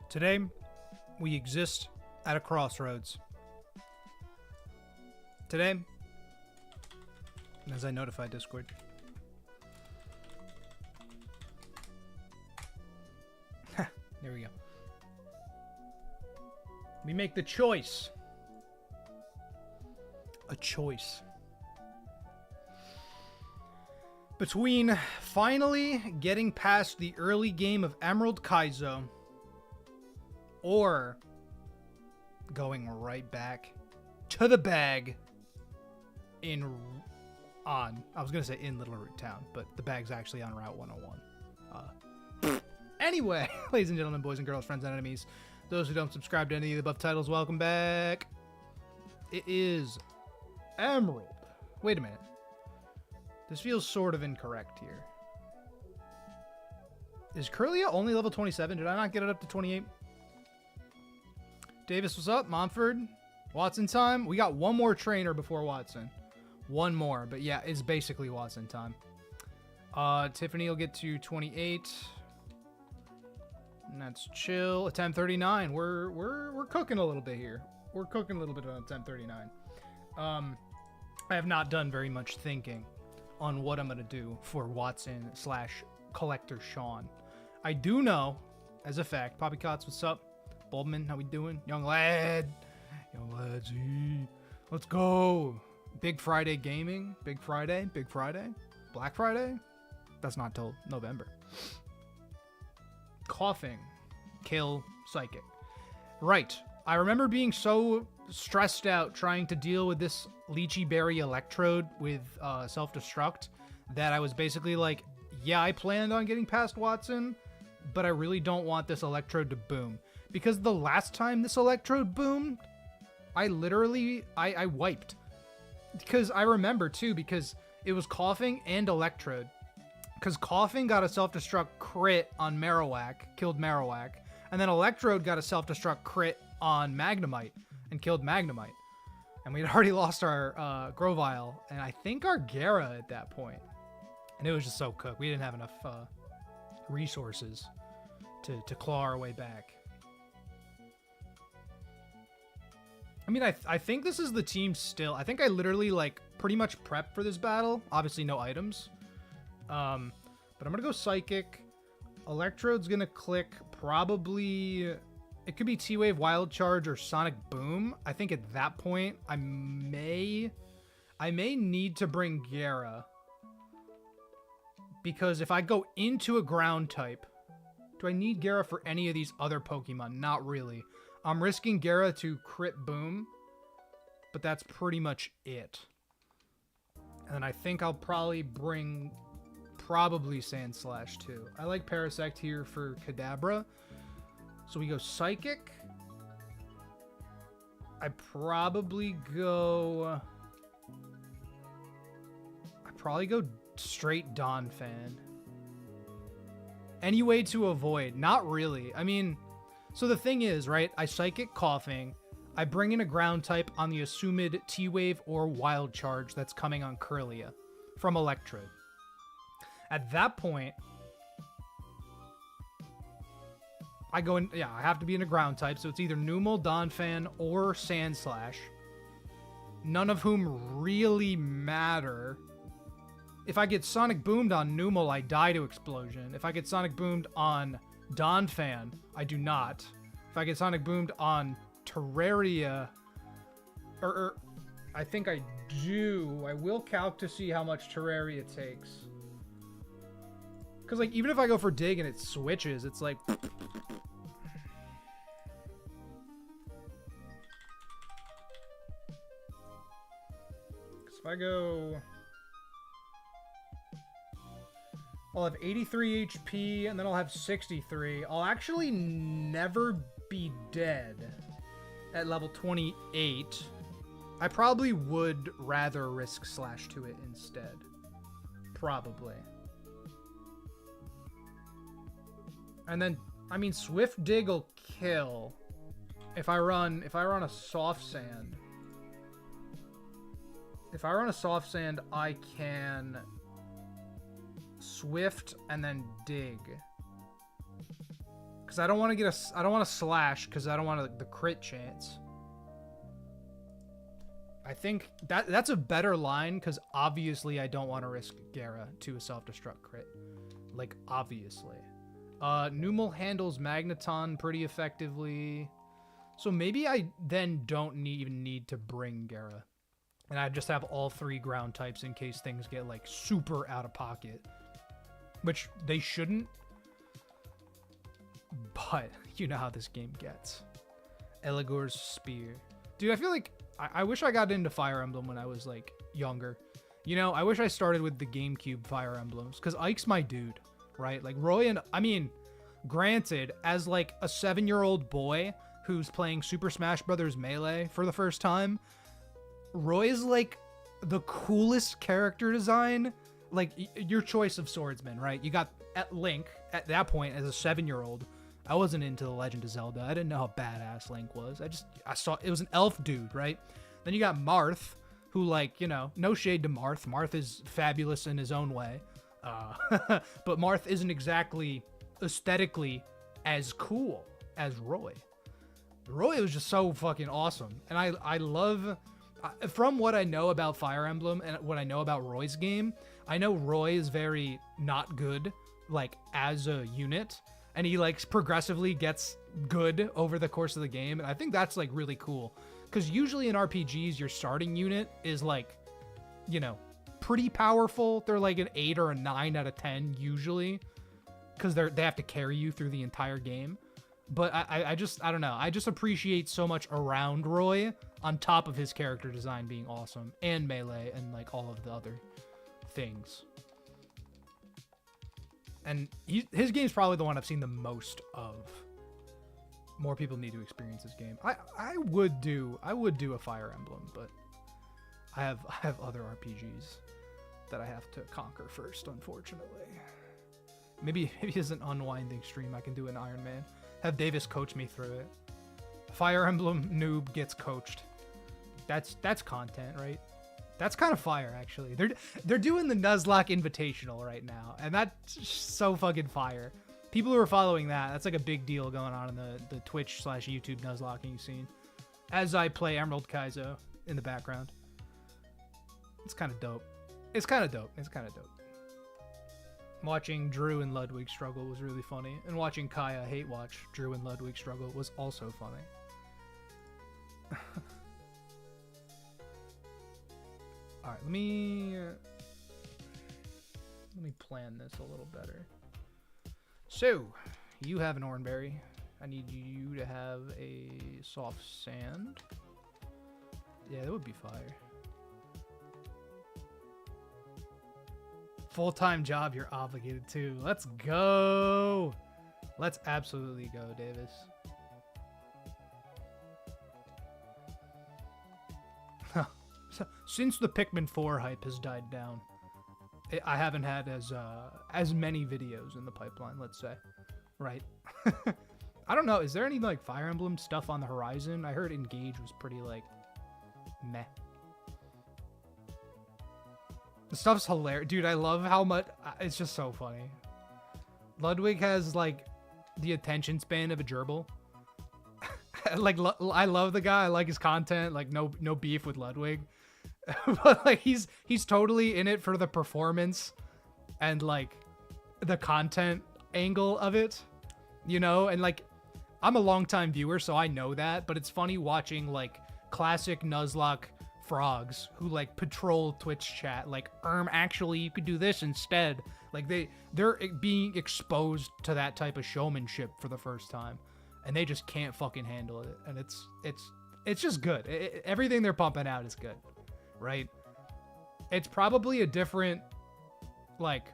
Today, we exist at a crossroads. Today, as I notify Discord, there we go. We make the choice. A choice. Between finally getting past the early game of Emerald Kaizo or going right back to the bag in I was going to say in Little Root Town, but the bag's actually on Route 101. Anyway, ladies and gentlemen, boys and girls, friends and enemies, those who don't subscribe to any of the above titles, welcome back. It is Emerald. Wait a minute. This feels sort of incorrect here. Is Curlia only level 27? Did I not get it up to 28? Davis, what's up? Montford? Watson time? We got one more trainer before Watson. One more, but yeah, it's basically Watson time. Tiffany will get to 28. And that's chill. Attempt 39. We're cooking a little bit here. We're cooking a little bit on attempt 39. I have not done very much thinking on what I'm going to do for Watson / Collector Sean. I do know, as a fact, Poppycots, what's up? Bulbman, how we doing? Young lad. Young lad, Z. Let's go. Big Friday gaming. Big Friday. Big Friday. Black Friday? That's not till November. Coughing. Kill. Psychic. Right. I remember being so stressed out trying to deal with this lychee berry electrode with self-destruct that I was basically like, yeah, I planned on getting past Watson, but I really don't want this electrode to boom. Because the last time this electrode boomed, I literally, I wiped. Because I remember too, because it was coughing and electrode. Because coughing got a self-destruct crit on Marowak, killed Marowak. And then electrode got a self-destruct crit on Magnemite and killed Magnemite. And we'd already lost our Grovyle and I think our Gara at that point. And it was just so cooked. We didn't have enough resources to claw our way back. I mean, I think this is the team still. I think I literally, like, pretty much prepped for this battle. Obviously, no items. But I'm going to go Psychic. Electrode's going to click probably... It could be T-Wave, Wild Charge, or Sonic Boom. I think at that point, I may need to bring Gara. Because if I go into a ground type, do I need Gara for any of these other Pokemon? Not really. I'm risking Gara to crit Boom, but that's pretty much it. And I think I'll probably bring Sandslash too. I like Parasect here for Kadabra. So we go Psychic. I probably go straight Donphan. Any way to avoid? Not really. I mean, so the thing is, right? I Psychic Coughing. I bring in a ground type on the assumed T-Wave or Wild Charge that's coming on Curlia from Electrode. At that point, I go in, yeah, I have to be in a ground type, so it's either Numel, Donphan, or Sandslash. None of whom really matter. If I get Sonic Boomed on Numel, I die to Explosion. If I get Sonic Boomed on Donphan, I do not. If I get Sonic Boomed on Terraria, or I think I do. I will calc to see how much Terraria takes. Because, like, even if I go for Dig and it switches, it's like... If I go... I'll have 83 HP, and then I'll have 63. I'll actually never be dead at level 28. I probably would rather risk Slash to it instead. Probably. And then, I mean, Swift Dig will kill if I run a Soft Sand. If I run a Soft Sand, I can Swift and then Dig. Because I don't want to get I don't want to slash because I don't want the crit chance. I think that's a better line because obviously I don't want to risk Gara to a self-destruct crit. Like, obviously. Numel handles Magneton pretty effectively. So maybe I then don't even need to bring Gara. And I just have all 3 ground types in case things get, like, super out of pocket. Which they shouldn't. But you know how this game gets. Eligor's Spear. Dude, I feel like I wish I got into Fire Emblem when I was, like, younger. You know, I wish I started with the GameCube Fire Emblems. Because Ike's my dude, right? Like, Roy and... I mean, granted, as, like, a 7-year-old boy who's playing Super Smash Bros. Melee for the first time... Roy is, like, the coolest character design. Like, your choice of swordsman, right? You got Link, at that point, as a 7-year-old. I wasn't into The Legend of Zelda. I didn't know how badass Link was. I saw, it was an elf dude, right? Then you got Marth, who, like, you know, no shade to Marth. Marth is fabulous in his own way. But Marth isn't exactly aesthetically as cool as Roy. Roy was just so fucking awesome. And I love... From what I know about Fire Emblem and what I know about Roy's game, I know Roy is very not good, like, as a unit, and he, like, progressively gets good over the course of the game, and I think that's, like, really cool, because usually in RPGs, your starting unit is, like, you know, pretty powerful. They're, like, an 8 or a 9 out of 10, usually, because they have to carry you through the entire game. But I don't know. I just appreciate so much around Roy on top of his character design being awesome and Melee and, like, all of the other things. And his game's probably the one I've seen the most of. More people need to experience this game. I would do a Fire Emblem, but I have other RPGs that I have to conquer first, unfortunately. Maybe as an unwinding stream I can do an Iron Man. Have Davis coach me through it. Fire Emblem noob gets coached. That's content, right? That's kind of fire, actually. They're doing the Nuzlocke Invitational right now, and that's so fucking fire. People who are following that's like a big deal going on in the Twitch/YouTube Nuzlocking scene. As I play Emerald Kaizo in the background. It's kind of dope. It's kind of dope. Watching Drew and Ludwig struggle was really funny, and watching Kaya hate watch Drew and Ludwig struggle was also funny. All right, let me plan this a little better. So, you have an Oranberry. I need you to have a soft sand. Yeah, that would be fire. Full-time job you're obligated to. Let's go. Let's absolutely go, Davis. Since the Pikmin 4 hype has died down, I haven't had as many videos in the pipeline, let's say. Right. I don't know. Is there any, like, Fire Emblem stuff on the horizon? I heard Engage was pretty, like, meh. The stuff's hilarious. Dude, I love how much... It's just so funny. Ludwig has, like, the attention span of a gerbil. Like, I love the guy. I like his content. Like, no beef with Ludwig. But, like, he's totally in it for the performance and, like, the content angle of it. You know? And, like, I'm a longtime viewer, so I know that. But it's funny watching, like, classic Nuzlocke frogs who, like, patrol Twitch chat, like, actually you could do this instead. Like, they're being exposed to that type of showmanship for the first time, and they just can't fucking handle it. And it's just good. Everything they're pumping out is good, right? It's probably a different, like,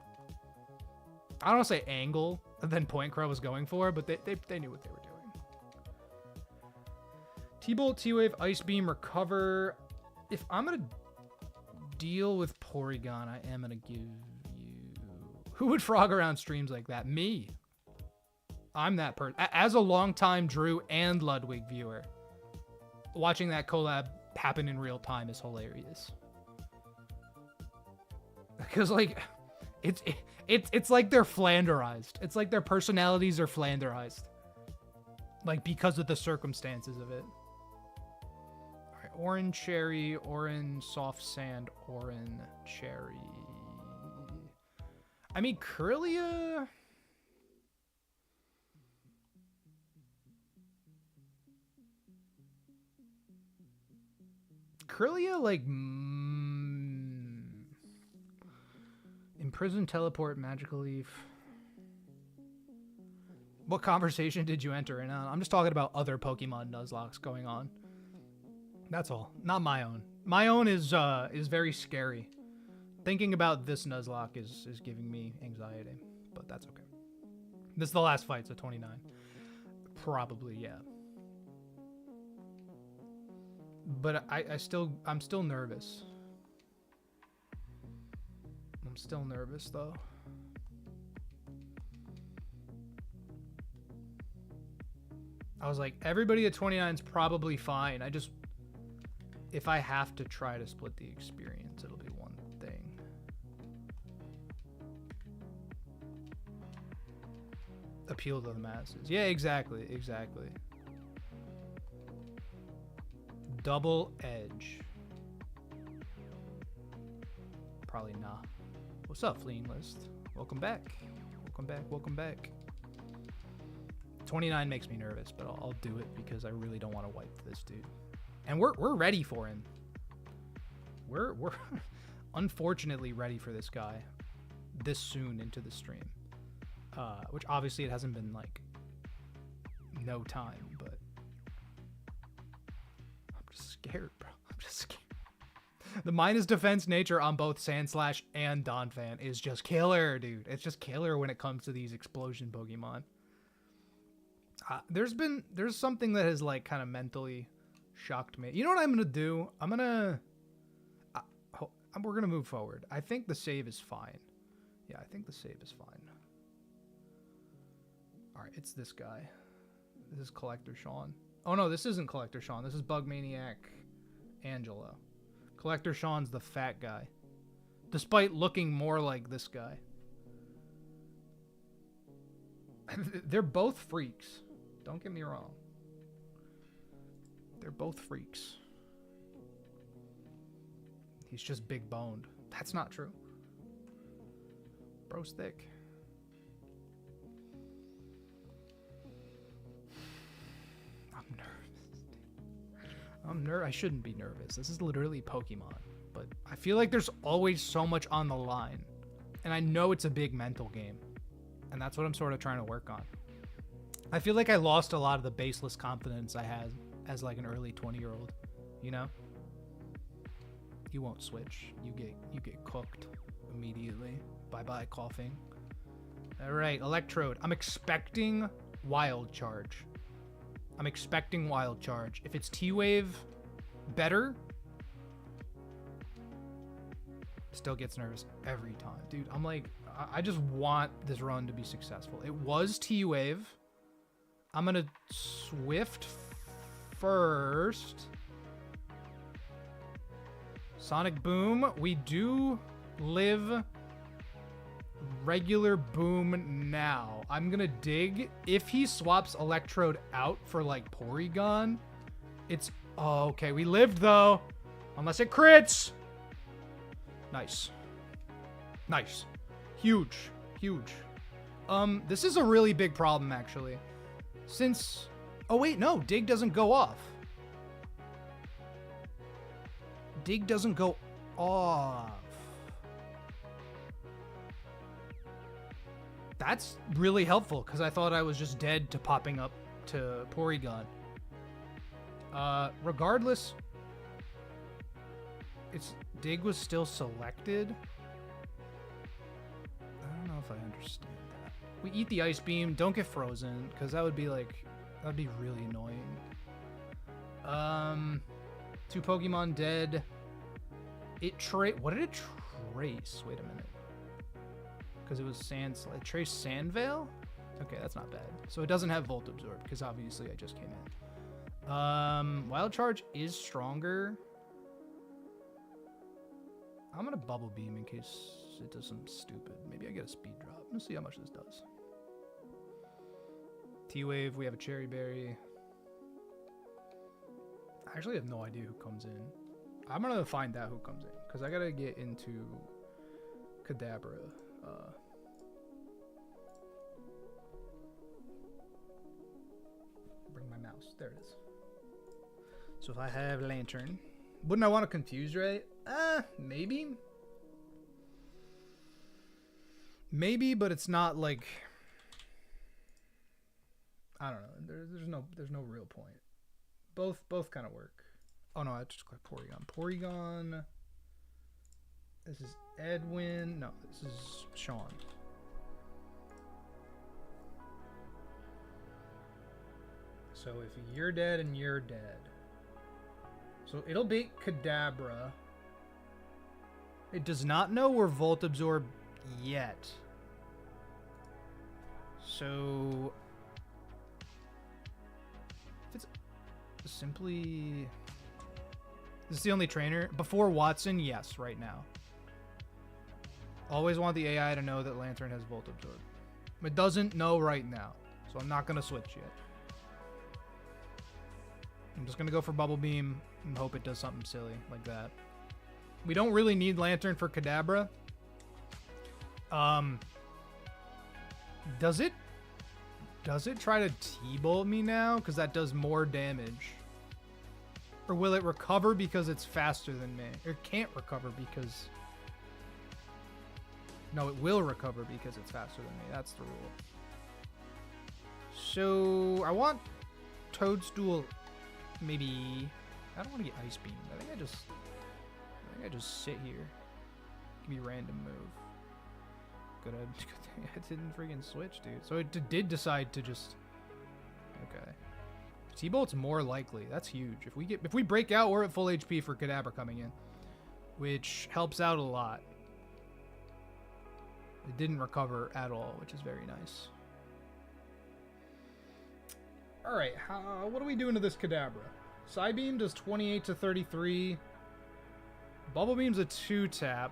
I don't want to say angle than Point Crow was going for, but they knew what they were doing. T-Bolt, T-Wave, Ice Beam, Recover. If I'm going to deal with Porygon, I am going to give you... Who would frog around streams like that? Me. I'm that person. As a longtime Drew and Ludwig viewer, watching that collab happen in real time is hilarious. Because, like, it's like they're Flanderized. It's like their personalities are Flanderized. Like, because of the circumstances of it. Alright, orange cherry, orange soft sand, orange cherry. I mean, Kirlia... Kirlia, like... Imprison, teleport, magical leaf... What conversation did you enter in on? I'm just talking about other Pokemon Nuzlockes going on. That's all. Not my own. My own is very scary. Thinking about this Nuzlocke is giving me anxiety, but that's okay. This is the last fight, so 29. Probably, yeah. But I'm still nervous. I'm still nervous though. I was like, everybody at 29 is probably fine. If I have to try to split the experience, it'll be one thing. Appeal to the masses. Yeah, exactly. Double edge. Probably not. What's up, Fleeing List? Welcome back. 29 makes me nervous, but I'll do it because I really don't want to wipe this dude. And we're ready for him. We're unfortunately ready for this guy this soon into the stream. Which obviously it hasn't been like no time, but I'm just scared, bro. I'm just scared. The minus defense nature on both Sandslash and Donphan is just killer, dude. It's just killer when it comes to these explosion Pokemon. There's something that has like kind of mentally shocked me. You know what I'm gonna do? We're gonna move forward. I think the save is fine. Yeah, I think the save is fine. All right, it's this guy. This is Collector Sean. Oh no, this isn't Collector Sean. This is Bug Maniac Angelo. Collector Sean's the fat guy, despite looking more like this guy. They're both freaks. Don't get me wrong. They're both freaks. He's just big boned. That's not true. Bro's thick. I'm nervous. I shouldn't be nervous. This is literally Pokemon. But I feel like there's always so much on the line. And I know it's a big mental game. And that's what I'm sort of trying to work on. I feel like I lost a lot of the baseless confidence I had as like an early 20-year-old, you know? You won't switch. You get cooked immediately. Bye-bye coughing. All right, Electrode. I'm expecting Wild Charge. If it's T-Wave, better. Still gets nervous every time. Dude, I'm like, I just want this run to be successful. It was T-Wave. I'm going to Swift first. Sonic Boom. We do live regular Boom now. I'm going to dig. If he swaps Electrode out for like Porygon, it's... Oh, okay. We lived though. Unless it crits. Nice. Huge. This is a really big problem, actually. Since... Oh, wait, no. Dig doesn't go off. That's really helpful, because I thought I was just dead to popping up to Porygon. Regardless... Dig was still selected. I don't know if I understand that. We eat the Ice Beam. Don't get frozen, because that would be like... That'd be really annoying. 2 Pokemon dead. What did it trace? Wait a minute. Because it was Sand... It traced Sandvale? Okay, that's not bad. So it doesn't have Volt Absorb, because obviously I just came in. Wild Charge is stronger. I'm gonna Bubble Beam in case it does something stupid. Maybe I get a speed drop. Let's see how much this does. T-Wave, we have a Cherry Berry. I actually have no idea who comes in. I'm gonna find out who comes in, because I gotta get into Kadabra. Bring my mouse. There it is. So if I have Lantern, wouldn't I want to confuse, right? Maybe. Maybe, but it's not like, I don't know. There's no real point. Both kind of work. Oh no, I just clicked Porygon. Porygon. This is Edwin. No, this is Sean. So if you're dead and you're dead. So it'll be Kadabra. It does not know we're Volt Absorb yet. So if it's simply, this is the only trainer before Watson. Yes, right now. Always want the AI to know that Lantern has Volt Absorb. It doesn't know right now, so I'm not gonna switch yet. I'm just gonna go for Bubble Beam and hope it does something silly like that. We don't really need Lantern for Kadabra. Does it try to T-Bolt me now? Because that does more damage. Or will it recover because it's faster than me? It can't recover because... No, it will recover because it's faster than me. That's the rule. So, I want Toadstool... Maybe... I don't want to get Ice Beam. I think I just sit here. Give me random move. Good thing I didn't freaking switch, dude. So it did decide to just... Okay. T-Bolt's more likely. That's huge. If we break out, we're at full HP for Kadabra coming in. Which helps out a lot. It didn't recover at all, which is very nice. Alright, what are we doing to this Kadabra? Psybeam does 28 to 33. Bubble Beam's a 2-tap.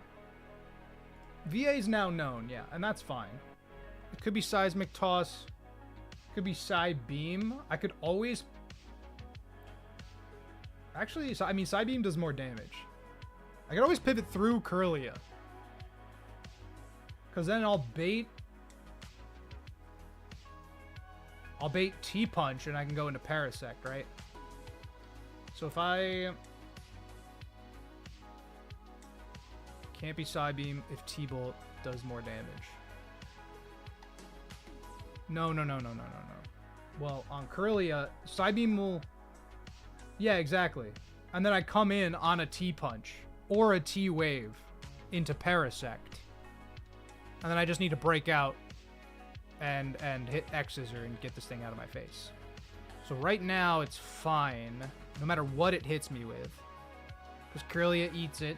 VA's now known, yeah, and that's fine. It could be Seismic Toss. Could be Psybeam. I could always... Actually, I mean, Psybeam does more damage. I could always pivot through Kirlia. Because then I'll bait T-Punch and I can go into Parasect, right? So if I... Can't be Psybeam if T-Bolt does more damage. No. Well, on Kirlia, Psybeam will... Yeah, exactly. And then I come in on a T-Punch or a T-Wave into Parasect. And then I just need to break out and hit X-Scissor and get this thing out of my face. So right now, it's fine, no matter what it hits me with. Because Kirlia eats it.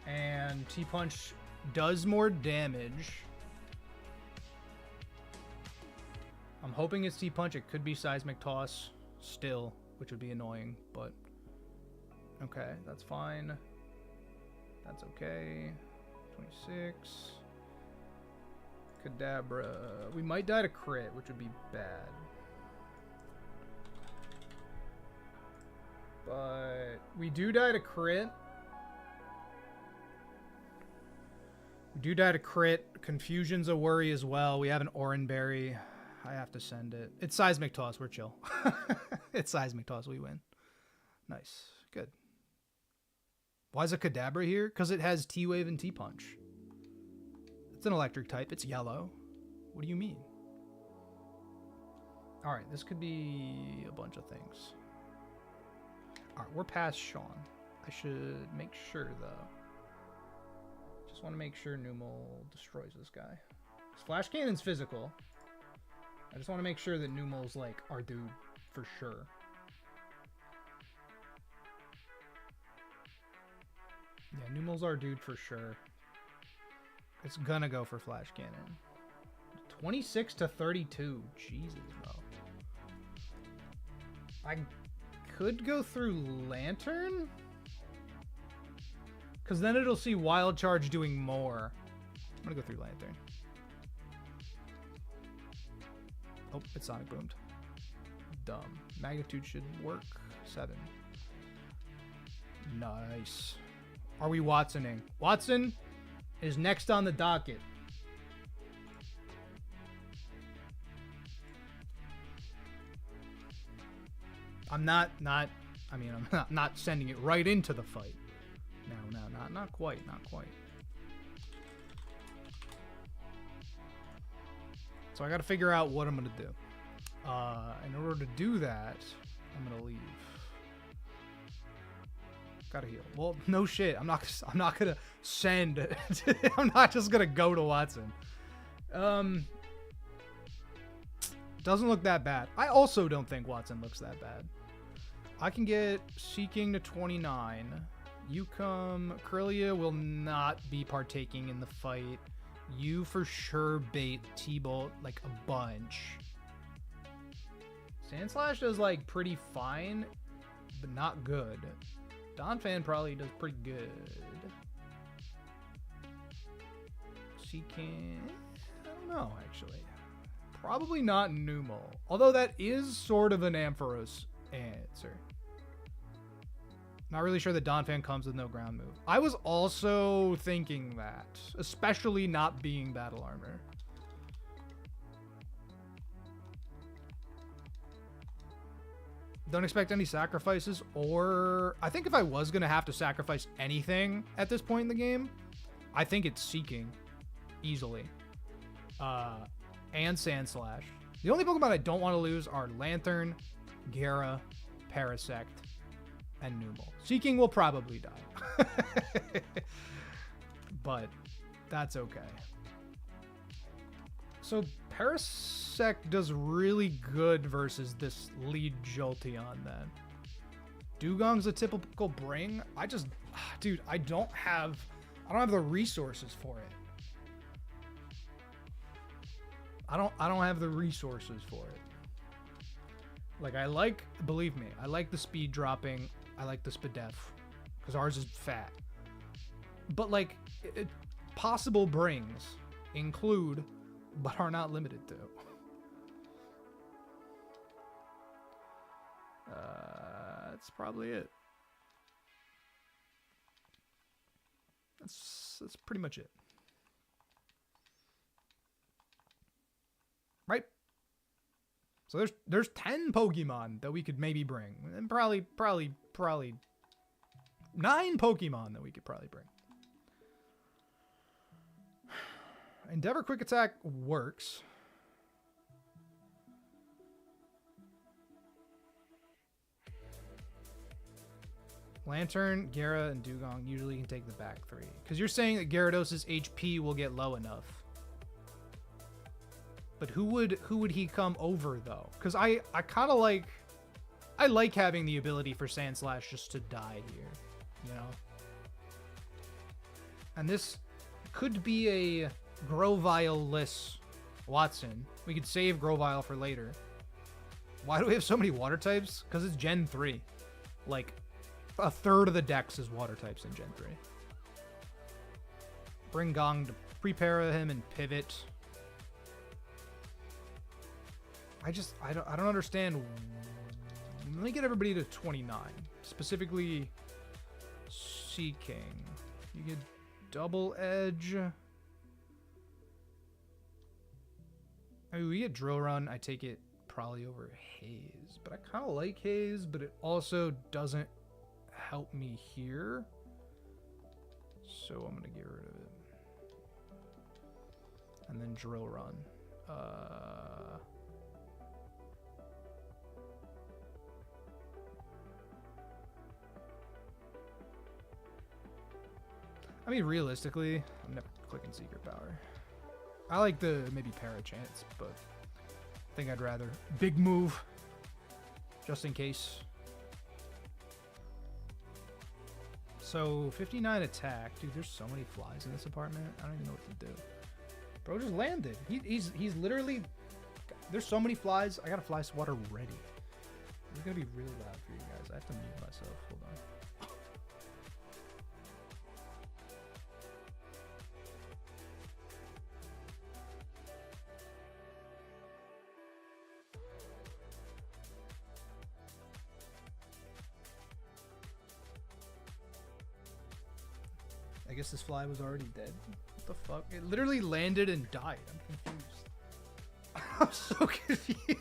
And T-Punch does more damage. I'm hoping it's T-Punch. It could be Seismic Toss still, which would be annoying, but okay, that's fine. That's okay. 26. Kadabra. We might die to crit, which would be bad. But we do die to crit. We do die to crit. Confusion's a worry as well. We have an Oranberry. I have to send it. It's Seismic Toss. We're chill. It's Seismic Toss. We win. Nice. Good. Why is a Kadabra here? Because it has T-Wave and T-Punch. It's an electric type. It's yellow. What do you mean? Alright, this could be a bunch of things. Alright, we're past Sean. I should make sure, though. Just want to make sure Numel destroys this guy. Flash Cannon's physical. I just want to make sure that Numel's, like, our dude for sure. Yeah, Numel's our dude for sure. It's gonna go for Flash Cannon. 26 to 32. Jesus, bro. I could go through Lantern. Because then it'll see Wild Charge doing more. I'm going to go through Lantern. Oh, it Sonic Boomed. Dumb. Magnitude should work. 7. Nice. Are we Watsoning? Watson is next on the docket. I'm not sending it right into the fight. No, not quite. So I got to figure out what I'm going to do. In order to do that, I'm going to leave. Gotta heal. Well, no shit. I'm not gonna send. I'm not just gonna go to Watson. Doesn't look that bad. I also don't think Watson looks that bad. I can get Seeking to 29. You come. Krillia will not be partaking in the fight. You for sure bait T-Bolt like a bunch. Sandslash does like pretty fine, but not good. Donphan probably does pretty good. Seeking, I don't know actually. Probably not Numel, although that is sort of an Ampharos answer. Not really sure that Donphan comes with no ground move. I was also thinking that, especially not being battle armor. Don't expect any sacrifices, or I think if I was going to have to sacrifice anything at this point in the game, I think it's Seeking easily. And Sandslash. The only Pokemon I don't want to lose are Lantern, Gara, Parasect, and Numel. Seeking will probably die. But that's okay. So Parasect does really good versus this lead Jolteon then. Dugong's a typical bring. Dude, I don't have the resources for it. I don't have the resources for it. Like, believe me, I like the speed dropping. I like the Spadef because ours is fat. But like, possible brings include, but are not limited to. That's probably it. That's pretty much it. Right? So there's 10 Pokemon that we could maybe bring. And probably 9 Pokemon that we could probably bring. Endeavor Quick Attack works. Lantern, Gara, and Dugong usually can take the back 3. Because you're saying that Gyarados' HP will get low enough. But who would he come over though? Because I kind of like, I like having the ability for Sandslash just to die here, you know. And this could be a Grovyle-less Watson. We could save Grovyle for later. Why do we have so many water types? Because it's Gen 3. Like, a third of the dex is water types in Gen 3. Bring Gong to prepare him and pivot. I don't understand. Let me get everybody to 29. Specifically, Seeking. You get Double Edge. I mean, we get Drill Run. I take it probably over Haze. But I kind of like Haze, but it also doesn't help me here. So I'm going to get rid of it. And then Drill Run. I mean, realistically, I'm never clicking Secret Power. I like the maybe Parachance, but I think I'd rather big move, just in case. So 59 attack, dude. There's so many flies in this apartment. I don't even know what to do. Bro just landed. He's literally. There's so many flies. I got a fly swatter ready. It's gonna be really loud for you guys. I have to mute myself. Hold on. I guess this fly was already dead. What the fuck? It literally landed and died. I'm confused. I'm so confused.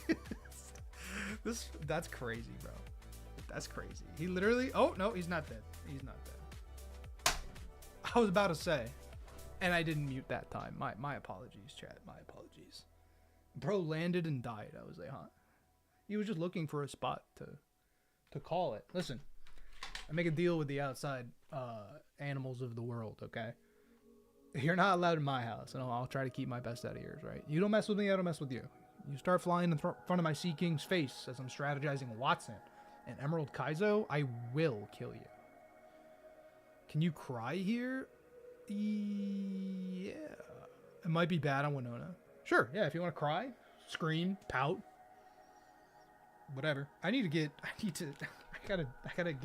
That's crazy, bro. That's crazy. He literally... Oh, no, he's not dead. He's not dead. I was about to say. And I didn't mute that time. My apologies, chat. My apologies. Bro landed and died. I was like, huh? He was just looking for a spot to call it. Listen. I make a deal with the outside animals of the world, okay? You're not allowed in my house, and I'll try to keep my best out of yours, right? You don't mess with me, I don't mess with you. You start flying in front of my Sea King's face as I'm strategizing Watson and Emerald Kaizo, I will kill you. Can you cry here? Yeah. It might be bad on Winona. Sure, yeah, if you want to cry, scream, pout, whatever. I gotta get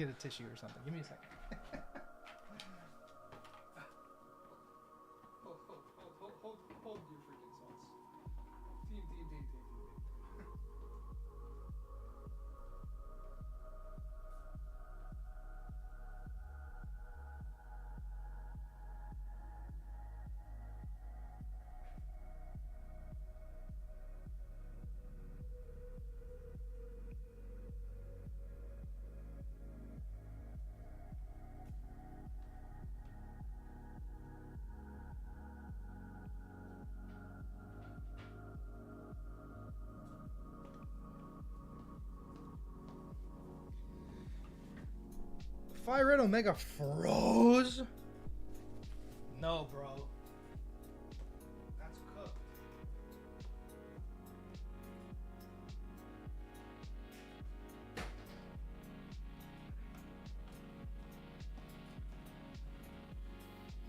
a tissue or something. Give me a second. Hold your freaking sauce. Team. Fire Red Omega froze? No, bro. That's cooked.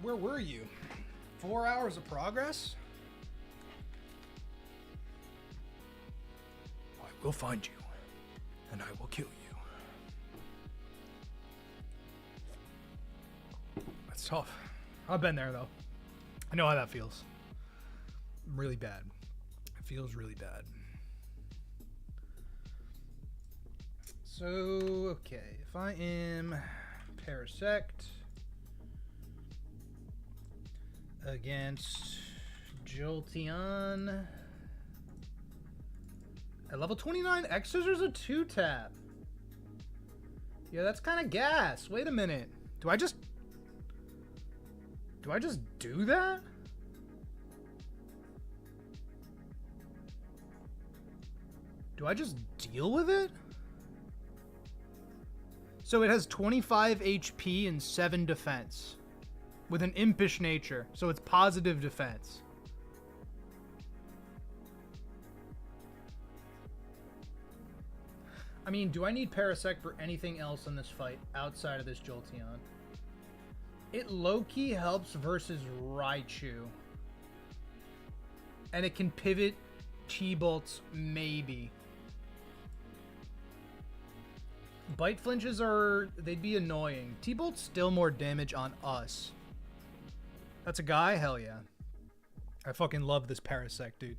Where were you? 4 hours of progress? I will find you, and I will kill you. That's tough. I've been there, though. I know how that feels. Really bad. It feels really bad. So, okay. If I am Parasect against Jolteon at level 29, X-Scissors a 2-tap. Yeah, that's kind of gas. Wait a minute. Do I just do that? Do I just deal with it? So it has 25 HP and 7 defense. With an impish nature, so it's positive defense. I mean, do I need Parasect for anything else in this fight outside of this Jolteon? It low-key helps versus Raichu. And it can pivot T-Bolts, maybe. Bite flinches they'd be annoying. T-Bolt's still more damage on us. That's a guy? Hell yeah. I fucking love this Parasect, dude.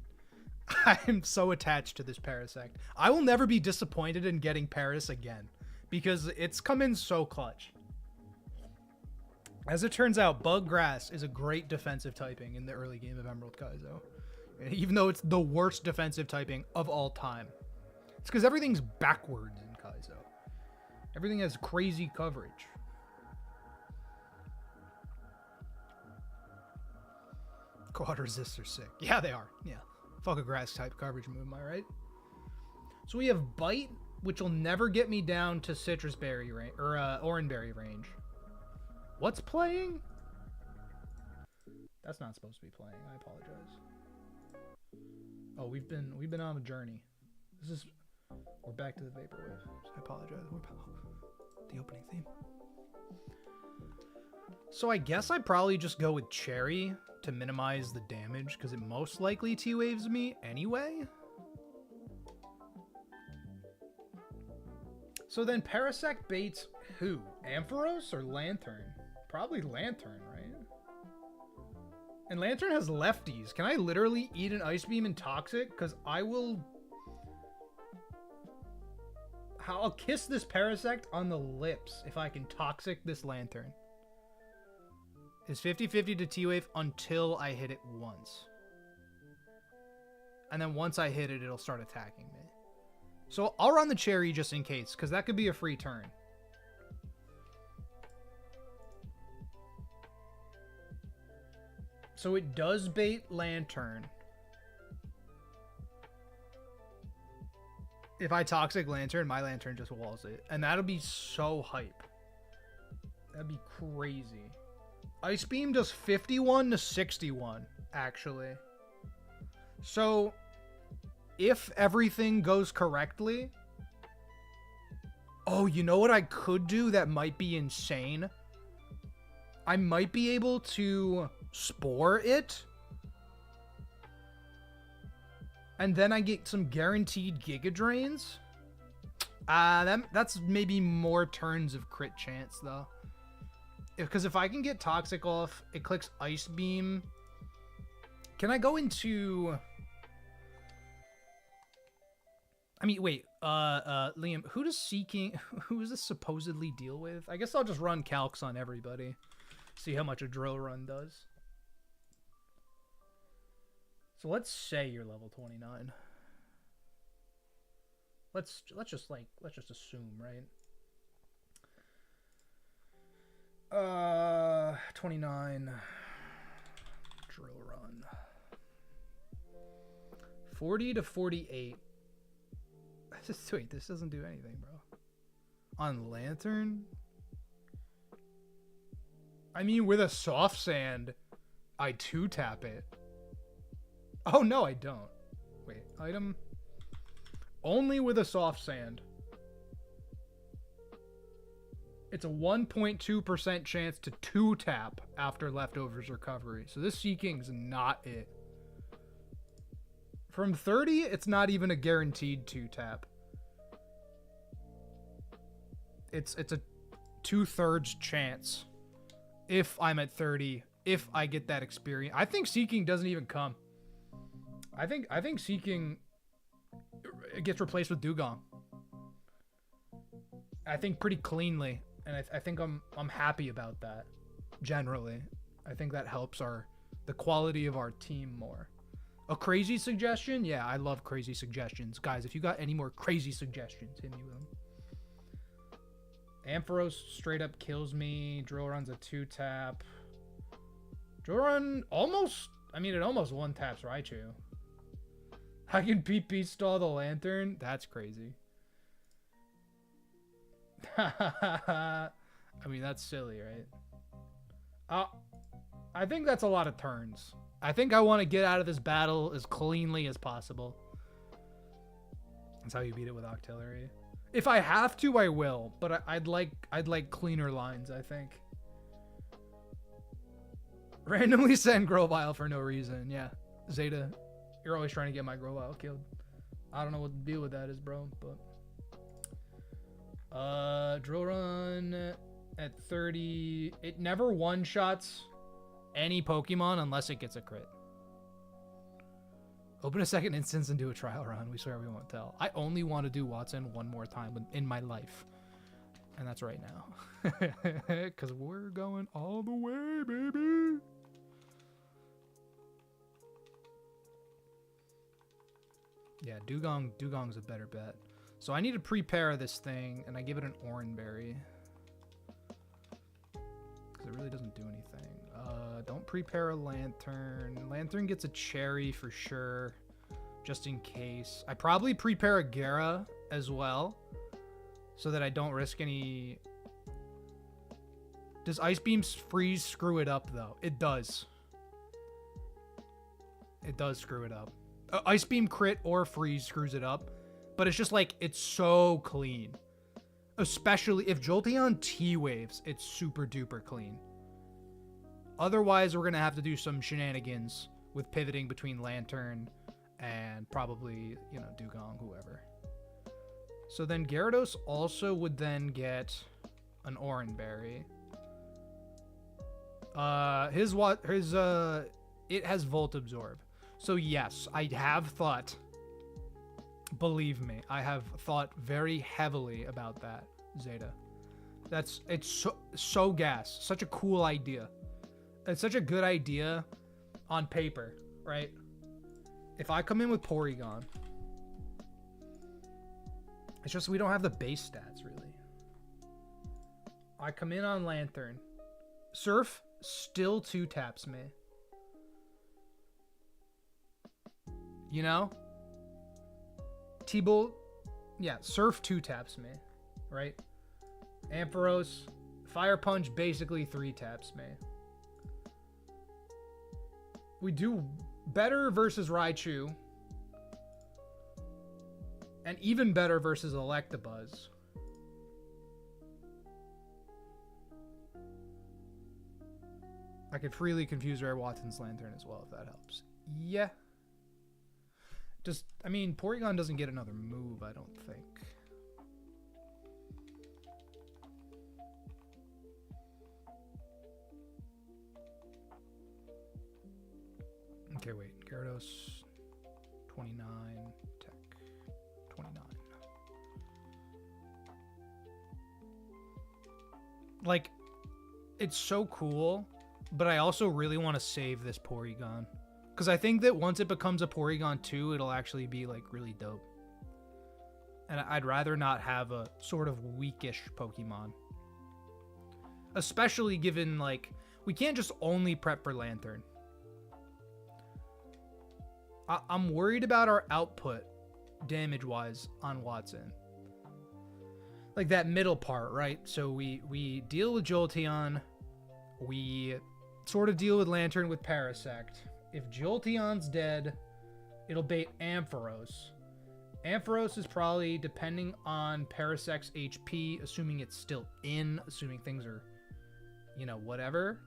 I'm so attached to this Parasect. I will never be disappointed in getting Paras again. Because it's come in so clutch. As it turns out, Bug Grass is a great defensive typing in the early game of Emerald Kaizo. Even though it's the worst defensive typing of all time. It's because everything's backwards in Kaizo. Everything has crazy coverage. Quad resists are sick. Yeah, they are. Yeah. Fuck a grass type coverage move, am I right? So we have Bite, which will never get me down to Citrus Berry range, or Oranberry range. What's playing? That's not supposed to be playing. I apologize. Oh, we've been on a journey. We're back to the Vaporwave. I apologize. The opening theme. So I guess I'd probably just go with Cherry to minimize the damage, because it most likely T-Waves me anyway. So then Parasect baits who? Ampharos or Lantern? Probably Lantern, right? And Lantern has lefties. Can I literally eat an Ice Beam and Toxic? Because I will... I'll kiss this Parasect on the lips if I can Toxic this Lantern. It's 50-50 to T-Wave until I hit it once. And then once I hit it, it'll start attacking me. So I'll run the Cherry just in case, because that could be a free turn. So it does bait Lantern. If I Toxic Lantern, my Lantern just walls it. And that'll be so hype. That'd be crazy. Ice Beam does 51 to 61, actually. So, if everything goes correctly... Oh, you know what I could do that might be insane? I might be able to Spore it. And then I get some guaranteed Giga Drains. That's maybe more turns of crit chance, though. Because if I can get Toxic off, it clicks Ice Beam. Can I go into... I mean, wait, Liam, who does this supposedly deal with? I guess I'll just run calcs on everybody. See how much a drill run does. So let's say you're level 29. Let's just assume, right? 29 drill run. 40 to 48. Wait, this doesn't do anything, bro. On Lantern? I mean, with a soft sand, I 2-tap it. Oh, no, I don't. Wait, item. Only with a soft sand. It's a 1.2% chance to 2-tap after Leftovers Recovery. So this Seeking's not it. From 30, it's not even a guaranteed 2-tap. It's a 2/3 chance. If I'm at 30, if I get that experience. I think Seeking doesn't even come. I think Seeking gets replaced with Dugong. I think pretty cleanly, and I think I'm happy about that. Generally, I think that helps the quality of our team more. A crazy suggestion? Yeah, I love crazy suggestions, guys. If you got any more crazy suggestions, hit me with them. Ampharos straight up kills me. Drill run's a 2-tap. Drill run almost. I mean, it almost 1-taps Raichu. I can PP stall the Lantern? That's crazy. I mean, that's silly, right? I think that's a lot of turns. I think I want to get out of this battle as cleanly as possible. That's how you beat it with Octillery. If I have to, I will. But I'd like cleaner lines, I think. Randomly send Grovyle for no reason. Yeah. Zeta, you're always trying to get my Grovyle killed. I don't know what the deal with that is, bro. But drill run at 30. It never one-shots any Pokemon unless it gets a crit. Open a second instance and do a trial run. We swear we won't tell. I only want to do Watson one more time in my life. And that's right now. Because we're going all the way, baby. Yeah, Dugong's a better bet. So I need to prepare this thing, and I give it an Oranberry. Because it really doesn't do anything. Don't prepare a Lantern. Lantern gets a Cherry for sure, just in case. I probably prepare a Gara as well, so that I don't risk any... Does Ice Beam Freeze screw it up, though? It does. It does screw it up. Ice Beam crit or Freeze screws it up, but it's just like, it's so clean. Especially if Jolteon T-Waves, it's super duper clean. Otherwise, we're going to have to do some shenanigans with pivoting between Lantern and probably, you know, Dugong, whoever. So then Gyarados also would then get an Oran Berry. It has Volt Absorb. So yes, I have thought, believe me, I have thought very heavily about that, Zeta. It's so gas. Such a cool idea. It's such a good idea on paper, right? If I come in with Porygon, it's just we don't have the base stats, really. I come in on Lanturn. Surf still 2-taps me. You know? T-Bolt, yeah, Surf 2-taps me, right? Ampharos, Fire Punch basically 3-taps me. We do better versus Raichu. And even better versus Electabuzz. I could freely confuse Rare Watson's Lanturn as well, if that helps. Yeah. I mean, Porygon doesn't get another move, I don't think. Okay, wait. Gyarados, 29, Tech, 29. Like, it's so cool, but I also really want to save this Porygon. Because I think that once it becomes a Porygon 2, it'll actually be, like, really dope. And I'd rather not have a sort of weakish Pokemon. Especially given, like, we can't just only prep for Lanturn. I'm worried about our output, damage-wise, on Watson. Like, that middle part, right? So we deal with Jolteon. We sort of deal with Lanturn with Parasect. If Jolteon's dead, it'll bait Ampharos. Ampharos is probably, depending on Parasect's HP, assuming it's still in, assuming things are, you know, whatever,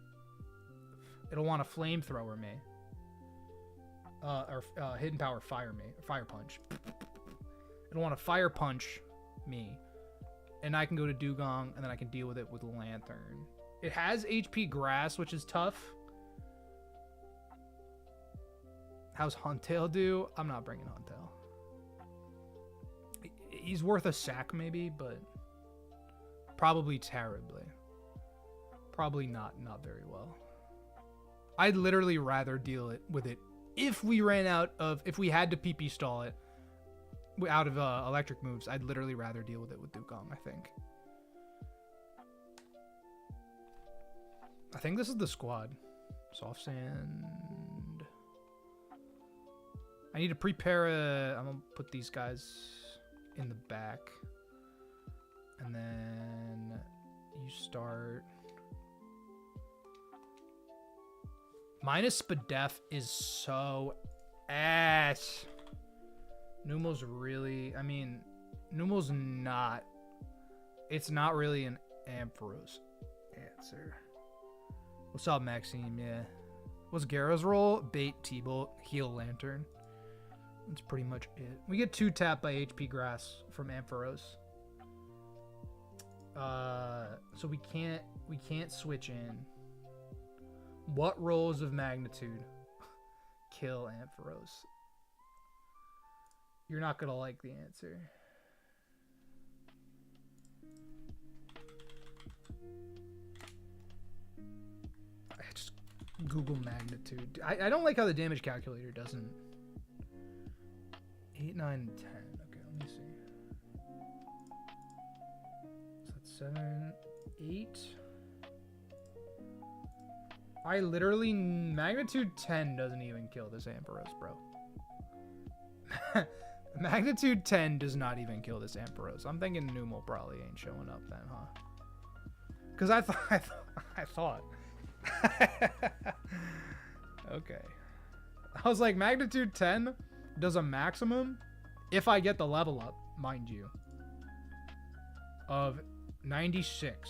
it'll want a Flamethrower me. Or Hidden Power Fire me. Fire Punch. It'll want to Fire Punch me. And I can go to Dugong, and then I can deal with it with Lanturn. It has HP Grass, which is tough. How's Huntail do? I'm not bringing Huntail. He's worth a sack, maybe, but probably terribly. Probably not very well. I'd literally rather deal with it if we ran out of, if we had to PP stall it out of electric moves. I'd literally rather deal with it with Dugong, I think. I think this is the squad. Soft Sand. I need to prepare I'm gonna put these guys in the back. And then you start. Minus Spadef is so ass. Numo's really, I mean, Numo's not. It's not really an Ampharos answer. What's up, Maxime? Yeah. What's Gyara's role? Bait, T-Bolt, heal Lanturn. That's pretty much it. We get 2-tap by HP Grass from Ampharos. So we can't switch in. What rolls of magnitude kill Ampharos? You're not gonna like the answer. I just Google magnitude. I don't like how the damage calculator doesn't. 8, 9, 10. Okay, let me see. So that's 7, 8. I literally, magnitude 10 doesn't even kill this Ampharos, bro. Magnitude 10 does not even kill this Ampharos. I'm thinking Numo probably ain't showing up then, huh? Because I thought. Okay. I was like, magnitude 10 does a maximum, if I get the level up, mind you, of 96%.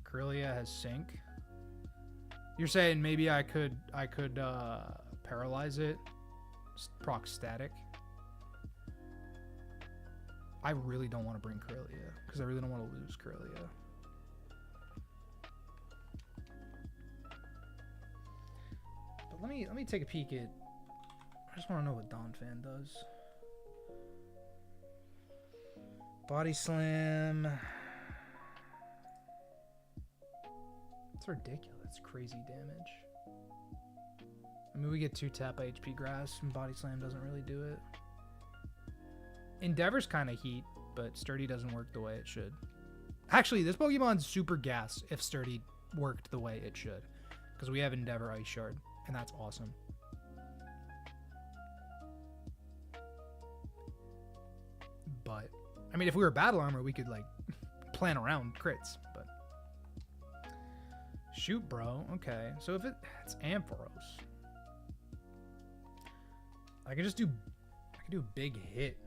Corellia has Sync. You're saying maybe I could paralyze it. Proc static. I really don't want to bring Corellia because I really don't want to lose Corellia. But let me take a peek at. I just want to know what Donphan does. Body slam. It's ridiculous. It's crazy damage. I mean, we get 2 tap by HP grass, and body slam doesn't really do it. Endeavor's kind of heat, but sturdy doesn't work the way it should. Actually, this Pokemon's super gas if sturdy worked the way it should, because we have Endeavor Ice Shard, and that's awesome. But I mean, if we were battle armor, we could like plan around crits, but shoot, bro. Okay, so if it's Ampharos, I can do a big hit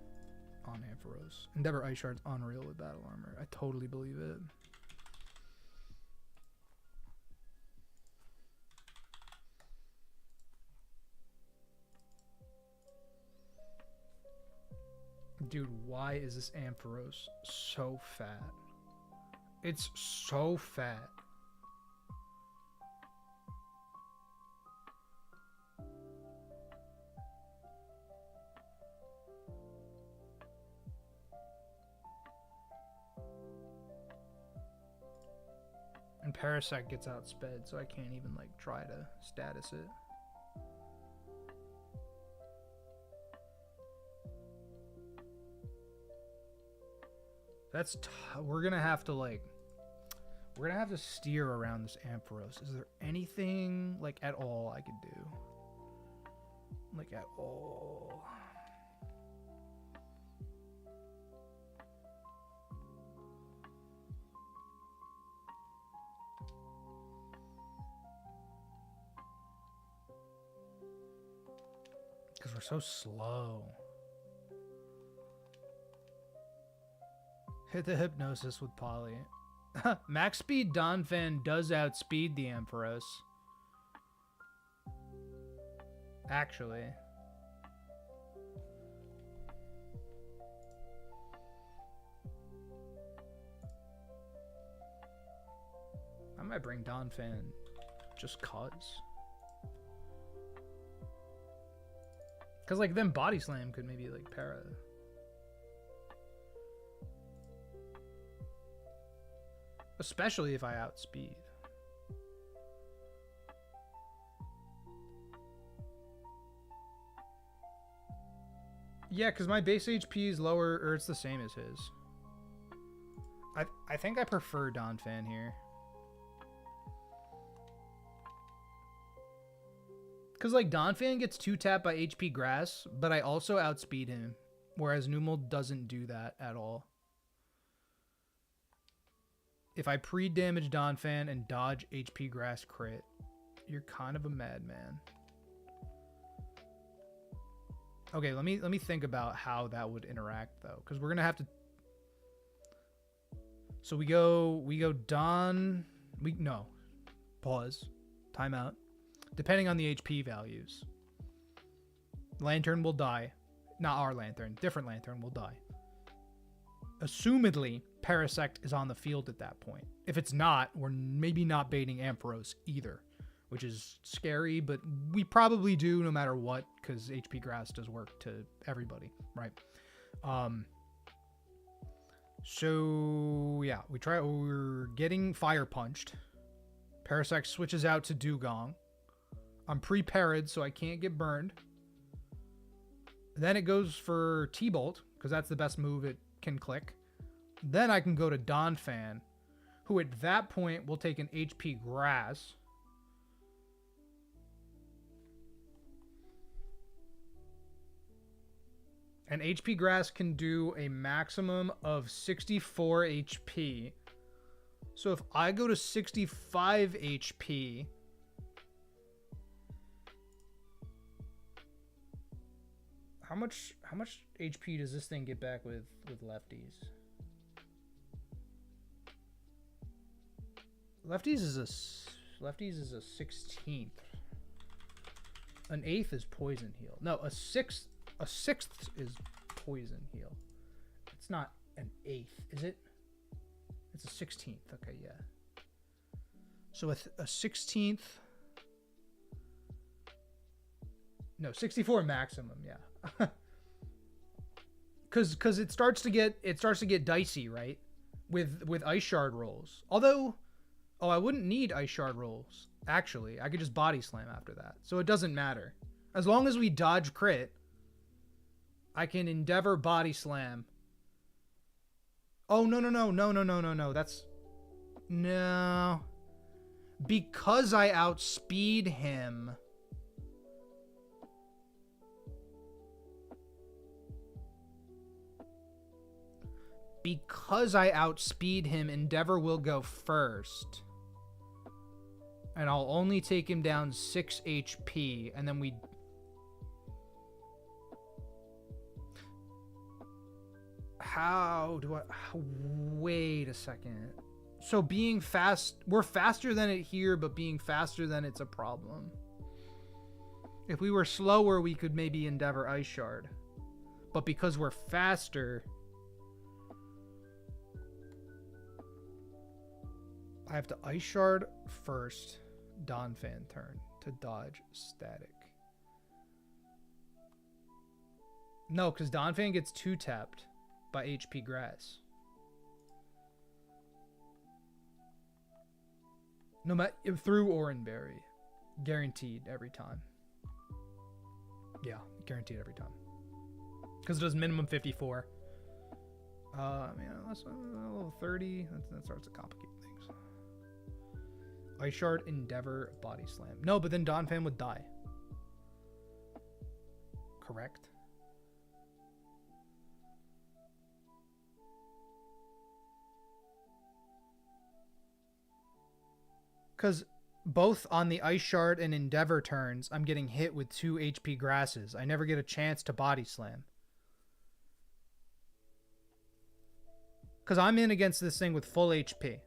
on Ampharos. Endeavor Ice Shard's unreal with battle armor. I totally believe it. Dude, why is this Ampharos so fat? It's so fat. And Parasect gets outsped, so I can't even like try to status it. We're gonna have to steer around this Ampharos. Is there anything like at all I could do? Like at all? Because we're so slow. Hit the Hypnosis with Poly. Max speed Donphan does outspeed the Ampharos. Actually. I might bring Donphan just cuz. Because like then Body Slam could maybe like para. Especially if I outspeed. Yeah, because my base HP is lower, or it's the same as his. I think I prefer Donphan here. Because like Donphan gets 2 tap by HP Grass, but I also outspeed him. Whereas Numel doesn't do that at all. If I pre-damage Donphan and dodge HP Grass crit, you're kind of a madman. Okay, let me think about how that would interact though, because we're gonna have to. So we go Don. No, pause, timeout. Depending on the HP values, Lantern will die. Not our Lantern, different Lantern will die. Assumedly, Parasect is on the field at that point. If it's not, we're maybe not baiting Ampharos either, which is scary, but we probably do no matter what, because HP Grass does work to everybody, right? So yeah, we're getting Fire Punched. Parasect switches out to Dugong. I'm pre-parried, so I can't get burned. Then it goes for T-Bolt, because that's the best move it can click. Then I can go to Donphan, who at that point will take an HP Grass. And HP Grass can do a maximum of 64 HP. So if I go to 65 HP... How much HP does this thing get back with lefties? Lefties is a 16th. An eighth is poison heal. No, a sixth is poison heal. It's not an eighth, is it? It's a 16th. Okay, yeah. So a 16th. No, 64 maximum, yeah. Cause it starts to get dicey, right? With ice shard rolls. Although, oh, I wouldn't need ice shard rolls. Actually, I could just body slam after that. So it doesn't matter. As long as we dodge crit, I can endeavor body slam. Oh, no. That's... No. Because I outspeed him... Because I outspeed him, Endeavor will go first. And I'll only take him down 6 HP, and then we... How do I... Wait a second. So being fast... We're faster than it here, but being faster than it's a problem. If we were slower, we could maybe Endeavor Ice Shard. But because we're faster... I have to Ice Shard first, Donphan turn to dodge static. No, because Donphan gets 2-tapped by HP grass. No matter through Oranberry. Guaranteed every time. Yeah, guaranteed every time. Because it does minimum 54. That's a level 30. That starts to complicate things. Ice Shard, Endeavor, Body Slam. No, but then Donphan would die. Correct? Because both on the Ice Shard and Endeavor turns, I'm getting hit with 2 HP grasses. I never get a chance to Body Slam. Because I'm in against this thing with full HP.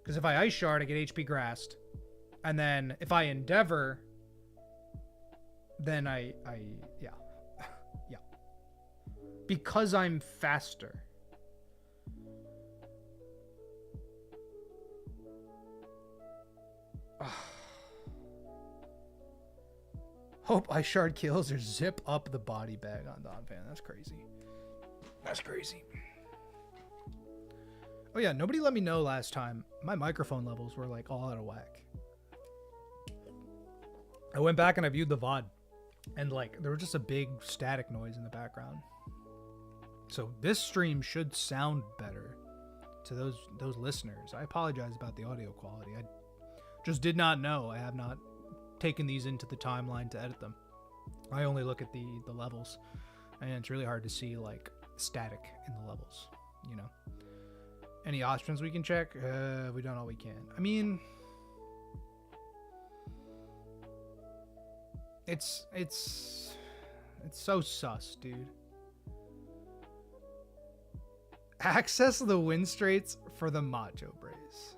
Because if I Ice Shard, I get HP grassed. And then if I Endeavor, then yeah. Yeah. Because I'm faster. Hope Ice Shard kills or zip up the body bag on Donphan. That's crazy. That's crazy. Oh yeah, nobody let me know last time. My microphone levels were like all out of whack. I went back and I viewed the VOD. And like, there was just a big static noise in the background. So this stream should sound better to those listeners. I apologize about the audio quality. I just did not know. I have not taken these into the timeline to edit them. I only look at the levels. And it's really hard to see like static in the levels, you know. Any options we can check? We done all we can. I mean, it's so sus, dude. Access the win straits for the macho brace.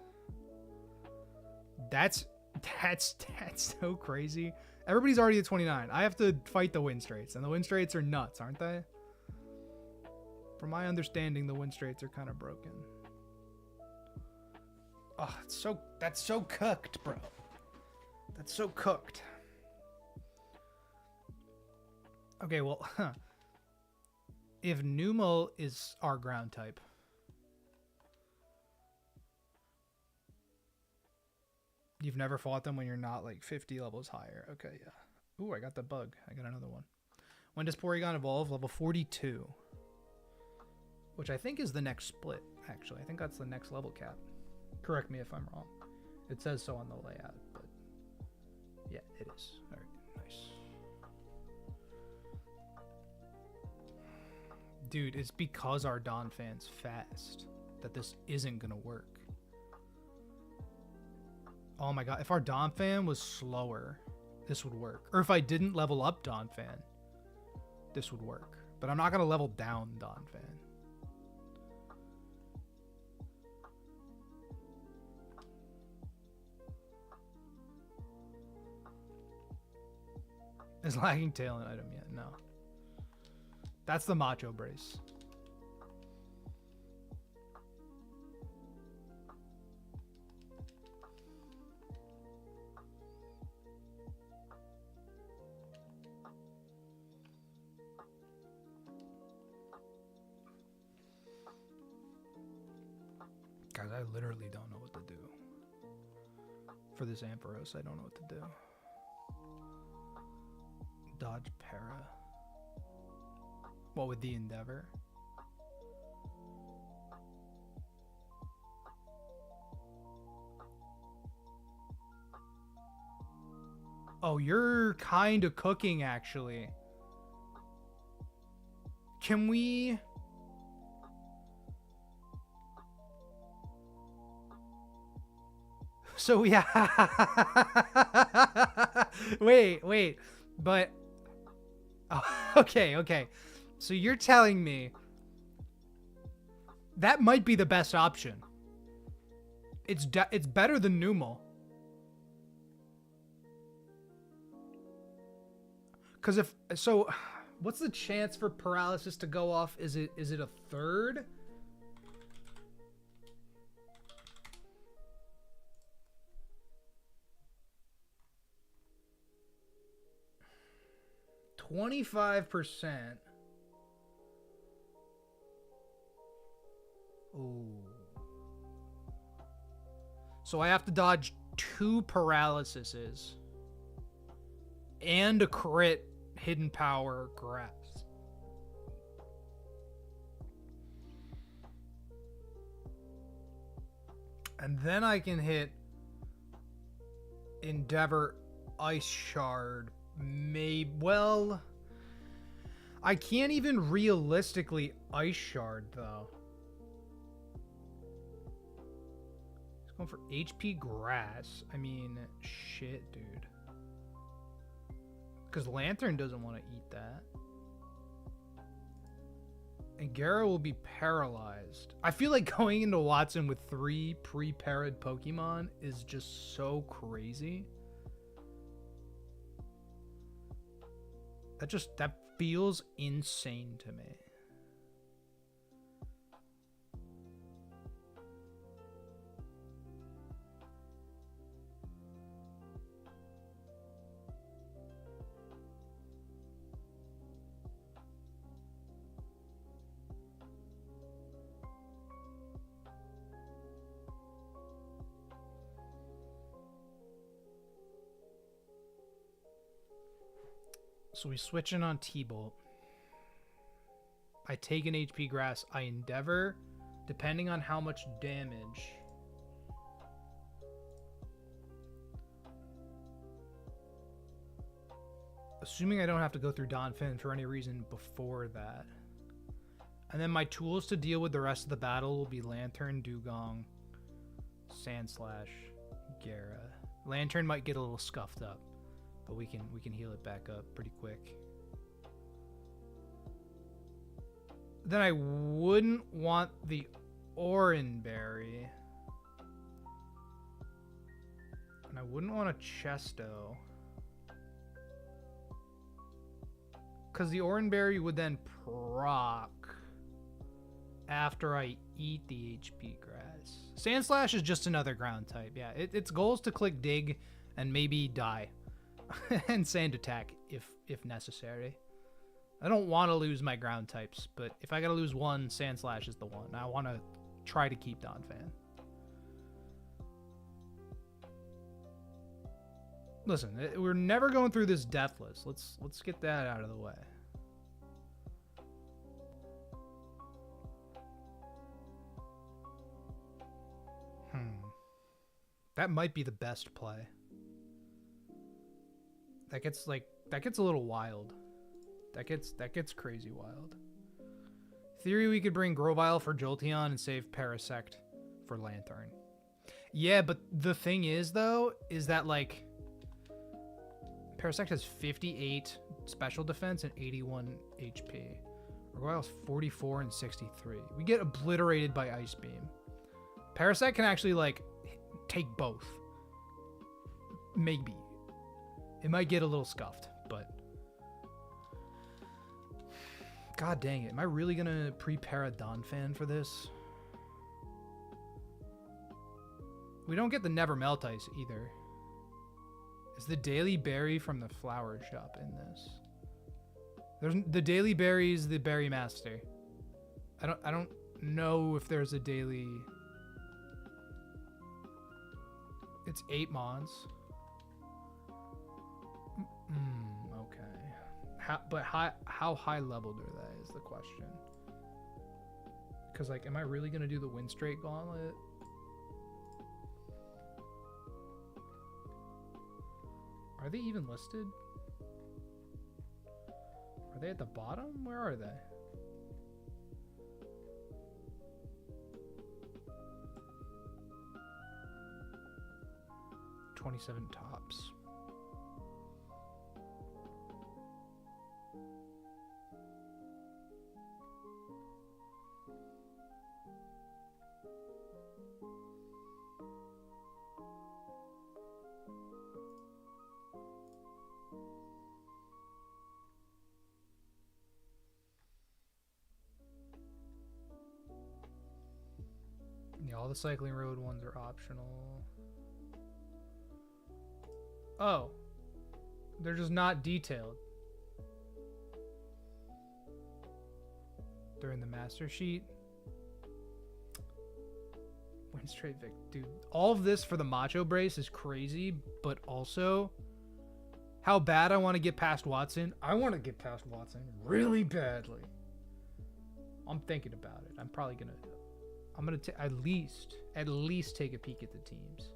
That's so crazy. Everybody's already at 29. I have to fight the win straits, and the win straits are nuts, aren't they? From my understanding, the win straits are kind of broken. Oh, that's so cooked, bro. That's so cooked. Okay, well, if Numel is our ground type, you've never fought them when you're not like 50 levels higher. Okay, yeah. Ooh, I got the bug. I got another one. When does Porygon evolve? Level 42. Which I think is the next split, actually. I think that's the next level cap. Correct me if I'm wrong. It says so on the layout, but yeah, it is. All right, nice. Dude, it's because our Donphan's fast that this isn't gonna work. Oh my god, if our Donphan was slower, this would work. Or if I didn't level up Donphan, this would work. But I'm not gonna level down Donphan. Is lacking talent item yet? No. That's the macho brace. Guys, I literally don't know what to do. For this Ampharos, I don't know what to do. Dodge para. What with the Endeavor? Oh, you're kind of cooking, actually. Can we... So yeah. wait. But oh, okay. So you're telling me that might be the best option. It's better than Numal. Cuz if so, what's the chance for paralysis to go off? Is it a third? $25%. Ooh. So I have to dodge 2 paralyses and a crit hidden power grass. And then I can hit Endeavor Ice Shard. Well, I can't even realistically Ice Shard though. He's going for HP grass. I mean, shit, dude. Because Lantern doesn't want to eat that. And Gara will be paralyzed. I feel like going into Watson with 3 pre-parad Pokemon is just so crazy. That feels insane to me. So we switch in on T-Bolt. I take an HP grass. I Endeavor, depending on how much damage. Assuming I don't have to go through Donphin for any reason before that. And then my tools to deal with the rest of the battle will be Lantern, Dugong, Sandslash, Gara. Lantern might get a little scuffed up, but we can heal it back up pretty quick. Then I wouldn't want the Oranberry. And I wouldn't want a Chesto. Because the Oranberry would then proc after I eat the HP grass. Sandslash is just another ground type. Yeah, its goal is to click Dig and maybe die. And Sand Attack if necessary. I don't want to lose my ground types, but if I gotta lose one, Sandslash is the one. I want to try to keep Donphan. Listen, we're never going through this deathless. Let's get that out of the way. That might be the best play. That gets a little wild. That gets crazy wild. Theory, we could bring Grovyle for Jolteon and save Parasect for Lantern. Yeah, but the thing is though, is that like Parasect has 58 special defense and 81 HP. Grovyle's 44 and 63. We get obliterated by Ice Beam. Parasect can actually like take both. Maybe. It might get a little scuffed, but God dang it. Am I really gonna prepare a Donphan for this? We don't get the Never Melt Ice either. Is the Daily Berry from the flower shop in this? There's the Daily Berry is the Berry Master. I don't know if there's a daily. It's 8 mons. Okay. How high leveled are they is the question. Because like, am I really gonna do the Windstraight Gauntlet? Are they even listed? Are they at the bottom? Where are they? $27 tops. Yeah, all the cycling road ones are optional. Oh, they're just not detailed. They're in the master sheet. Windstraight Vic, dude. All of this for the Macho Brace is crazy, but also how bad I want to get past Watson. I want to get past Watson really badly. I'm thinking about it. I'm probably gonna. I'm gonna at least take a peek at the teams.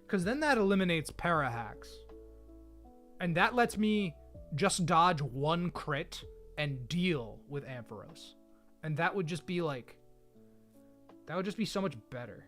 Because then that eliminates para hacks. And that lets me just dodge 1 crit and deal with Ampharos. And that would just be like... That would just be so much better.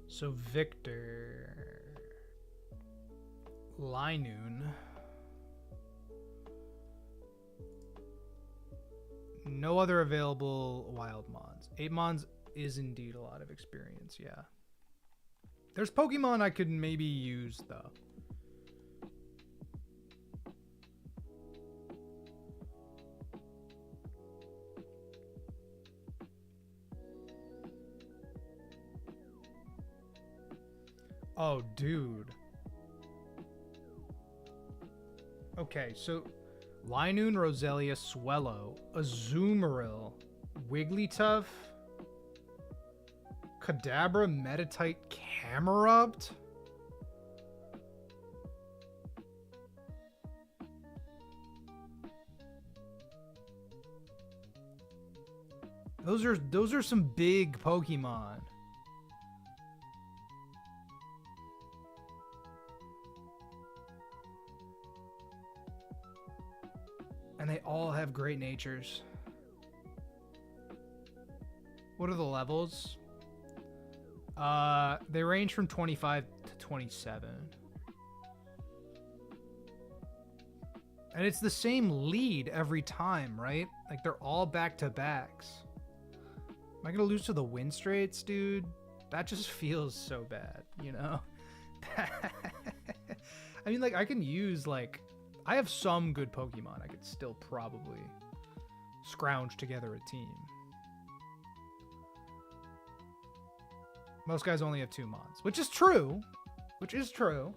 So Victor, Linoon, no other available wild mons. 8 mons is indeed a lot of experience, yeah. There's Pokemon I could maybe use though. Oh, dude. Okay, so Linoon, Roselia, Swellow, Azumarill, Wigglytuff, Kadabra, Meditite, Camerupt? Those are some big Pokemon. And they all have great natures. What are the levels? They range from 25 to 27. And it's the same lead every time, right? Like they're all back-to-backs. Am I gonna lose to the Windstraights, dude? That just feels so bad, you know? I mean, like, I can use, like... I have some good Pokemon. I could still probably scrounge together a team. Most guys only have 2 mons, which is true. Which is true.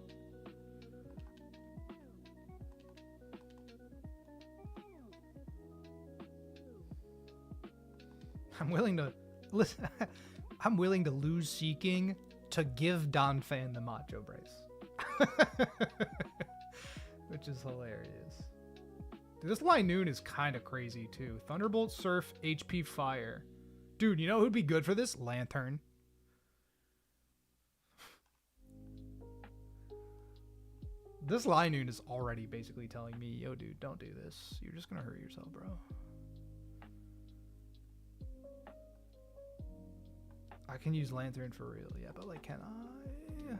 I'm willing to listen. I'm willing to lose Seeking to give Donphan the Macho Brace. Which is hilarious. Dude, this Linoon is kind of crazy too. Thunderbolt, Surf, HP, Fire. Dude, you know who'd be good for this? Lantern. This Linoon is already basically telling me, yo, dude, don't do this. You're just gonna hurt yourself, bro. I can use Lantern for real, yeah, but like, can I?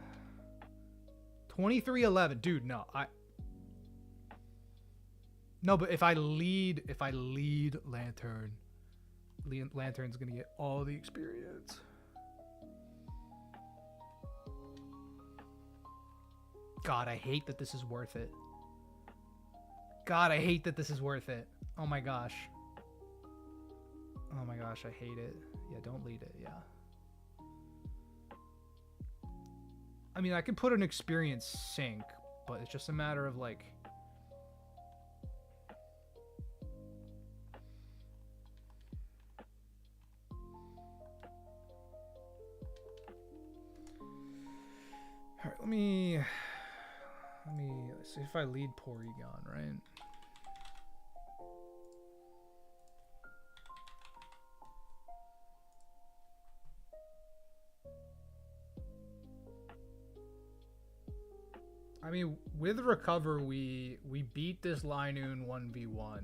2311, dude, no, no, but if I lead Lantern, Lantern's gonna get all the experience. God, I hate that this is worth it. God, I hate that this is worth it. Oh my gosh. Oh my gosh, I hate it. Yeah, don't lead it, yeah. I mean, I can put an experience sink, but it's just a matter of like... Alright, let's see if I lead Porygon, right? I mean, with Recover, we beat this Linoon 1v1.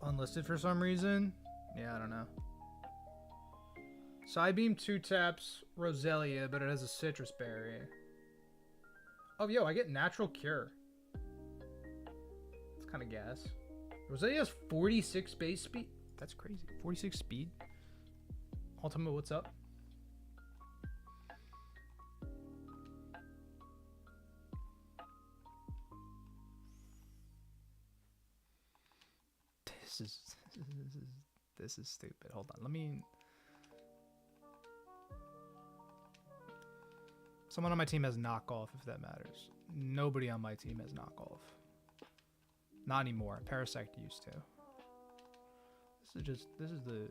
Unlisted for some reason? Yeah, I don't know. Psybeam 2 taps Roselia, but it has a citrus berry. Oh, yo, I get natural cure. It's kind of gas. Roselia has 46 base speed. That's crazy. 46 speed. Ultima, what's up? This is stupid. Hold on. Let me... Someone on my team has knockoff, if that matters. Nobody on my team has knockoff. Not anymore. Parasect used to. This is the...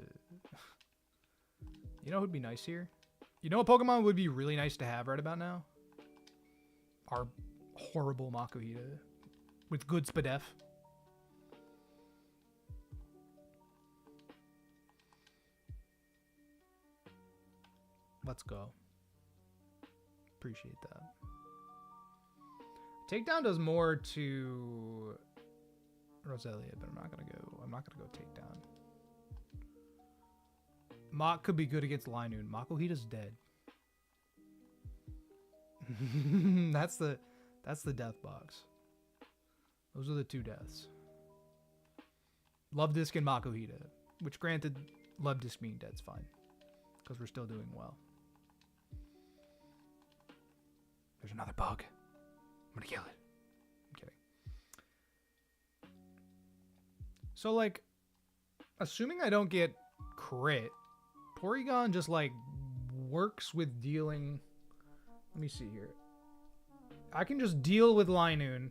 You know who'd be nice here? You know what Pokemon would be really nice to have right about now? Our horrible Makuhita. With good Spadef. Let's go. Appreciate that. Takedown does more to Roselia, but I'm not gonna go takedown. Mach could be good against Linoon. Makuhita's dead. that's the death box. Those are the two deaths. Love Disc and Makuhita. Which granted, Love Disc being dead's fine. Because we're still doing well. There's another bug. I'm gonna kill it. I'm kidding. So, like, assuming I don't get crit, Porygon just, like, works with dealing... Let me see here. I can just deal with Linoon.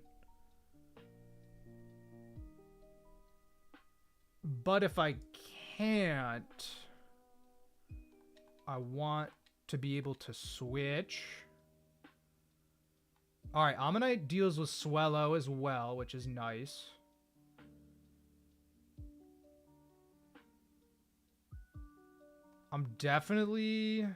But if I can't... I want to be able to switch... Alright, Ammonite deals with Swellow as well, which is nice. I'm definitely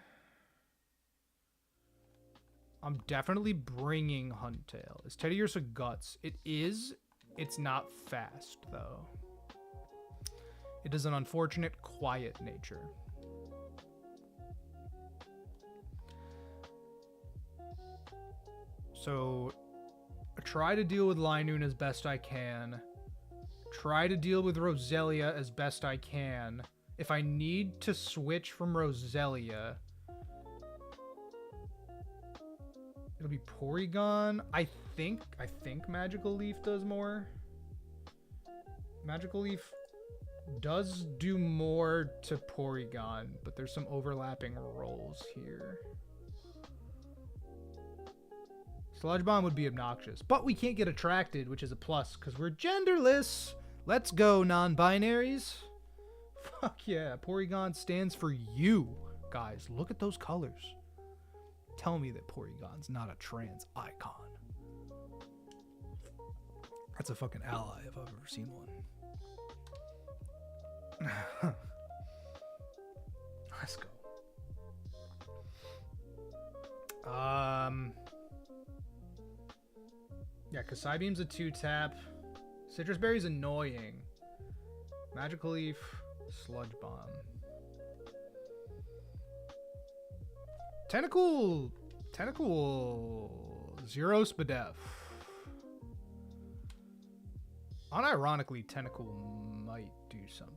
bringing Huntail. Is Teddiursa Guts? It is. It's not fast, though. It is an unfortunate, quiet nature. So, try to deal with Linoon as best I can. Try to deal with Roselia as best I can. If I need to switch from Roselia, it'll be Porygon. I think Magical Leaf does more. Magical Leaf does do more to Porygon, but there's some overlapping roles here. Sludge Bomb would be obnoxious, but we can't get attracted, which is a plus because we're genderless. Let's go, non-binaries. Fuck yeah, Porygon stands for you, guys. Look at those colors. Tell me that Porygon's not a trans icon. That's a fucking ally if I've ever seen one. Let's go. Yeah, because Psybeam's a 2-tap. Citrus Berry's annoying. Magical Leaf, Sludge Bomb. Tentacool! Zero Spadef. Unironically, Tentacool might do something.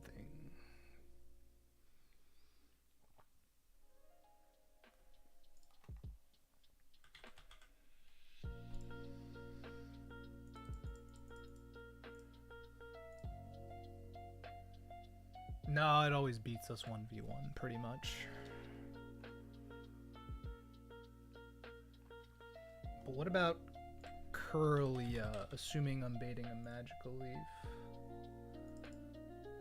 No, it always beats us 1v1, pretty much. But what about Curlia, assuming I'm baiting a Magical Leaf?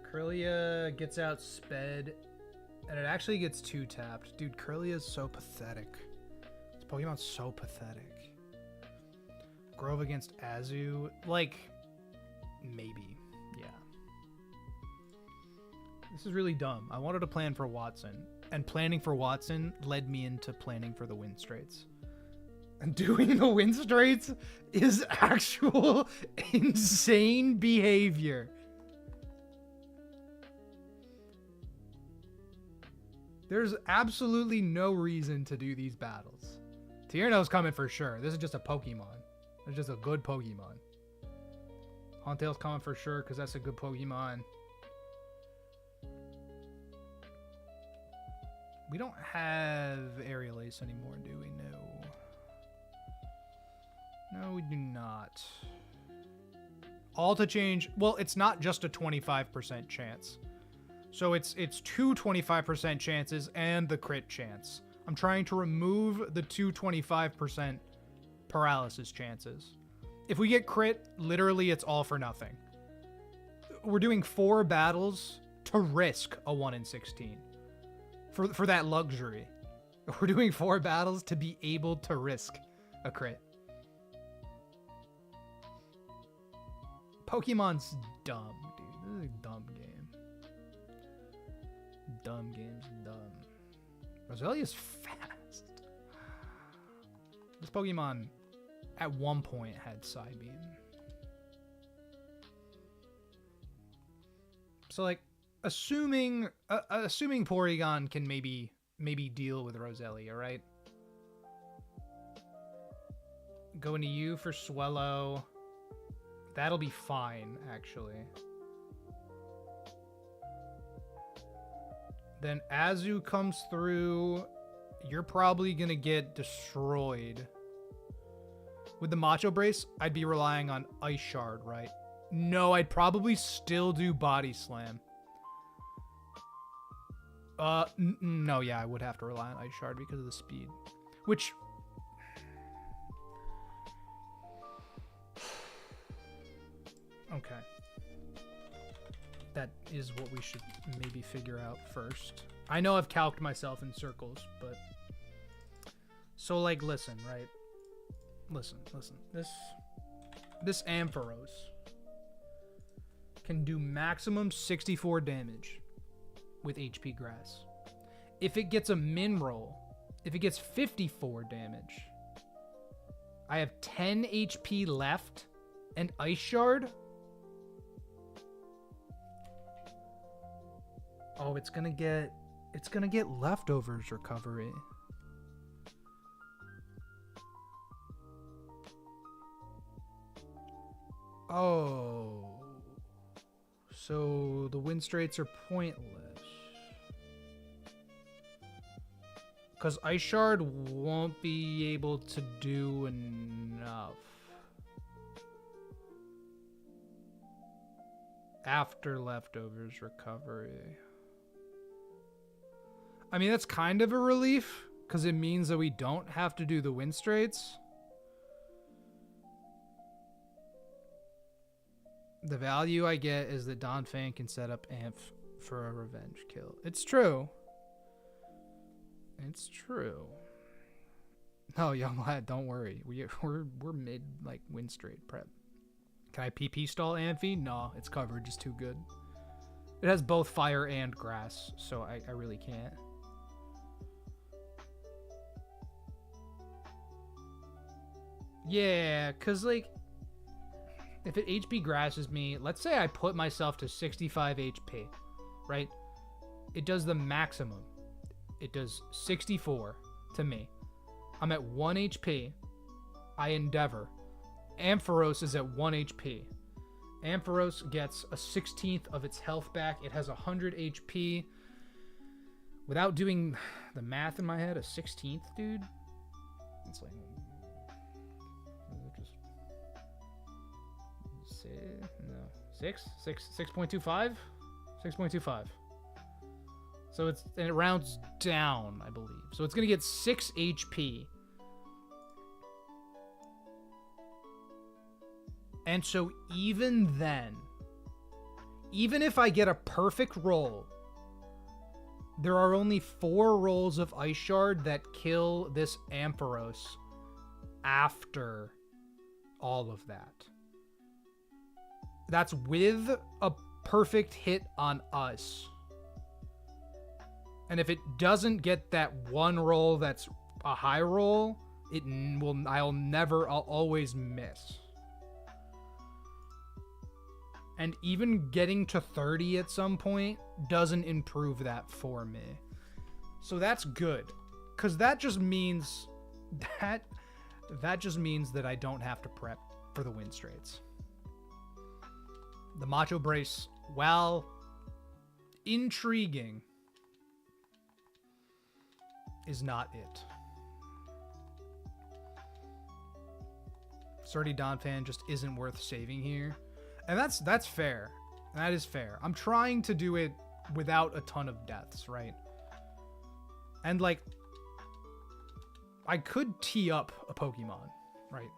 Curlia gets out sped, and it actually gets 2-tapped. Dude, Curlia is so pathetic. This Pokemon's so pathetic. Grove against Azu, like, maybe. Yeah. This is really dumb. I wanted to plan for Watson, and planning for Watson led me into planning for the Wind Straits. And doing the Wind Straits is actual insane behavior. There's absolutely no reason to do these battles. Tierno's coming for sure. This is just a Pokemon. It's just a good Pokemon. Hauntail's coming for sure because that's a good Pokemon. We don't have Aerial Ace anymore, do we? No. No, we do not. All to change. Well, it's not just a 25% chance. So it's two 25% chances and the crit chance. I'm trying to remove the two 25% paralysis chances. If we get crit, literally it's all for nothing. We're doing 4 battles to risk a 1 in 16. For that luxury. We're doing 4 battles to be able to risk a crit. Pokemon's dumb, dude. This is a dumb game. Dumb game's dumb. Roselia's fast. This Pokemon at one point had Psybeam. So like assuming Porygon can maybe deal with Roselia, right? Going to you for Swellow. That'll be fine, actually. Then Azu comes through. You're probably gonna get destroyed. With the Macho Brace, I'd be relying on Ice Shard, right? No, I'd probably still do Body Slam. No, yeah, I would have to rely on Ice Shard because of the speed. Which... Okay. That is what we should maybe figure out first. I know I've calced myself in circles, but... So, like, listen, right? Listen. This Ampharos can do maximum 64 damage with HP Grass. If it gets a Min Roll, if it gets 54 damage, I have 10 HP left and Ice Shard. Oh, it's gonna get Leftovers recovery. Oh. So the Wind Straits are pointless. Because Ice Shard won't be able to do enough. After Leftovers recovery. I mean, that's kind of a relief, because it means that we don't have to do the Wind Straits. The value I get is that Donphan can set up Amph for a revenge kill. It's true. It's true. No, young lad, don't worry. We're mid like win straight prep. Can I PP stall Amphi? No, its coverage is too good. It has both fire and grass, so I really can't. Yeah, cause like if it HP grasses me, let's say I put myself to 65 HP, right? It does the maximum. It does 64 to me. I'm at 1 HP. I endeavor. Ampharos is at 1 HP. Ampharos gets a 16th of its health back. It has 100 HP. Without doing the math in my head, a 16th, dude? It's like... just... no. 6.25? 6.25. So it's... and it rounds down, I believe. So it's going to get 6 HP. And so even then, even if I get a perfect roll, there are only 4 rolls of Ice Shard that kill this Ampharos after all of that. That's with a perfect hit on us. And if it doesn't get that one roll that's a high roll, I'll always miss. And even getting to 30 at some point doesn't improve that for me. So that's good. Because that just means that I don't have to prep for the win straights. The Macho Brace, while intriguing, is not it. Sturdy Donphan just isn't worth saving here. And that's fair. That is fair. I'm trying to do it without a ton of deaths, right? And like, I could tee up a Pokemon, right?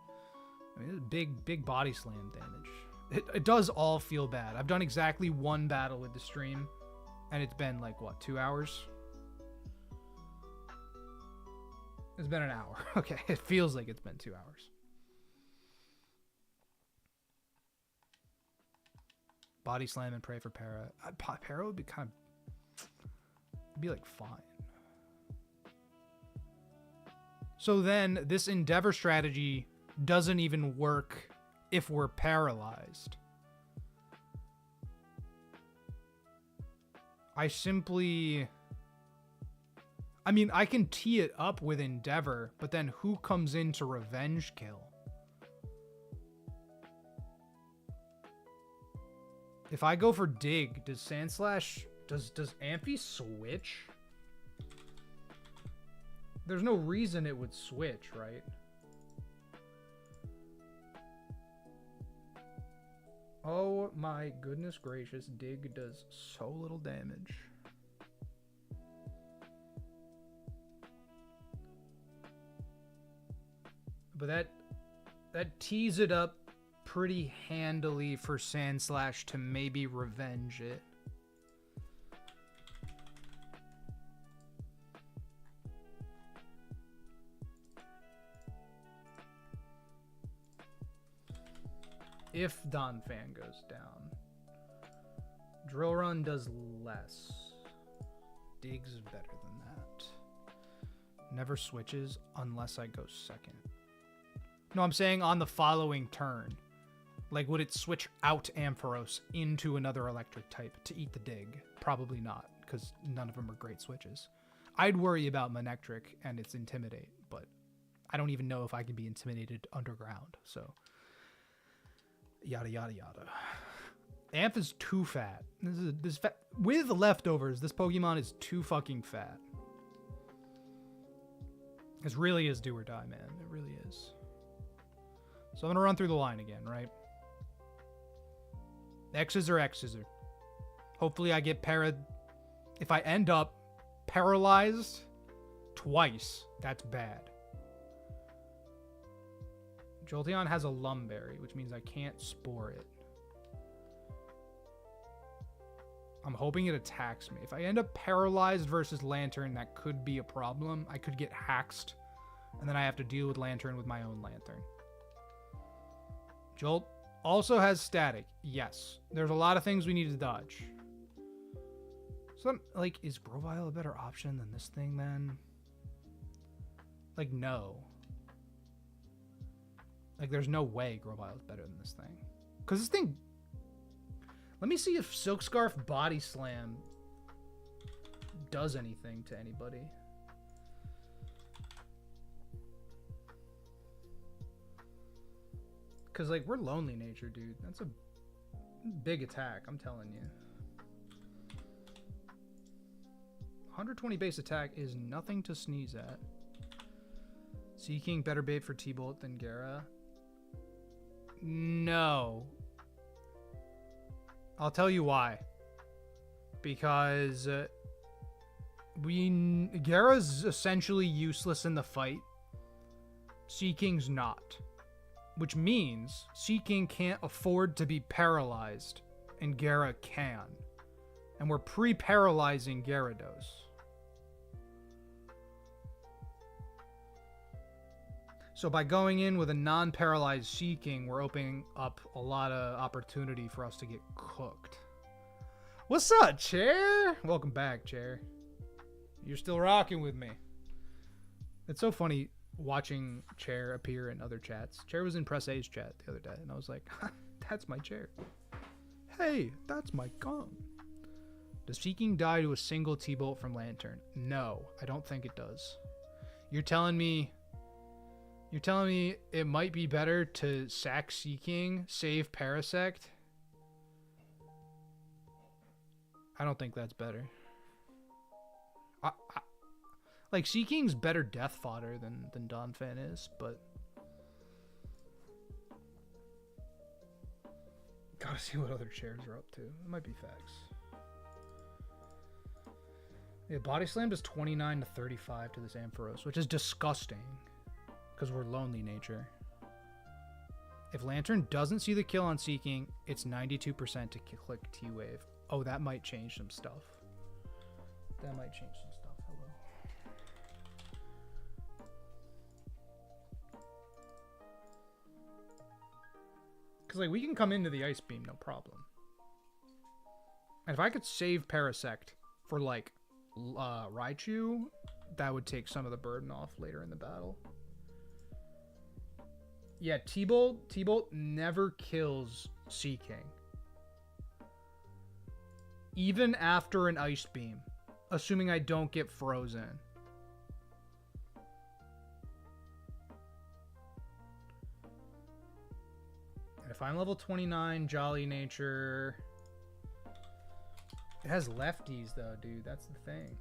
I mean, this is big body slam damage. It does all feel bad. I've done exactly 1 battle with the stream, and it's been like, what, 2 hours? It's been an hour. Okay, it feels like it's been 2 hours. Body slam and pray for Para. Para would be kind of... it'd be like fine. So then this endeavor strategy doesn't even work if we're paralyzed. I mean, I can tee it up with endeavor, but then who comes in to revenge kill? If I go for dig, does Sandslash... Does Amphi switch? There's no reason it would switch, right? Oh my goodness gracious, dig does so little damage. But that tees it up pretty handily for Sandslash to maybe revenge it. If Donphan goes down. Drill Run does less. Dig's better than that. Never switches unless I go second. No, I'm saying on the following turn. Like, would it switch out Ampharos into another electric type to eat the dig? Probably not, because none of them are great switches. I'd worry about Manectric and its Intimidate, but I don't even know if I can be intimidated underground, so... yada, yada, yada. Amph is too fat. This fat. With leftovers, this Pokemon is too fucking fat. This really is do or die, man. It really is. So I'm going to run through the line again, right? X's are X's. Hopefully I get if I end up paralyzed twice, that's bad. Jolteon has a Lumberry, which means I can't spore it. I'm hoping it attacks me. If I end up paralyzed versus Lantern, that could be a problem. I could get haxed And then I have to deal with Lantern with my own Lantern. Jolt also has static. Yes. There's a lot of things we need to dodge. So, like, is Grovyle a better option than this thing, then? Like, no. Like, there's no way Grovyle is better than this thing. Because this thing... Let me see if Silk Scarf Body Slam does anything to anybody. Because, like, we're Lonely Nature, dude. That's a big attack, I'm telling you. 120 base attack is nothing to sneeze at. Seeking better bait for T-Bolt than Gara? No. I'll tell you why. Because Gara's essentially useless in the fight. Seeking's not. Which means Seeking can't afford to be paralyzed, and Gara can. And we're pre-paralyzing Gyarados. So by going in with a non-paralyzed Seeking, we're opening up a lot of opportunity for us to get cooked. What's up, Chair? Welcome back, Chair. You're still rocking with me. It's so funny watching Chair appear in other chats. Chair was in Press A's chat the other day, and I was like, that's my Chair. Hey, that's my gun. Does Seeking die to a single T-Bolt from Lantern? No, I don't think it does. You're telling me it might be better to sack Seeking, save Parasect? I don't think that's better. Like, Seeking's better death fodder than Donphan is, but... Gotta see what other chairs are up to. It might be facts. Yeah, Body Slam does 29 to 35 to this Ampharos, which is disgusting. Because we're Lonely Nature. If Lantern doesn't see the kill on Seeking, it's 92% to click T-Wave. Oh, that might change some stuff. That might change some stuff. Hello. Because, like, we can come into the Ice Beam, no problem. And if I could save Parasect for, like, Raichu, that would take some of the burden off later in the battle. Yeah, T-Bolt never kills Seeking. Even after an Ice Beam. Assuming I don't get frozen. And if I'm level 29, Jolly Nature... It has lefties, though, dude. That's the thing.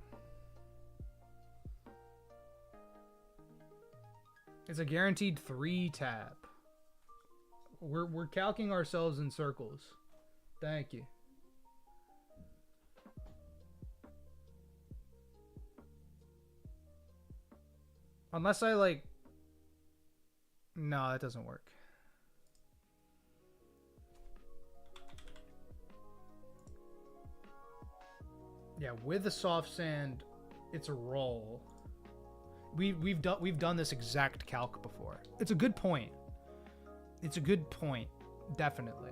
It's a guaranteed 3 tap. We're calcing ourselves in circles. Thank you. Unless I, like... No, that doesn't work. Yeah, with the soft sand, it's a roll. We've done this exact calc before. It's a good point. It's a good point, definitely.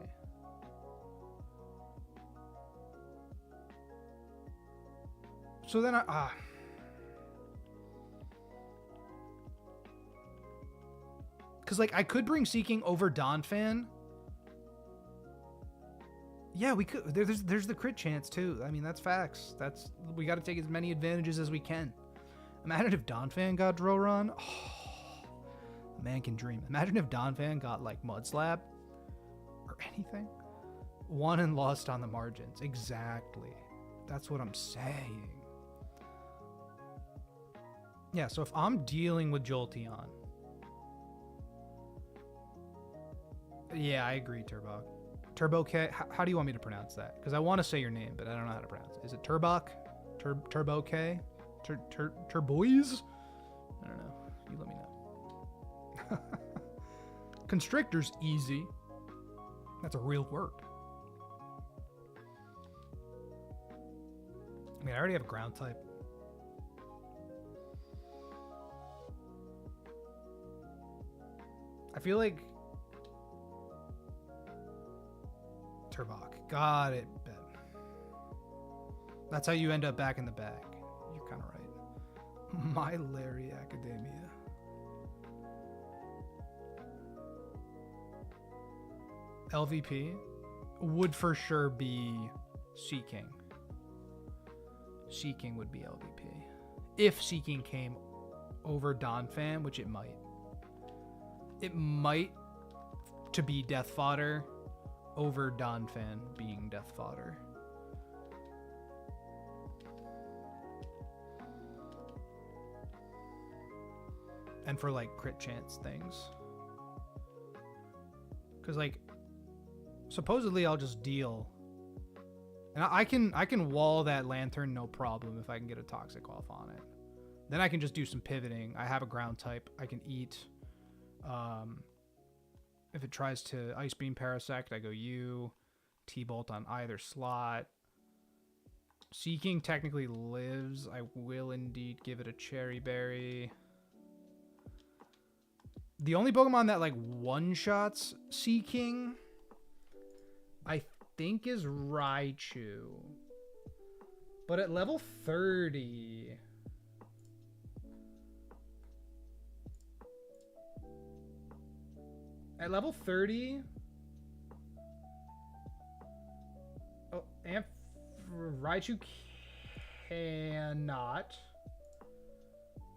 So then because, like, I could bring Seeking over Donphan. Yeah, we could. There's the crit chance too. I mean, that's facts. We got to take as many advantages as we can. Imagine if Donphan got Droron. Oh, a man can dream. Imagine if Donphan got, like, Mud Slap or anything. Won and lost on the margins. Exactly. That's what I'm saying. Yeah, so if I'm dealing with Jolteon. Yeah, I agree, Turbok. Turbo K. How do you want me to pronounce that? Because I want to say your name, but I don't know how to pronounce it. Is it Turbok? Turbo K? Turboise? I don't know. You let me know. Constrictor's easy. That's a real word. I mean, I already have ground type. I feel like Turbok. Got it. Bet. That's how you end up back in the bag. You're kind of right. My Larry Academia. LVP would for sure be Seeking. Seeking would be LVP. If Seeking came over Donphan, which it might. It might to be Death Fodder over Donphan being Death Fodder. And for like crit chance things. Because like supposedly I'll just deal. And I can wall that lantern no problem if I can get a toxic off on it. Then I can just do some pivoting. I have a ground type. I can eat. If it tries to Ice Beam Parasect, I go U. T-Bolt on either slot. Seeking technically lives. I will indeed give it a Cherry Berry. The only Pokemon that like one-shots Seeking, I think, is Raichu. But at level 30... At level 30... Oh, Raichu cannot.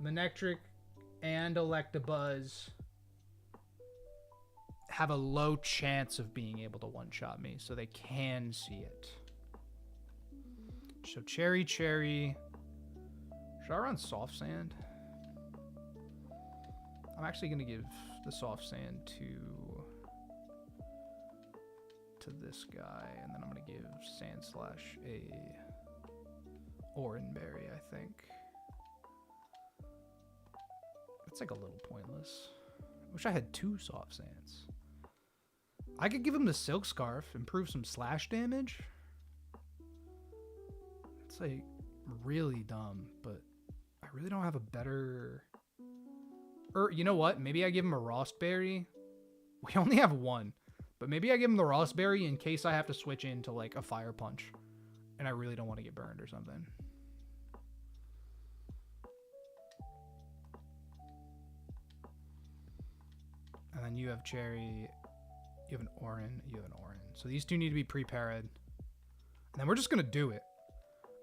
Manectric and Electabuzz have a low chance of being able to one-shot me, so they can see it. So Cherry. Should I run Soft Sand? I'm actually going to give the Soft Sand to this guy, and then I'm going to give Sandslash a Oranberry, I think. That's like a little pointless. I wish I had 2 Soft Sands. I could give him the Silk Scarf, improve some slash damage. It's like really dumb, but I really don't have a better... Or you know what? Maybe I give him a Rostberry. We only have 1, but maybe I give him the Rostberry in case I have to switch into like a Fire Punch and I really don't want to get burned or something. And then you have Cherry, you have an Orin, you have an Orin. So these two need to be pre-parried. And then we're just gonna do it.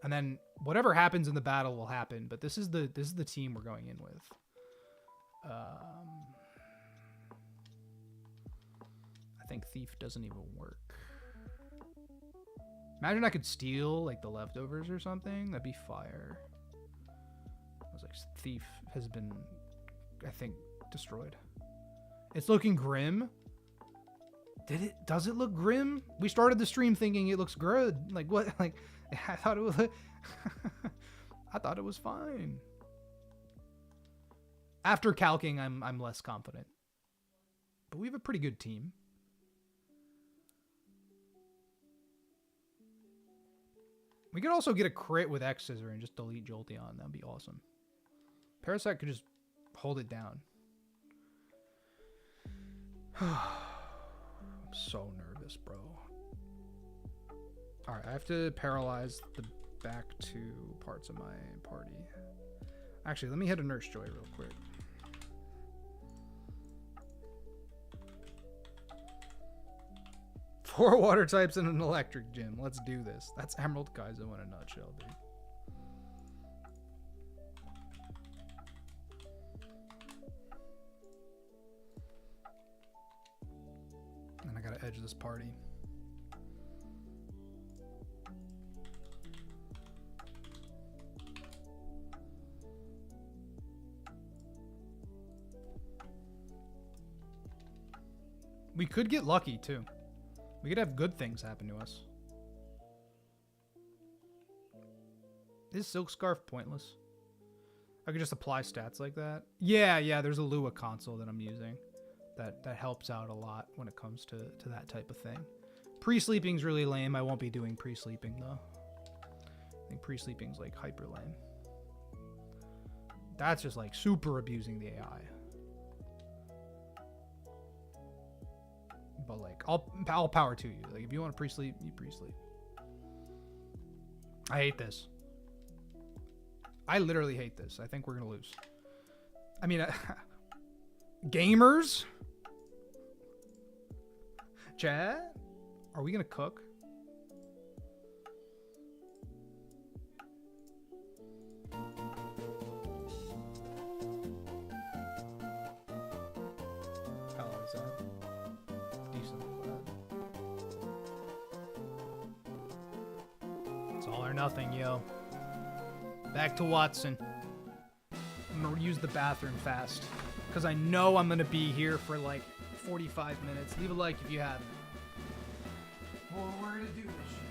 And then whatever happens in the battle will happen. But this is the team we're going in with. I think Thief doesn't even work. Imagine I could steal like the leftovers or something. That'd be fire. I was like, Thief has been, I think, destroyed. It's looking grim. Does it look grim? We started the stream thinking it looks good. Like what? Like I thought it was I thought it was fine. After calcing, I'm less confident. But we have a pretty good team. We could also get a crit with X Scissor and just delete Jolteon. That'd be awesome. Parasect could just hold it down. I'm so nervous, bro. Alright, I have to paralyze the back 2 parts of my party. Actually, let me hit a Nurse Joy real quick. Four water types and an electric gym. Let's do this. That's Emerald Kaizo in a nutshell, dude. And I gotta edge this party. We could get lucky too. We could have good things happen to us. Is Silk Scarf pointless? I could just apply stats like that. Yeah, there's a Lua console that I'm using. That helps out a lot when it comes to that type of thing. Pre-sleeping's really lame. I won't be doing pre-sleeping though. I think pre-sleeping's like hyper lame. That's just like super abusing the AI. but like, all power to you. Like, if you want to pre-sleep, you pre-sleep. I hate this. I literally hate this. I think we're gonna lose. I mean, gamers? Chat? Are we gonna cook? How is that? Decently bad. It's all or nothing, yo. Back to Watson. I'm gonna use the bathroom fast, because I know I'm gonna be here for like 45 minutes. Leave a like if you haven't. Well, we're gonna do this shit.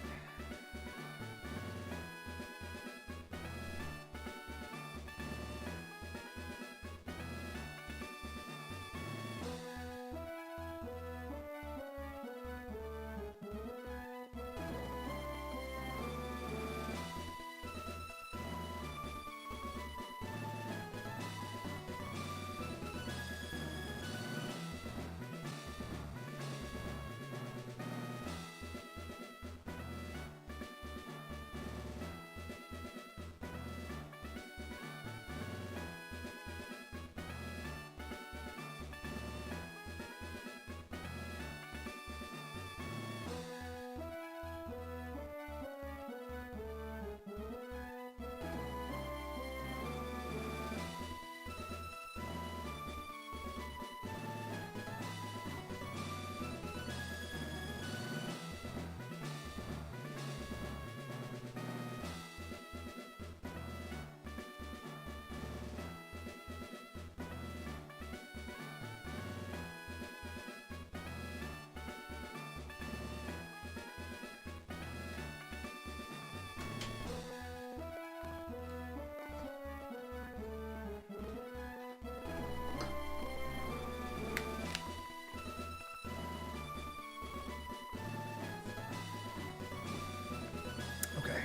Okay.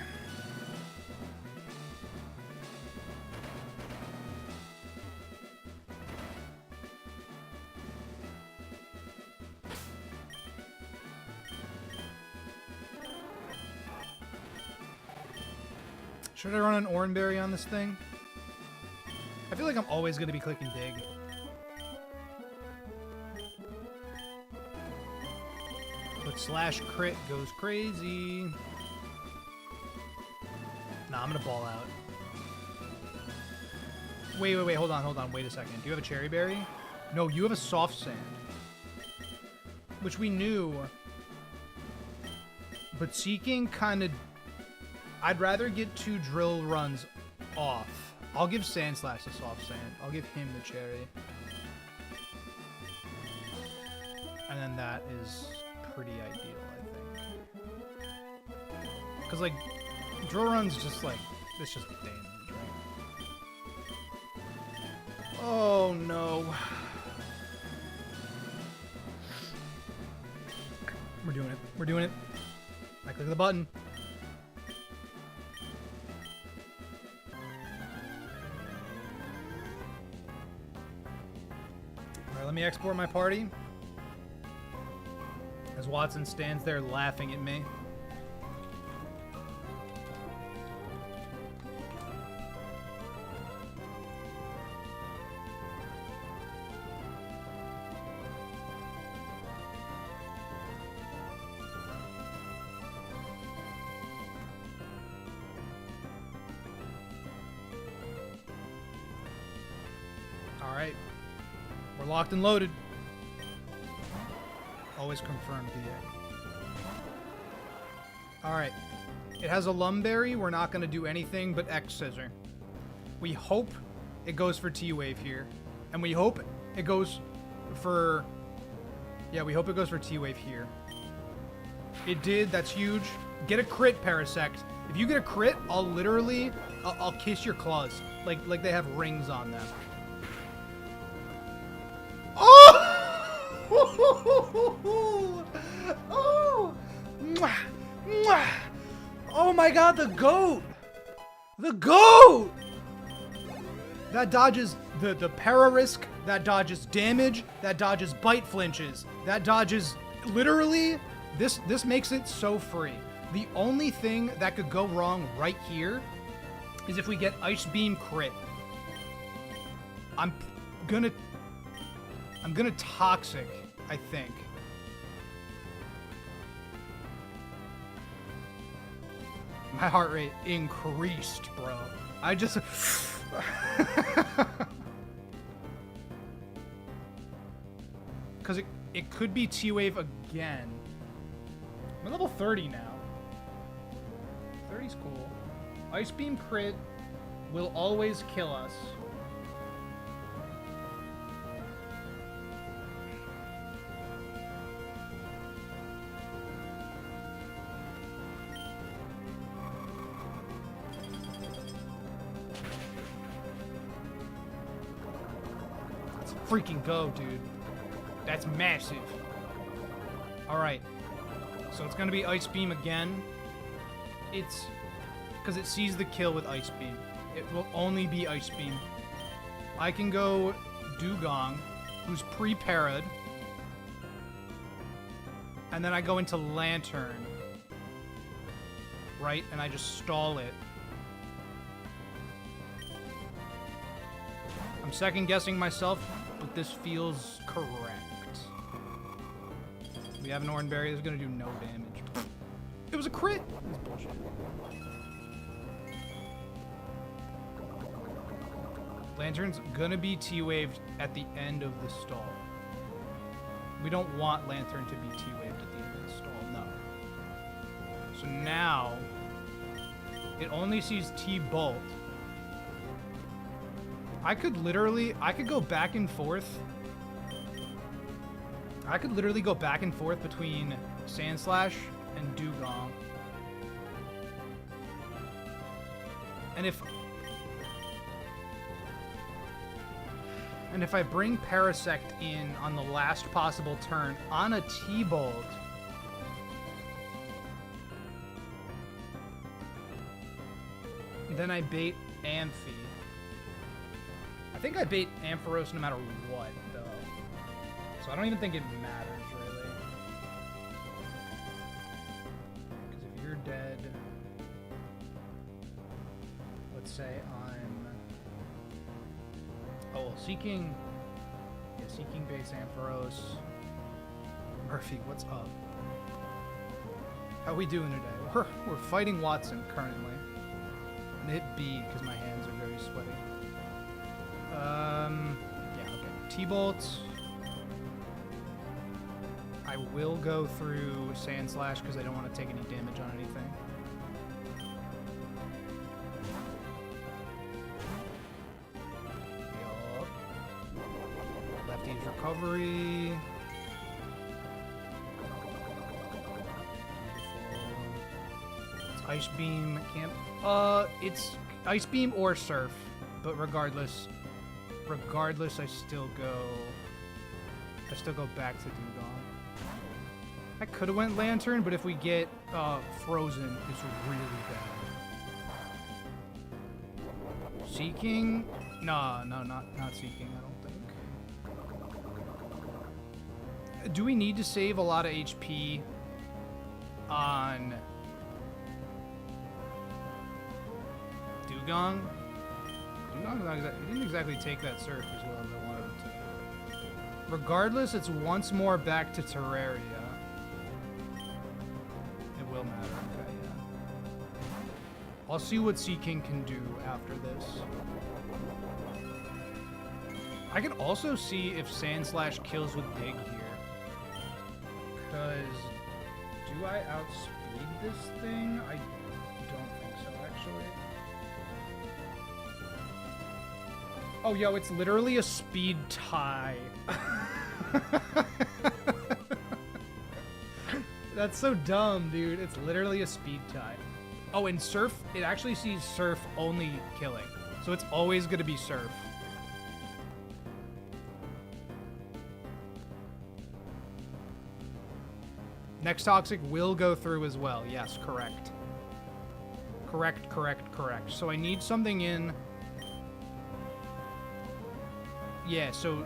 Should I run an Oranberry on this thing? I feel like I'm always going to be clicking dig. But slash crit goes crazy. Nah, I'm going to ball out. Wait, hold on, wait a second. Do you have a cherry berry? No, you have a soft sand. Which we knew. But seeking kind of... I'd rather get 2 drill runs off. I'll give Sandslash the soft sand. I'll give him the cherry. And then that is pretty ideal, I think. Because, like, drill runs just, like, it's just damage, right? Oh, no. We're doing it. We're doing it. I click the button. Let me export my party. As Watson stands there laughing at me. All right. We're locked and loaded. Always confirm PA. Alright. It has a Lumberry. We're not going to do anything but X Scissor. We hope it goes for T-Wave here. And we hope it goes for... Yeah, we hope it goes for T-Wave here. It did. That's huge. Get a crit, Parasect. If you get a crit, I'll literally... I'll kiss your claws. Like they have rings on them. Oh! Mwah! Mwah! Oh my god, the goat! The goat! That dodges the para risk, that dodges damage, that dodges bite flinches, that dodges Literally, this makes it so free. The only thing that could go wrong right here is if we get Ice Beam crit. I'm gonna Toxic, I think. My heart rate increased, bro. I just... Because it could be T-Wave again. I'm level 30 now. 30's cool. Ice Beam crit will always kill us. Let's freaking go, dude. That's massive. Alright. So it's gonna be Ice Beam again. It's... because it sees the kill with Ice Beam. It will only be Ice Beam. I can go Dugong, who's pre-parried. And then I go into Lantern. Right? And I just stall it. I'm second-guessing myself, but this feels correct. We have an Oran Berry that's gonna do no damage. It was a crit! That's bullshit. Lantern's gonna be T-Waved at the end of the stall. We don't want Lantern to be T-Waved at the end of the stall, no. So now, it only sees T-Bolt. I could go back and forth. I could literally go back and forth between Sand Slash and Dugong. And if I bring Parasect in on the last possible turn on a T-Bolt, then I bait Amphi. I think I bait Ampharos no matter what, though. So I don't even think it matters, really. Because if you're dead... Let's say I'm... Oh, well, Seeking... Yeah, Seeking baits Ampharos. Murphy, what's up? How we doing today? We're fighting Watson, currently. And hit B, because my hands are very sweaty. Yeah, okay. T-Bolt. I will go through Sand Slash because I don't want to take any damage on anything. Yup. Lefty's recovery. It's Ice Beam. Can't. It's Ice Beam or Surf, but regardless, I still go back to Dugong. I could have went Lantern, but if we get Frozen, it's really bad. Seeking? No, not Seeking, I don't think. Do we need to save a lot of HP on Dugong? He didn't exactly take that surf as well as I wanted him to. Regardless, it's once more back to Terraria. It will matter, okay, yeah. I'll see what Seeking can do after this. I can also see if Sand Slash kills with Dig here. Because, do I outspeed this thing? I don't think so, actually. Oh, yo, it's literally a speed tie. That's so dumb, dude. It's literally a speed tie. Oh, and Surf, it actually sees Surf only killing. So it's always going to be Surf. Next Toxic will go through as well. Yes, correct. Correct. So I need something in... Yeah, so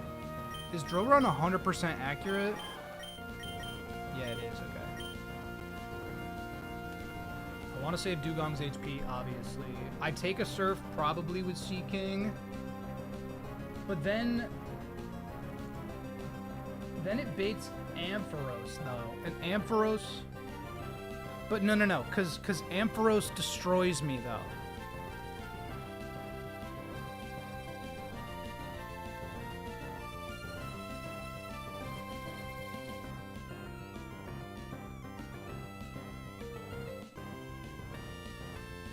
is Drill Run 100% accurate? Yeah, it is, okay. I want to save Dugong's HP, obviously. I take a Surf probably with Sea King. But then it baits Ampharos, though. And Ampharos... But no, because Ampharos destroys me, though.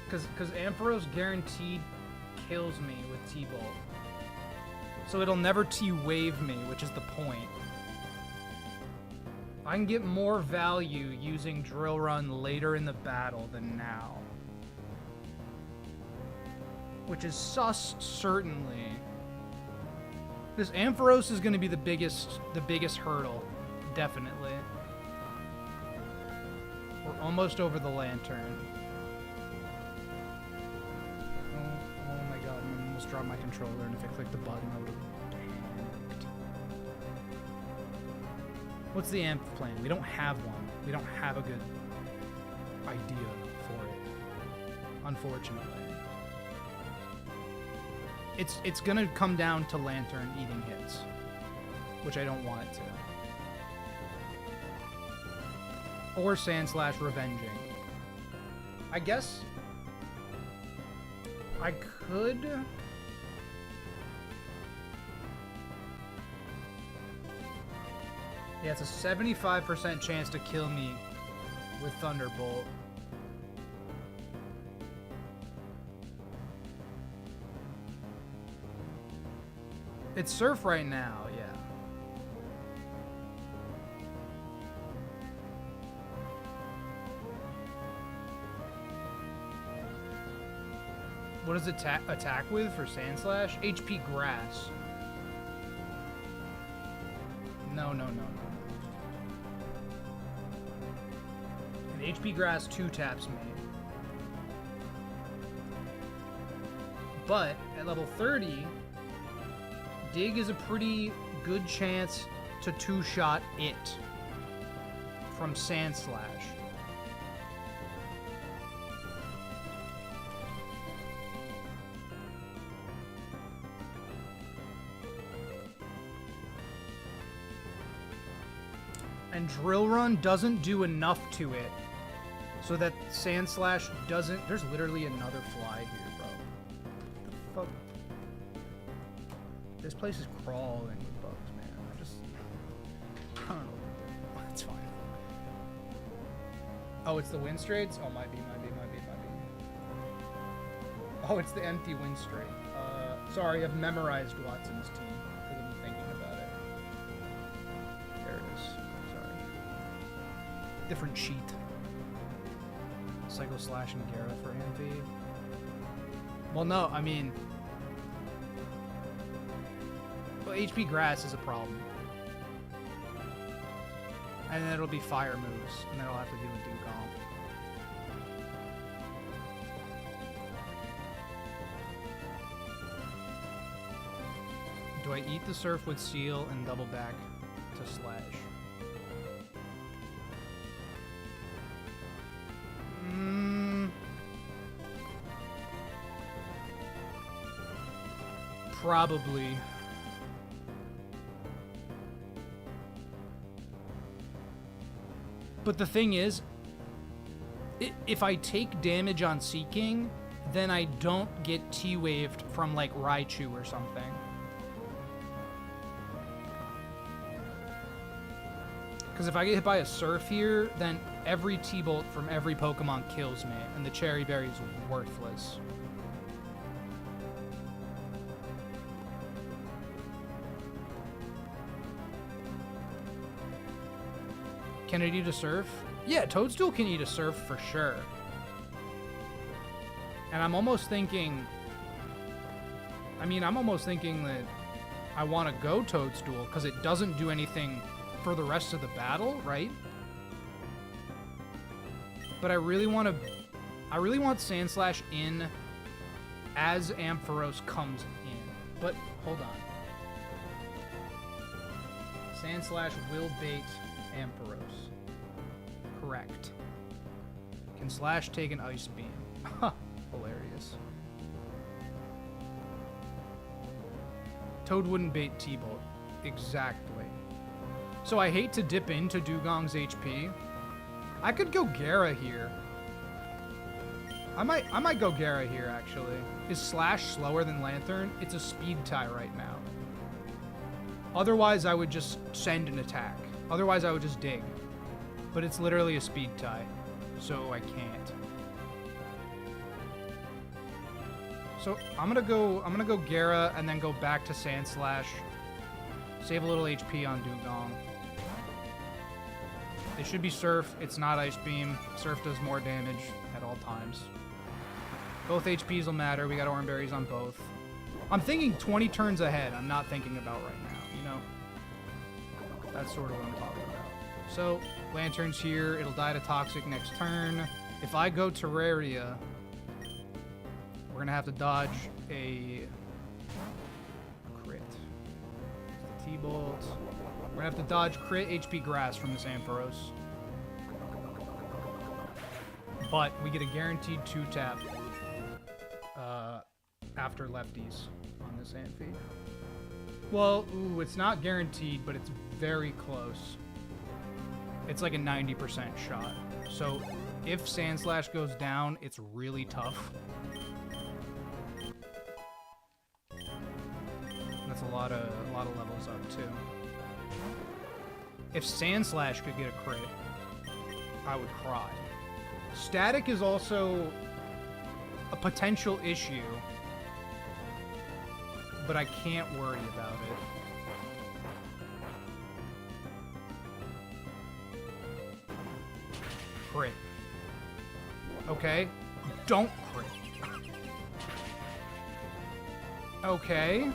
Because Ampharos guaranteed kills me with T-Bolt. So it'll never T-Wave me, which is the point. I can get more value using Drill Run later in the battle than now. Which is sus, certainly. This Ampharos is going to be the biggest hurdle, definitely. We're almost over the Lantern. Oh my god, I almost dropped my controller, and if I click the button, I would have panicked. What's the amp plan? We don't have one. We don't have a good idea for it, unfortunately. It's gonna come down to Lantern eating hits, which I don't want it to. Or Sandslash revenging. I guess I could... Yeah, it's a 75% chance to kill me with Thunderbolt. It's Surf right now, yeah. What does it attack with for Sandslash? HP Grass. No. And HP Grass 2-taps me. But at level 30, Dig is a pretty good chance to 2-shot it from Sandslash. And Drill Run doesn't do enough to it so that Sandslash doesn't... There's literally another fly here, bro. What the fuck? This place is crawling with bugs, man. I don't know. It's fine. Oh, it's the wind straights? Oh, might be. Oh, it's the empty wind straight. Sorry, I've memorized Watson's team because I've been thinking about it. There it is. Sorry. Different sheet. Psycho Slash and Gara for Envy. Well, no, I mean... Well, HP Grass is a problem. And then it'll be Fire moves, and then I'll have to deal with Dugong. Do I eat the Surf with Seal and double back to Slash? Probably. But the thing is, if I take damage on Seeking, then I don't get T-waved from like Raichu or something. Because if I get hit by a Surf here, then every T-Bolt from every Pokemon kills me, and the Cherry Berry is worthless. Can it eat a Surf? Yeah, Toadstool can eat a Surf for sure. And I'm almost thinking... I'm almost thinking that I want to go Toadstool, because it doesn't do anything for the rest of the battle, right? But I really want Sandslash in as Ampharos comes in. But hold on. Sandslash will bait Ampharos. Correct. Can slash take an ice beam? Hilarious. Toad wouldn't bait T-Bolt. Exactly. So I hate to dip into Dugong's HP. I could go Gara here. I might go Gara here, actually. Is Slash slower than Lanturn? It's a speed tie right now. Otherwise, I would just send an attack. Otherwise, I would just dig. But it's literally a speed tie, so I can't. So I'm gonna go Gara and then go back to Sand Slash. Save a little HP on Dugong. It should be Surf. It's not Ice Beam. Surf does more damage at all times. Both HPs will matter. We got Oran Berries on both. I'm thinking 20 turns ahead. I'm not thinking about right now, you know? That's sort of what I'm talking about. So, Lantern's here. It'll die to Toxic next turn. If I go Terraria, we're going to have to dodge a crit. The T-Bolt. We're going to have to dodge crit HP Grass from this Ampharos. But we get a guaranteed 2-tap after lefties on this Amphi. Well, ooh, it's not guaranteed, but it's very close. It's like a 90% shot. So if Sand Slash goes down, it's really tough. That's a lot of levels up too. If Sand Slash could get a crit, I would cry. Static is also a potential issue, but I can't worry about it. Crit. Okay. Don't crit. Okay.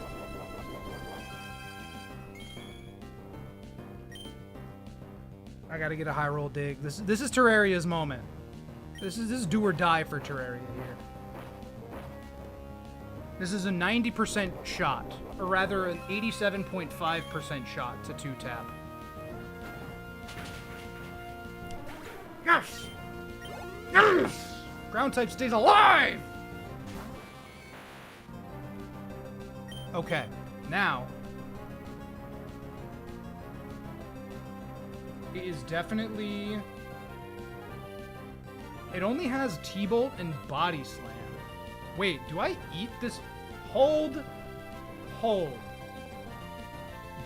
I gotta get a high roll dig. This is Terraria's moment. This is do or die for Terraria here. This is a 90% shot, or rather an 87.5% shot to 2-tap. Yes! Yes! Ground type stays alive! Okay, now it is definitely... It only has T-Bolt and Body Slam. Wait, do I eat this? Hold. Hold.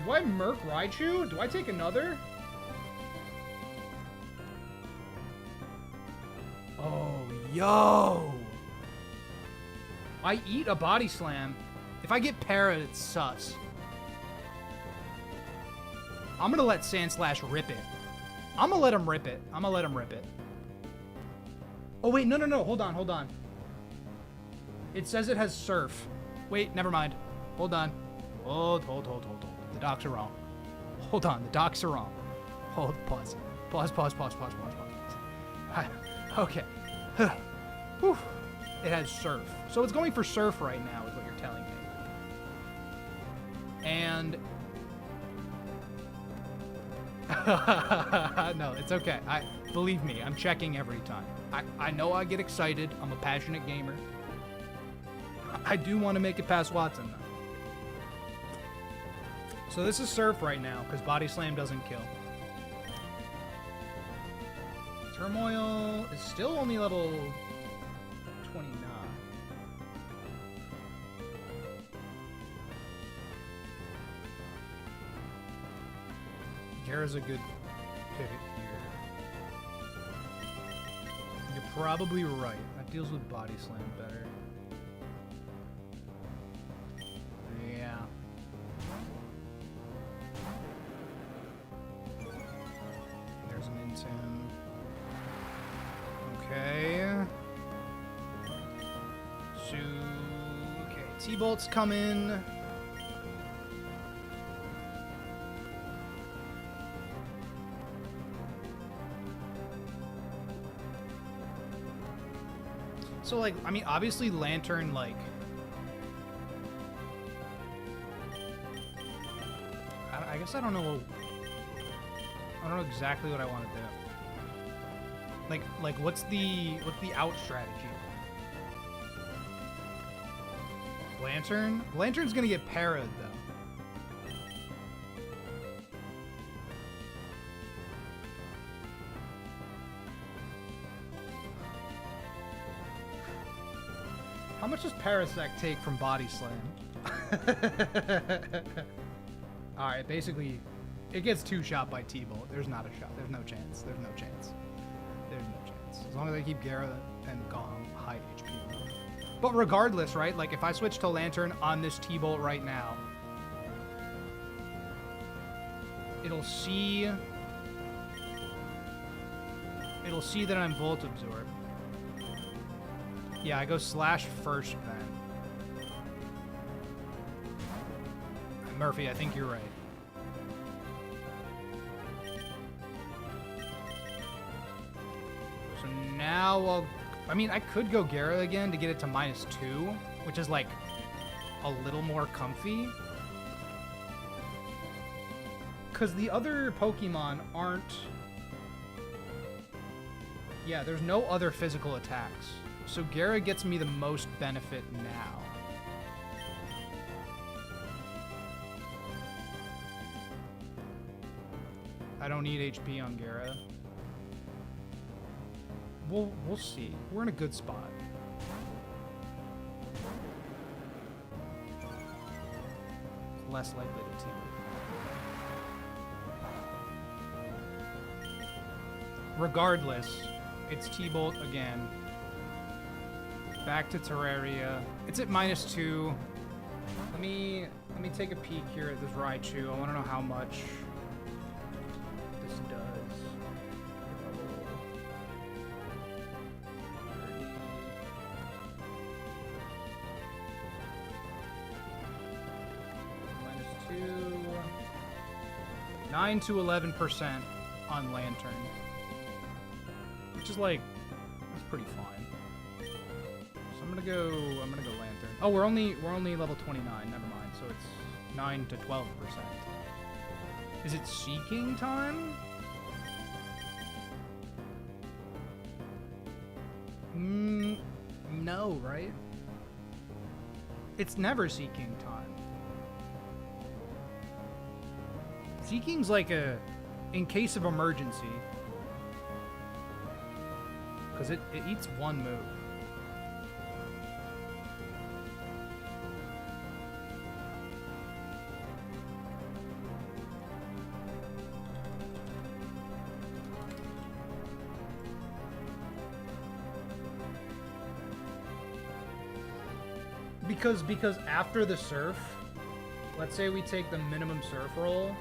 Do I Merc Raichu? Do I take another? Oh, yo. I eat a Body Slam. If I get Para, it's sus. I'm gonna let Sand Slash rip it. I'm gonna let him rip it. I'm gonna let him rip it. Oh, wait, no. Hold on. It says it has Surf. Wait, never mind. Hold on. Hold. The docs are wrong. Hold on, the docs are wrong. Hold, pause. Pause. Okay. Whew. It has Surf. So it's going for Surf right now, is what you're telling me. And... no, it's okay. Believe me, I'm checking every time. I know I get excited. I'm a passionate gamer. I do want to make it past Watson, though. So this is Surf right now, because Body Slam doesn't kill. Turmoil is still only level 29. Gara's a good pivot here. You're probably right. That deals with Body Slam better. Yeah. There's an Intim. Okay. So, okay. T-Bolt's coming. So, like, I mean, obviously Lanturn, like... I guess I don't know exactly what I want to do. Like what's the out strategy? Lantern? Lantern's gonna get parried though. How much does Parasect take from Body Slam? Alright, basically, it gets 2-shot by T-Bolt. There's not a shot. There's no chance. There's no chance. There's no chance. As long as I keep Gara and Gong high HP. But regardless, right? Like, if I switch to Lantern on this T-Bolt right now, it'll see that I'm Volt Absorb. Yeah, I go Slash first then. Murphy, I think you're right. So now I mean, I could go Gara again to get it to -2, which is like a little more comfy. Because the other Pokemon aren't... Yeah, there's no other physical attacks. So Gara gets me the most benefit now. I don't need HP on Gara. We'll see. We're in a good spot. Less likely to team. Regardless, it's T-Bolt again. Back to Terraria. It's at -2. Let me take a peek here at this Raichu. I want to know how much this does. -2. 9 to 11% on Lantern. Which is like, that's pretty fine. So I'm gonna go Lantern. Oh, we're only level 29. Never mind. So it's 9 to 12%. Is it Seeking time? No, right? It's never Seeking time. Seeking's like a in case of emergency. Because it eats one move. Because after the surf, let's say we take the minimum surf roll,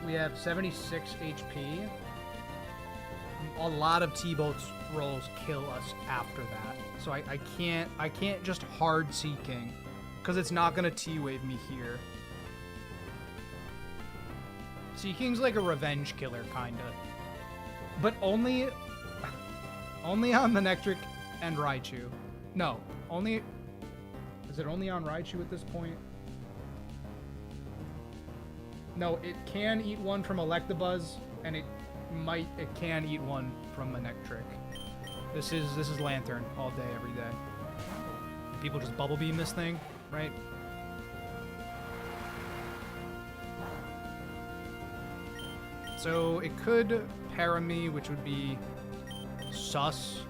we have 76 HP. A lot of T-Bolt's rolls kill us after that. So I can't just hard Seeking, because it's not gonna T-Wave me here. Seeking's like a revenge killer, kinda. But only on Manectric and Raichu. No, only... Is it only on Raichu at this point? No, it can eat one from Electabuzz, and it can eat one from Manectric. This is Lantern all day, every day. People just Bubble Beam this thing, right? So it could para me, which would be sus.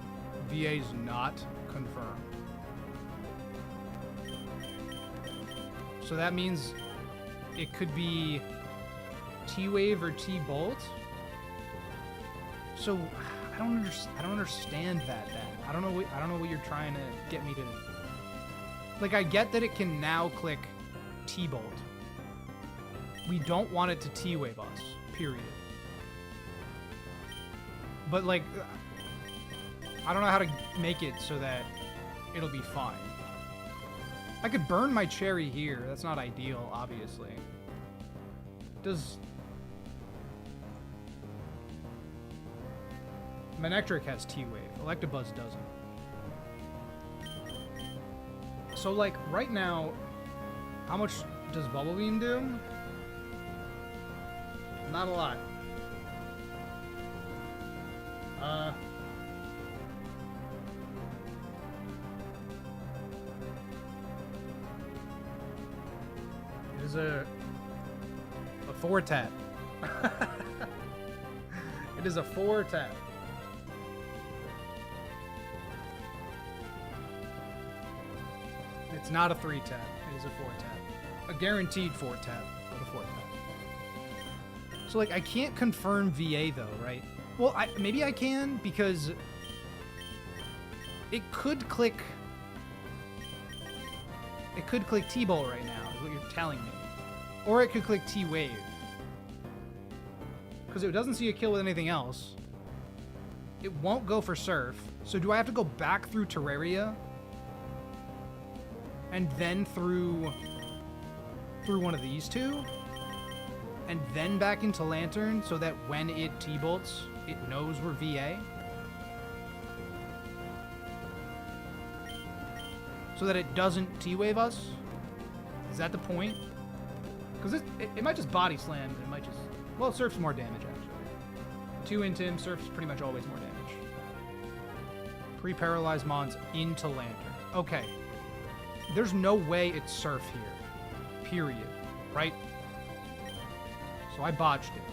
VA's not confirmed. So that means it could be T-Wave or T-Bolt. So I don't understand that then. I don't know what you're trying to get me to. Like, I get that it can now click T-Bolt. We don't want it to T-Wave us, period. But like, I don't know how to make it so that it'll be fine. I could burn my cherry here. That's not ideal, obviously. Does... Manectric has T-Wave. Electabuzz doesn't. So, like, right now, how much does Bubble Beam do? Not a lot. It is a 4-tap. It is a 4-tap. It's not a 3-tap. It is a 4-tap. A guaranteed 4-tap, but a 4-tap. So, like, I can't confirm VA, though, right? Well, maybe I can, because it could click... It could click T-Bolt right now, is what you're telling me. Or it could click T-Wave. Because it doesn't see a kill with anything else. It won't go for Surf. So do I have to go back through Terraria? And then through one of these two? And then back into Lantern so that when it T-bolts, it knows we're VA? So that it doesn't T-wave us? Is that the point? Because it might just body slam, it might just... Well, Surf's more damage, actually. 2 into him, Surf's pretty much always more damage. Pre-paralyzed mons into Lantern. Okay. There's no way it's Surf here. Period. Right? So I botched it.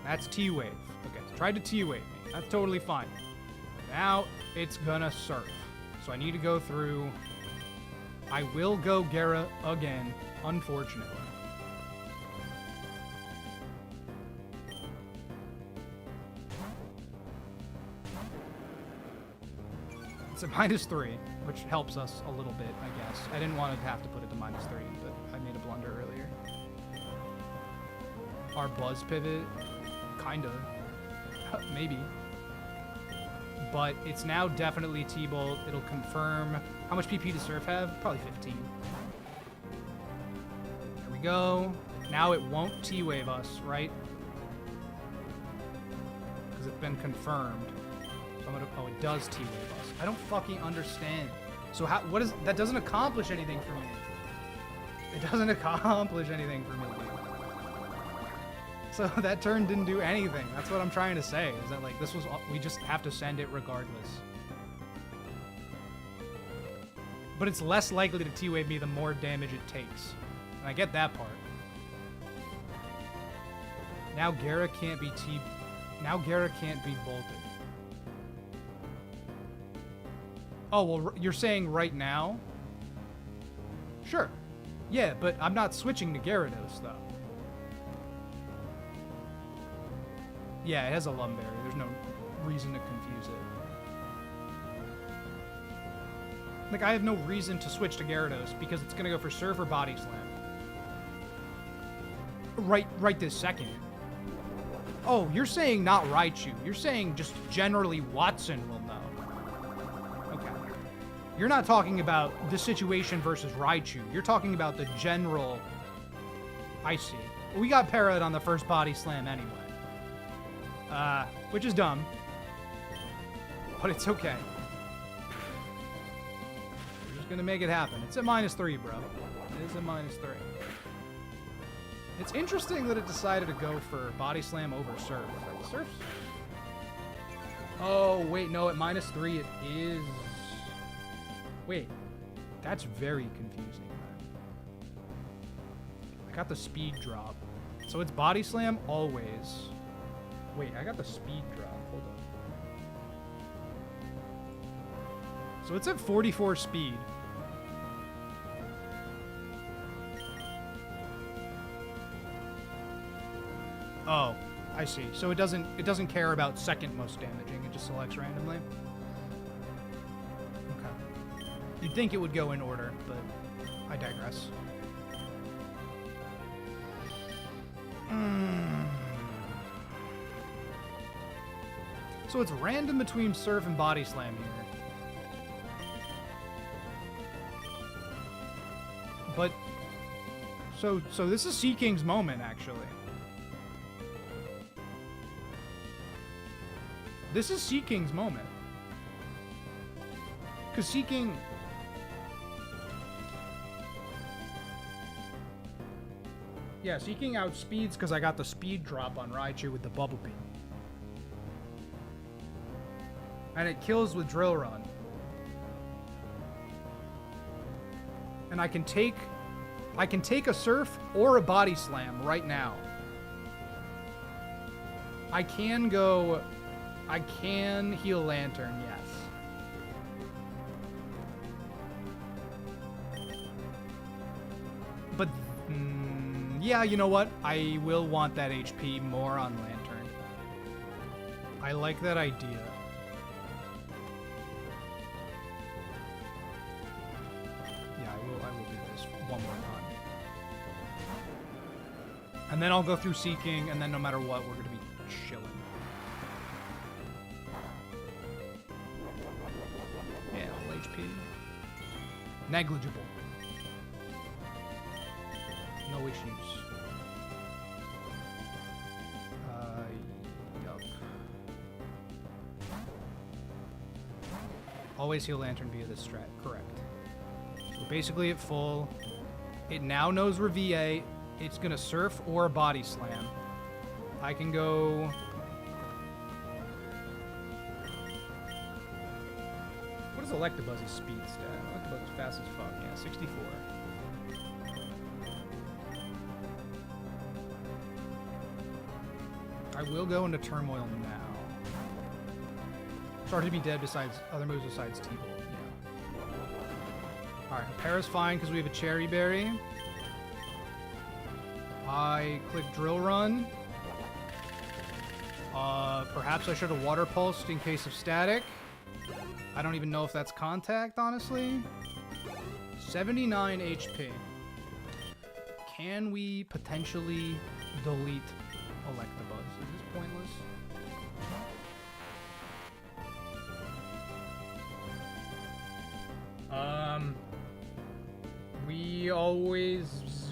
That's T-Wave. Okay, so tried to T-Wave me. That's totally fine. Now it's gonna Surf. So I need to go through... I will go Gara again, unfortunately. It's a -3, which helps us a little bit, I guess. I didn't want to have to put it to -3, but I made a blunder earlier. Our Buzz pivot, kinda. Maybe. But it's now definitely T-Bolt. It'll confirm. How much PP does Surf have? Probably 15. There we go. Now it won't T-Wave us, right? Because it's been confirmed. So I'm gonna, oh, it does T-Wave us. I don't fucking understand. So how, what is, that doesn't accomplish anything for me. It doesn't accomplish anything for me, dude. So that turn didn't do anything. That's what I'm trying to say, is that like this was, we just have to send it regardless. But it's less likely to T-Wave me the more damage it takes. And I get that part. Now Gara can't be now Gara can't be bolted. Oh, well, you're saying right now? Sure. Yeah, but I'm not switching to Gyarados, though. Yeah, it has a Lum Berry. There's no reason to confuse it. Like, I have no reason to switch to Gyarados because it's going to go for Surf or Body Slam. Right this second. Oh, you're saying not Raichu. You're saying just generally Watson will know. Okay. You're not talking about the situation versus Raichu. You're talking about the general... I see. We got Parrot on the first Body Slam anyway. Which is dumb. But it's okay. We're just gonna make it happen. It's a -3, bro. It is a -3. It's interesting that it decided to go for Body Slam over Surf. Surf's... Oh, wait, no, at -3 it is... Wait, that's very confusing, man. I got the speed drop. So it's Body Slam always. Wait, I got the speed drop. Hold on. So it's at 44 speed. Oh, I see. So it doesn't care about second most damaging. It just selects randomly. Okay. You'd think it would go in order, but I digress. So it's random between Surf and Body Slam here. But so this is Sea King's moment, actually. This is Sea King's moment. Because Sea King... Yeah, Seeking outspeeds because I got the speed drop on Raichu with the Bubble Beam. And it kills with Drill Run. And I can take a Surf or a Body Slam right now. I can heal Lantern, yes. But, yeah, you know what? I will want that HP more on Lantern. I like that idea. Yeah, I will do this one more time. And then I'll go through Seeking, and then no matter what, we're going to be chilling. Yeah, HP. Negligible. No issues. Yuck. Always heal Lantern via this strat. Correct. We're basically at full. It now knows we're VA. It's gonna Surf or Body Slam. I can go... What is Electabuzz' speed stat? Electabuzz is fast as fuck. Yeah, 64. I will go into Turmoil now. Start to be dead besides other moves besides T-Bolt. Yeah. Alright, Para's fine because we have a Cherry Berry. I click Drill Run. Perhaps I should have Water Pulsed in case of static. I don't even know if that's contact, honestly. 79 HP. Can we potentially delete Electabuzz? Is this pointless?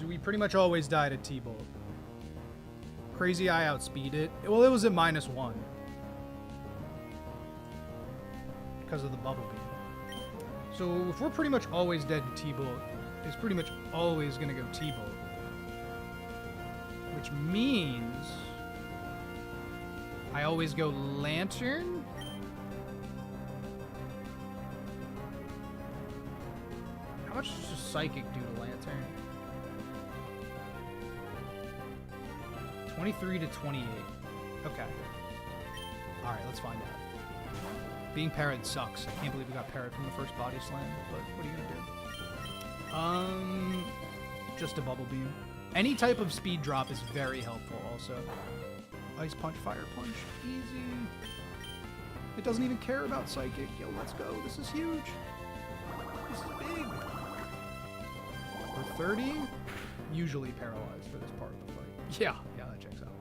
We pretty much always died at T-Bolt. Crazy Eye outspeed it. Well, it was at -1. Because of the Bubble Beam. So if we're pretty much always dead to T-Bolt, it's pretty much always gonna go T-Bolt. Which means I always go Lantern. How much does Psychic do to Lantern? 23 to 28. Okay. Alright, let's find out. Being parried sucks. I can't believe we got parried from the first Body Slam, but what are you gonna do? Just a Bubble Beam. Any type of speed drop is very helpful also. Ice Punch, Fire Punch, easy. It doesn't even care about Psychic. Yo, let's go. This is huge. This is big. For 30, usually paralyzed for this part of the fight. Yeah, that checks out.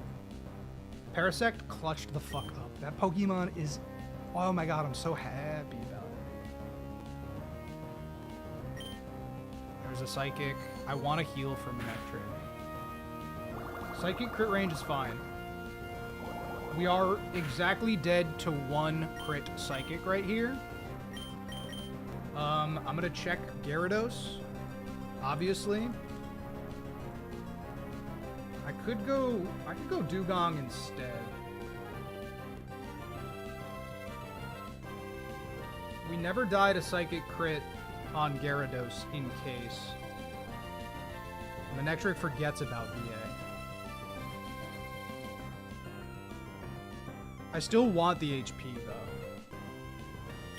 Parasect clutched the fuck up. That Pokemon is... Oh my god, I'm so happy about it. There's a Psychic. I want to heal from Electric. Psychic crit range is fine. We are exactly dead to 1 crit Psychic right here. I'm gonna check Gyarados, obviously. I could go Dugong instead. We never died a Psychic crit on Gyarados in case. Manectric forgets about VA. I still want the HP though.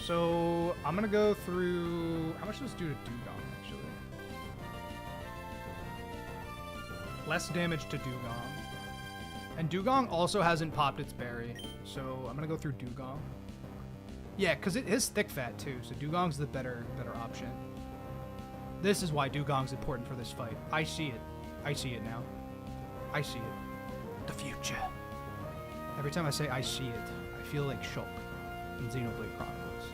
So I'm gonna go through... How much does this do to Dugong actually? Less damage to Dugong. And Dugong also hasn't popped its berry. So I'm gonna go through Dugong. Yeah, because it is thick fat too, so Dugong's the better option. This is why Dugong's important for this fight. I see it. I see it now. I see it. The future. Every time I say I see it, I feel like Shulk in Xenoblade Chronicles.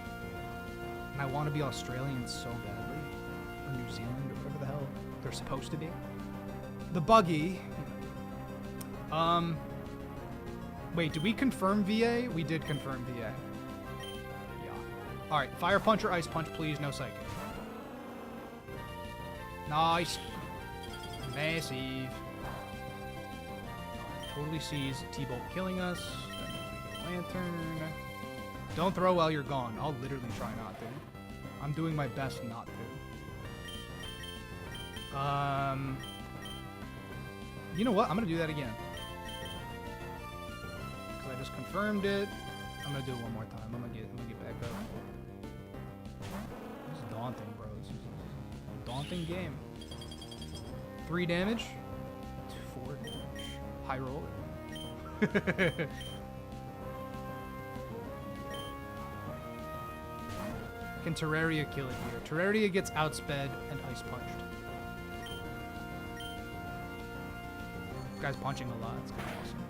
And I want to be Australian so badly. Or New Zealand, or whatever the hell they're supposed to be. The buggy. Wait, did we confirm VA? We did confirm VA. Alright, Fire Punch or Ice Punch, please. No Psychic. Nice. Massive. totally sees T-Bolt killing us. That means we get a lantern. Don't throw while you're gone. I'll literally try not to. I'm doing my best not to. You know what? I'm gonna do that again. Because I just confirmed it. I'm gonna do it one more time. I'm gonna get back up. This is daunting, bro. This is a daunting game. 3 damage. 4 damage. High roll. Can Terraria kill it here? Terraria gets outsped and ice punched. This guy's punching a lot. It's kind of awesome.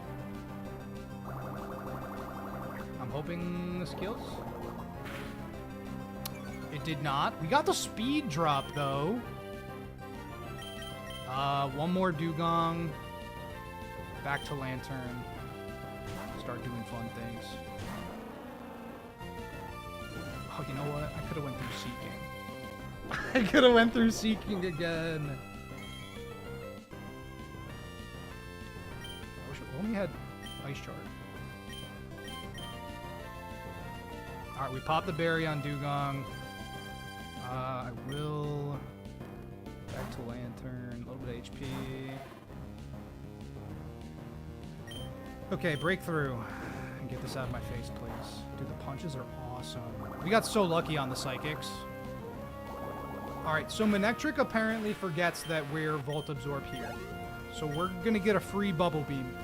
I'm hoping this kills. It did not. We got the speed drop though. One more dugong. Back to lantern. Start doing fun things. Oh, you know what? I could have went through seeking. I could have went through seeking again. I wish we only had ice chart. Alright, we popped the berry on dugong. I will... Back to lantern. A little bit of HP. Okay, breakthrough. Get this out of my face, please. Dude, the punches are awesome. We got so lucky on the psychics. Alright, so Manectric apparently forgets that we're Volt Absorb here. So we're gonna get a free Bubble Beam.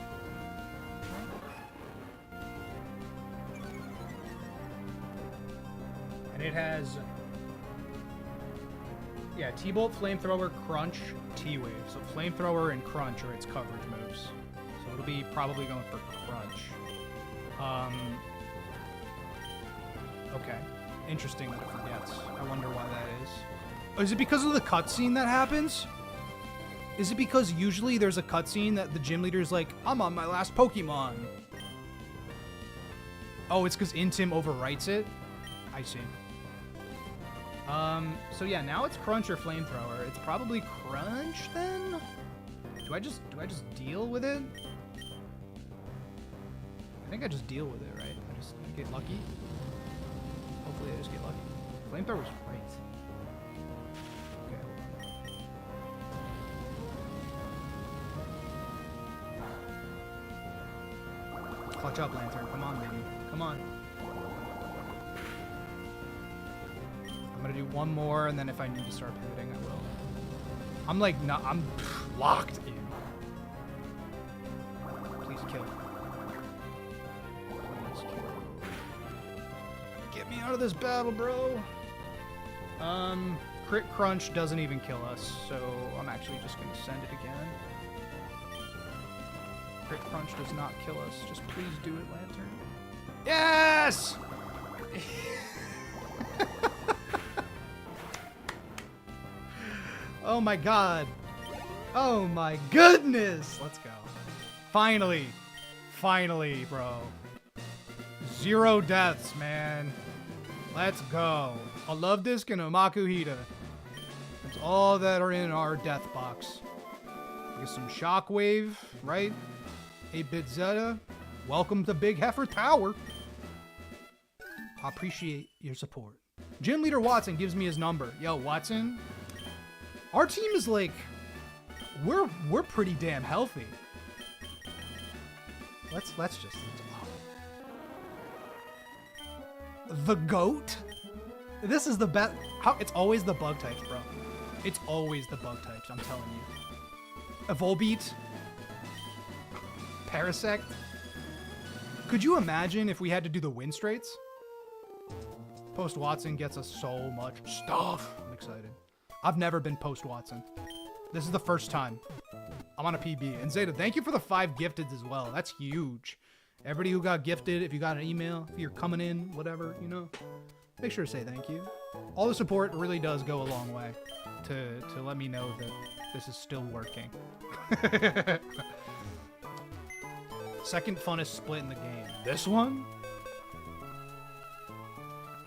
And it has... Yeah, T-Bolt, Flamethrower, Crunch, T-Wave. So Flamethrower and Crunch are its coverage moves. So it'll be probably going for Crunch. Okay. Interesting that it forgets. I wonder why that is. Oh, is it because of the cutscene that happens? Is it because usually there's a cutscene that the gym leader's like, I'm on my last Pokemon? Oh, it's because Intim overwrites it? I see. So yeah, now it's Crunch or Flamethrower. It's probably Crunch then? Do I just deal with it? I think I just deal with it, right? I just get lucky. Hopefully I just get lucky. Flamethrower's great. Okay, hold on. Clutch up, Lantern. Come on, baby. Come on. I'm gonna do one more, and then if I need to start pivoting, I will. I'm like, I'm locked in. Please kill. Please kill. Get me out of this battle, bro. Crit Crunch doesn't even kill us, so I'm actually just gonna send it again. Crit Crunch does not kill us. Just please do it, Lantern. Yes! Oh my god. Oh my goodness. Let's go. Finally. Finally, bro. 0 deaths, man. Let's go. A Love Disc and a Makuhita. That's all that are in our death box. Get some Shockwave, right? 8-bit Zeta. Welcome to Big Heifer Tower. I appreciate your support. Gym Leader Watson gives me his number. Yo, Watson. Our team is like, we're pretty damn healthy. Let's just. The GOAT? This is the best. How? It's always the bug types, bro. It's always the bug types, I'm telling you. Volbeat. Parasect. Could you imagine if we had to do the win straights? Post Watson gets us so much stuff. I'm excited. I've never been post Watson. This is the first time. I'm on a PB. And Zeta, thank you for the 5 gifteds as well. That's huge. Everybody who got gifted, if you got an email, if you're coming in, whatever, you know, make sure to say thank you. All the support really does go a long way to let me know that this is still working. Second funnest split in the game. This one?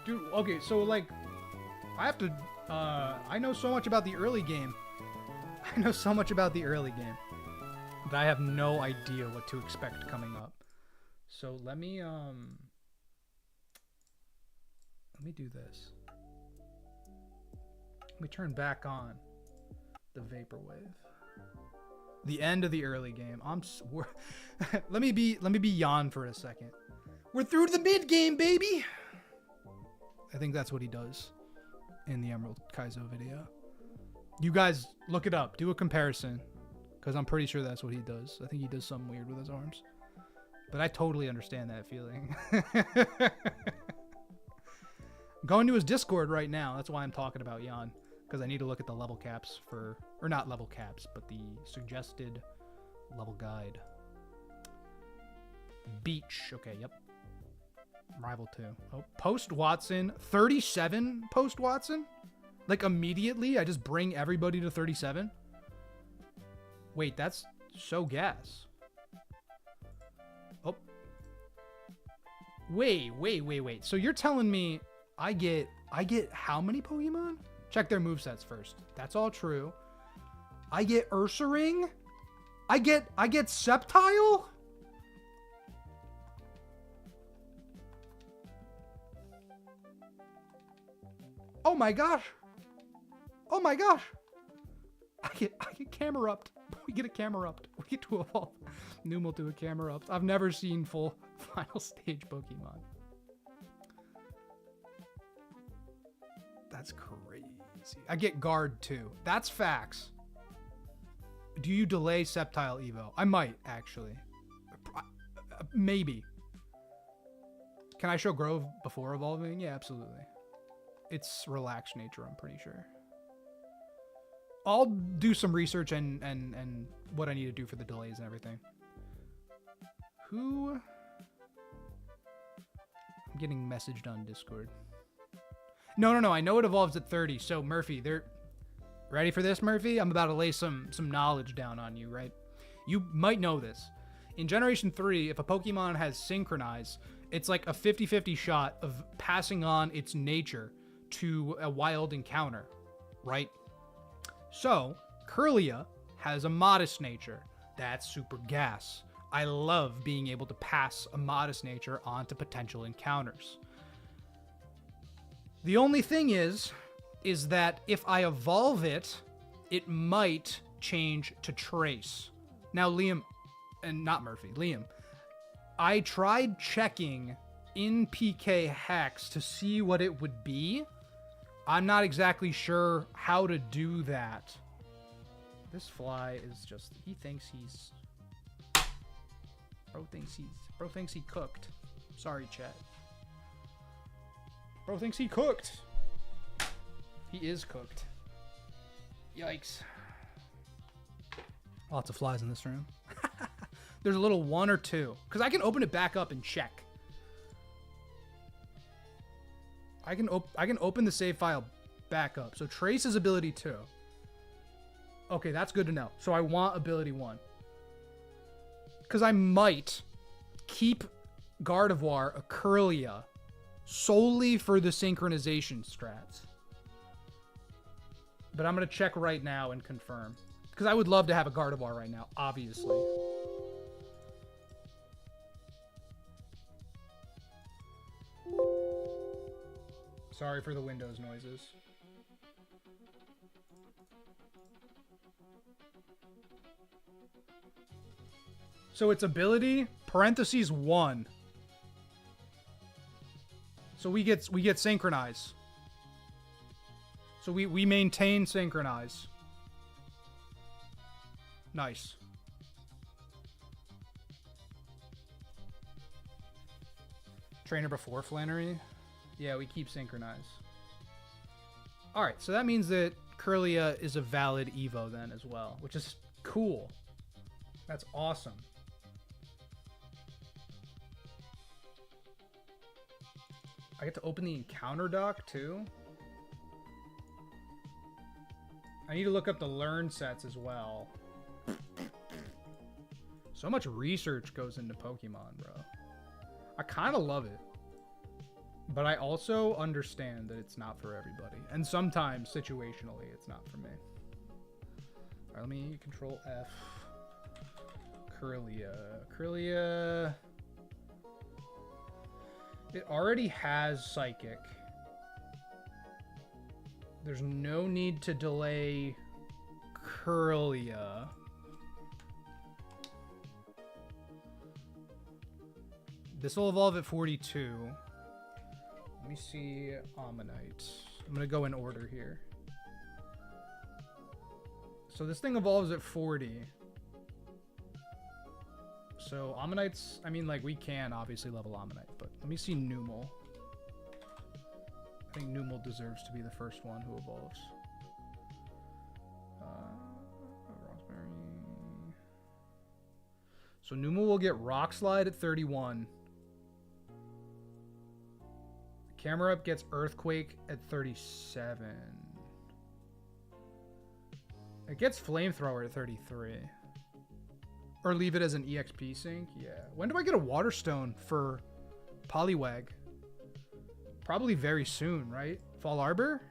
Dude, okay, so like, I have to, I know so much about the early game. I know so much about the early game. that I have no idea what to expect coming up. So let me do this. Let me turn back on the vaporwave. The end of the early game. Let me be yawn for a second. We're through to the mid game, baby. I think that's what he does in the Emerald Kaizo video. You guys look it up. Do a comparison, because I'm pretty sure that's what he does. I think he does something weird with his arms. But I totally understand that feeling. Going to his Discord right now. That's why I'm talking about Jan. Because I need to look at the level caps for... Or not level caps, but the suggested level guide. Beach. Okay, yep. Rival 2. Oh, post Watson. 37 post Watson? Like immediately, I just bring everybody to 37? Wait, that's so gas. Oh. Wait. So you're telling me I get how many Pokemon? Check their movesets first. That's all true. I get Ursaring? I get Sceptile? Oh my gosh. Oh my gosh. I get Camerupt. We get a Camerupt. We get to evolve Numel to a Camerupt. I've never seen full final stage Pokemon. That's crazy. I get Guard too. That's facts. Do you delay Sceptile Evo? I might, actually. Maybe. Can I show Grove before evolving? Yeah, absolutely. It's relaxed nature, I'm pretty sure. I'll do some research and what I need to do for the delays and everything. Who? I'm getting messaged on Discord. No. I know it evolves at 30. So Murphy, they're ready for this, Murphy? I'm about to lay some knowledge down on you, right? You might know this. In Generation 3, if a Pokemon has Synchronize, it's like a 50-50 shot of passing on its nature to a wild encounter, right? So, Kirlia has a modest nature. That's super gas. I love being able to pass a modest nature onto potential encounters. The only thing is that if I evolve it, it might change to Trace. Now, Liam, and not Murphy, Liam, I tried checking in PK Hex to see what it would be. I'm not exactly sure how to do that. This fly is just, he thinks he's, bro thinks he cooked. Sorry, chat. Bro thinks he cooked. He is cooked. Yikes. Lots of flies in this room. There's a little 1 or 2. Because I can open it back up and check. I can open the save file back up. So Trace's ability 2. Okay, that's good to know. So I want ability 1. Because I might keep Gardevoir a Kirlia solely for the synchronization strats. But I'm going to check right now and confirm. Because I would love to have a Gardevoir right now, obviously. Sorry for the Windows noises. So its ability, parentheses 1. So we get Synchronize. So we maintain Synchronize. Nice. Trainer before Flannery? Yeah, we keep Synchronize. Alright, so that means that Kirlia is a valid Evo then as well, which is cool. That's awesome. I get to open the encounter doc too? I need to look up the learn sets as well. So much research goes into Pokemon, bro. I kind of love it. But I also understand that it's not for everybody. And sometimes, situationally, it's not for me. Alright, let me control F. Curlia. It already has Psychic. There's no need to delay Curlia. This will evolve at 42. Let me see Ammonite. I'm going to go in order here. So this thing evolves at 40. So Ammonites, I mean, like, we can obviously level Ammonite, but let me see Numel. I think Numel deserves to be the first one who evolves. Roxbury. So Numel will get Rock Slide at 31. Camera Up gets Earthquake at 37. It gets Flamethrower at 33. Or leave it as an EXP sync. Yeah. When do I get a Waterstone for Poliwag? Probably very soon, right? Fall Arbor?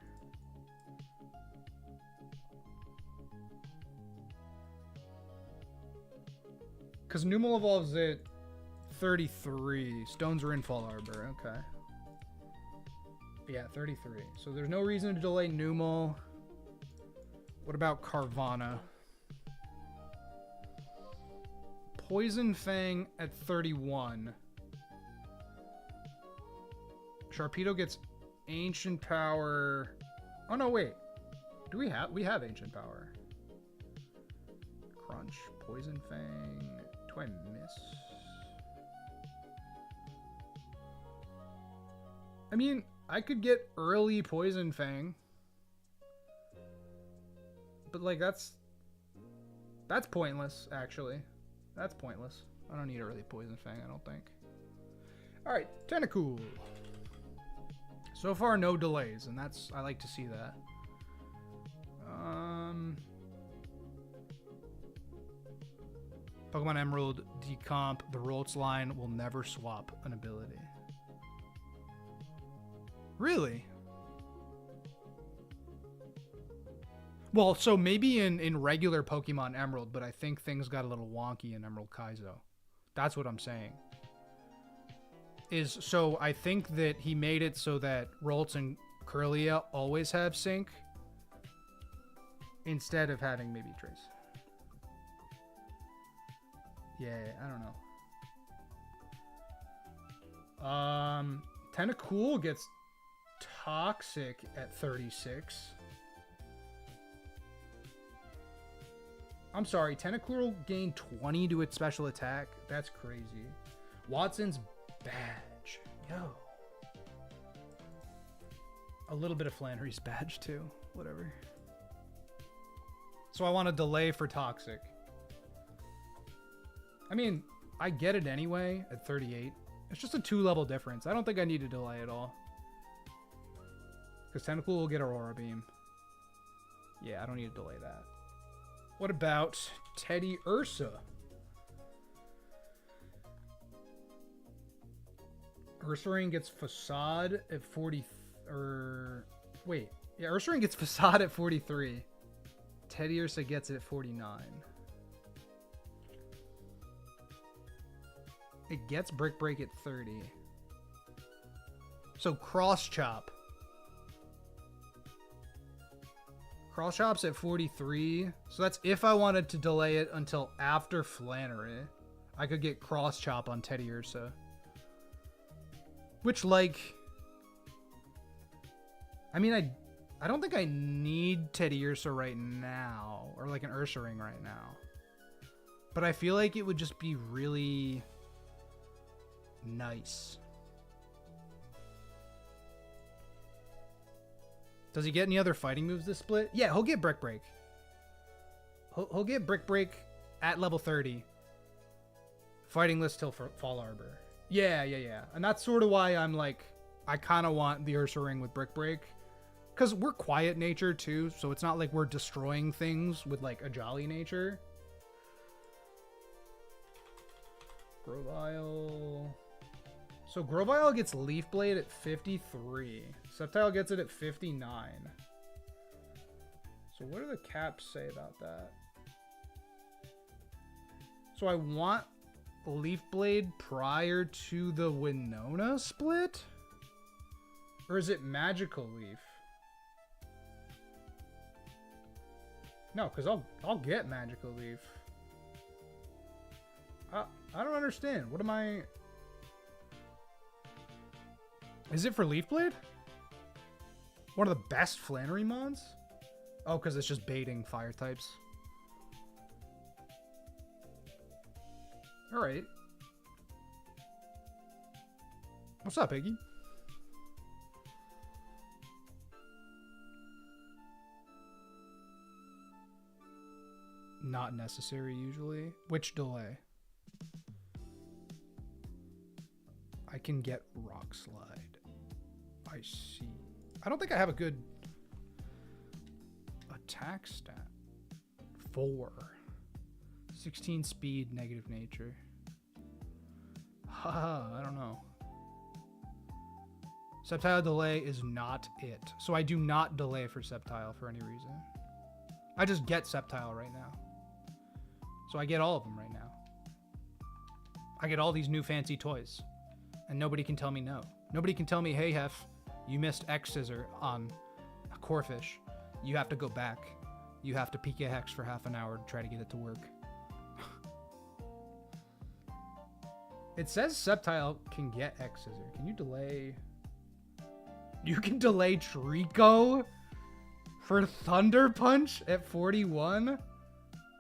Because Numel evolves at 33. Stones are in Fall Arbor. Okay. Yeah, 33. So there's no reason to delay Numel. What about Carvana? Poison Fang at 31. Sharpedo gets Ancient Power. Oh no, wait. Do we have Ancient Power? Crunch, Poison Fang. Do I miss? I mean, I could get early Poison Fang. But like that's pointless, actually. That's pointless. I don't need early Poison Fang, I don't think. Alright, Tentacool. So far, no delays, and I like to see that. Pokemon Emerald Decomp, the Roltz line will never swap an ability. Really? Well, so maybe in regular Pokemon Emerald, but I think things got a little wonky in Emerald Kaizo. That's what I'm saying. So I think that he made it so that Roltz and Curlia always have sync instead of having maybe Trace. Yeah, I don't know. Tentacool gets Toxic at 36. I'm sorry, Tentacool gained 20 to its special attack. That's crazy. Watson's badge. Yo. A little bit of Flannery's badge too. Whatever. So I want to delay for Toxic. I mean, I get it anyway at 38. It's just a 2-level difference. I don't think I need to delay at all. Because Tentacool will get Aurora Beam. Yeah, I don't need to delay that. What about Teddy Ursa? Ursaring gets Facade at 40... wait. Yeah, Ursaring gets Facade at 43. Teddy Ursa gets it at 49. It gets Brick Break at 30. So Cross Chop. Cross Chop's at 43. So that's if I wanted to delay it until after Flannery. I could get Cross Chop on Teddy Ursa. Which, like... I mean, I don't think I need Teddy Ursa right now. Or like an Ursaring right now. But I feel like it would just be really... nice. Does he get any other fighting moves this split? Yeah, he'll get Brick Break. He'll get Brick Break at level 30. Fighting list till Fall Arbor. Yeah. And that's sort of why I'm like, I kind of want the Ursaring with Brick Break. Because we're quiet nature too, so it's not like we're destroying things with like a jolly nature. Grovyle. So Grovyle gets Leaf Blade at 53. Sceptile gets it at 59. So what do the caps say about that? So So I want Leaf Blade prior to the Winona split? Or is it Magical Leaf? No, because I'll get Magical Leaf. I don't understand. What am I... Is it for Leaf Blade? One of the best Flannery mons? Oh, because it's just baiting fire types. Alright. What's up, Iggy? Not necessary, usually. Which delay? I can get Rock Slide. I see. I don't think I have a good attack stat. 4. 16 speed, negative nature. Haha, I don't know. Septile delay is not it. So I do not delay for Septile for any reason. I just get Septile right now. So I get all of them right now. I get all these new fancy toys. And nobody can tell me no. Nobody can tell me, hey, Hef, you missed X Scissor on a Corefish. You have to go back. You have to PK Hex for half an hour to try to get it to work. It says Septile can get X Scissor. Can you delay... You can delay Trico for Thunder Punch at 41?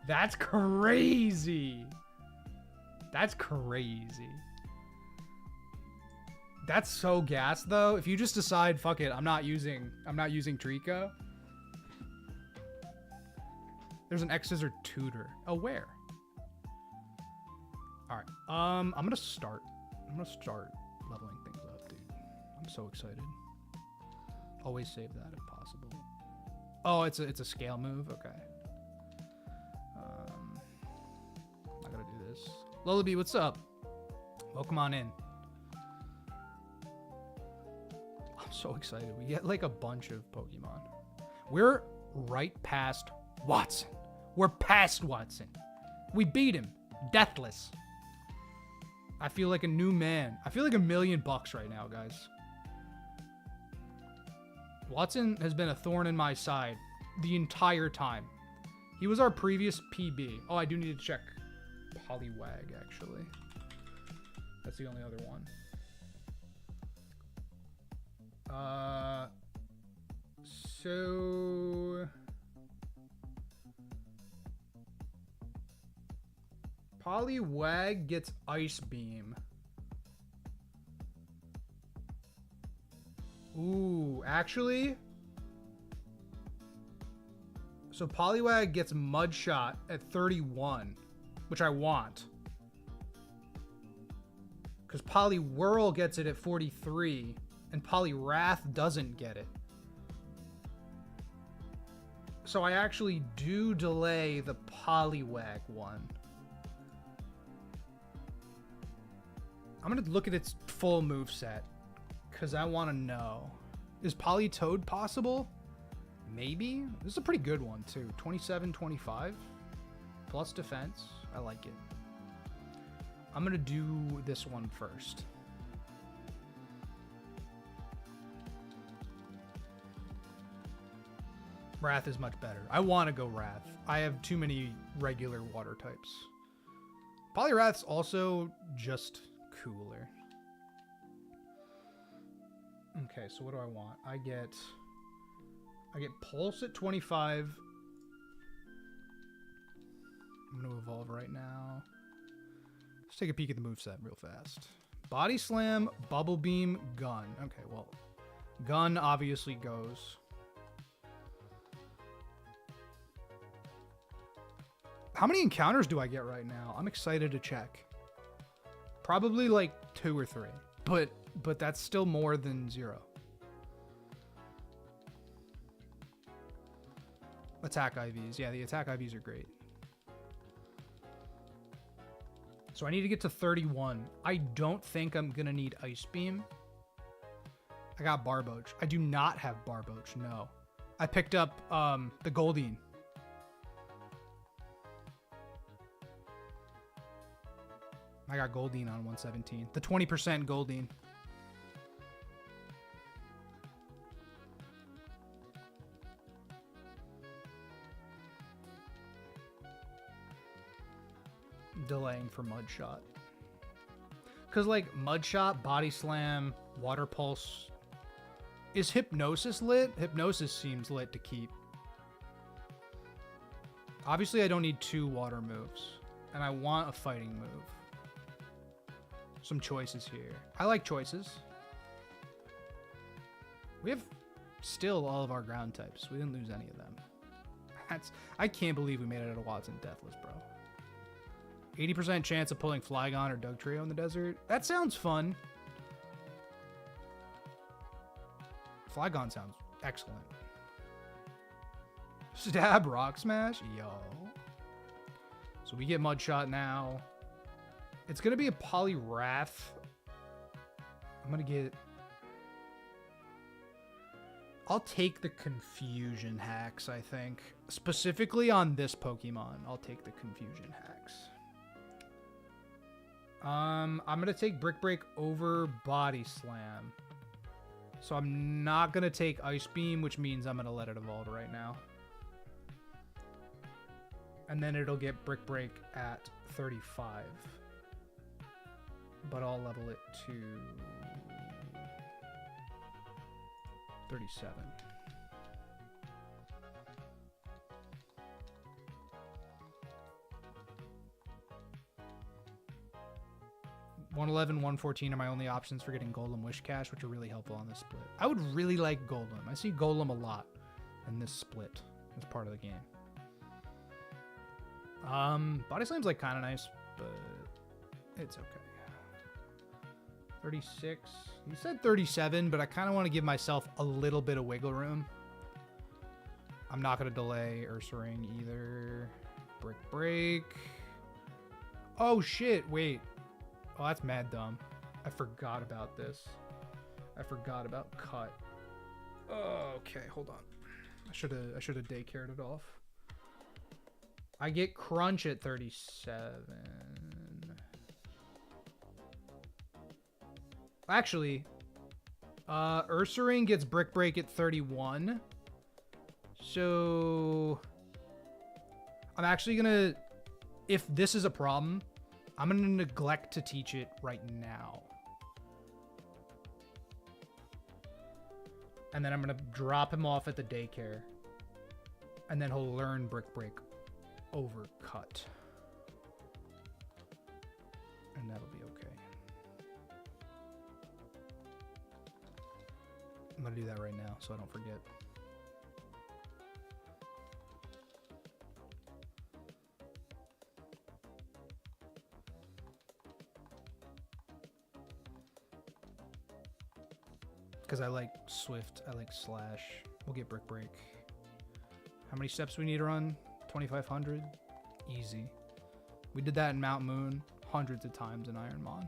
That's crazy. That's crazy. That's so gas though. If you just decide, fuck it, I'm not using Trico. There's an X Scissor Tutor. Oh, where? Alright. I'm gonna start leveling things up, dude. I'm so excited. Always save that if possible. Oh, it's a scale move? Okay. I gotta do this. Lullaby, what's up? Welcome on in. I'm so excited. We get like a bunch of Pokemon. We're right past Watson. We're past Watson. We beat him. Deathless. I feel like a new man. I feel like $1 million right now, guys. Watson has been a thorn in my side the entire time. He was our previous PB. Oh, I do need to check Poliwag, actually. That's the only other one. So... Poliwag gets Ice Beam. Ooh, actually... So Poliwag gets Mud Shot at 31, which I want. Because Poliwhirl gets it at 43, and Poliwrath doesn't get it. So I actually do delay the Poliwag one. I'm going to look at its full moveset, because I want to know. Is Politoed possible? Maybe. This is a pretty good one, too. 27, 25. Plus defense. I like it. I'm going to do this one first. Wrath is much better. I want to go Wrath. I have too many regular water types. Poliwrath's also just cooler. Okay, so what do I want? I get Pulse at 25. I'm going to evolve right now. Let's take a peek at the moveset real fast. Body Slam, Bubble Beam, Gun. Okay, well, Gun obviously goes. How many encounters do I get right now? I'm excited to check. Probably like 2 or 3, but that's still more than 0. Attack IVs. Yeah, the attack IVs are great. So I need to get to 31. I don't think I'm going to need Ice Beam. I got Barboach. I do not have Barboach, no. I picked up the Goldeen. I got Goldeen on 117. The 20% Goldeen. Delaying for Mudshot. Because, like, Mudshot, Body Slam, Water Pulse. Is Hypnosis lit? Hypnosis seems lit to keep. Obviously, I don't need 2 water moves. And I want a fighting move. Some choices here. I like choices. We have still all of our ground types. We didn't lose any of them. I can't believe we made it out of Watson Deathless, bro. 80% chance of pulling Flygon or Dugtrio in the desert. That sounds fun. Flygon sounds excellent. Stab Rock Smash? Yo. So we get Mudshot now. It's going to be a Poliwrath. I'm going to get... I'll take the Confusion Hacks, I think. Specifically on this Pokemon, I'll take the Confusion Hacks. I'm going to take Brick Break over Body Slam. So I'm not going to take Ice Beam, which means I'm going to let it evolve right now. And then it'll get Brick Break at 35. But I'll level it to 37. 111, 114 are my only options for getting Golem Wish Cash, which are really helpful on this split. I would really like Golem. I see Golem a lot in this split as part of the game. Body Slam's like kind of nice, but it's okay. 36. You said 37, but I kind of want to give myself a little bit of wiggle room. I'm not going to delay Ursaring either. Brick Break. Oh, shit. Wait. Oh, that's mad dumb. I forgot about this. I forgot about Cut. Oh, okay, hold on. I should have daycared it off. I get Crunch at 37. Actually, Ursaring gets Brick Break at 31. So I'm actually gonna, if this is a problem, I'm gonna neglect to teach it right now. And then I'm gonna drop him off at the daycare. And then he'll learn Brick Break over Cut. And that'll be okay. I'm gonna do that right now so I don't forget. Because I like Swift, I like Slash. We'll get Brick Break. How many steps we need to run? 2,500? Easy. We did that in Mount Moon hundreds of times in Ironmon.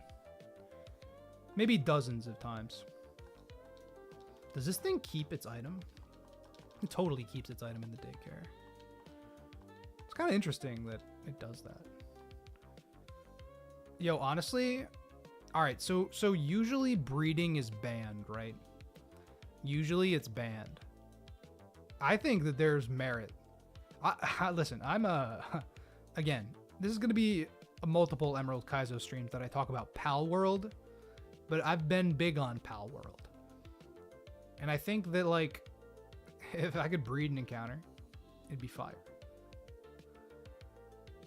Maybe dozens of times. Does this thing keep its item? It totally keeps its item in the daycare. It's kind of interesting that it does that. Yo, honestly, all right, so usually breeding is banned, right? Usually it's banned. I think that there's merit. Listen, I'm again, this is going to be a multiple Emerald Kaizo streams that I talk about Pal World, but I've been big on Pal World. And I think that, like, if I could breed an encounter, it'd be fire.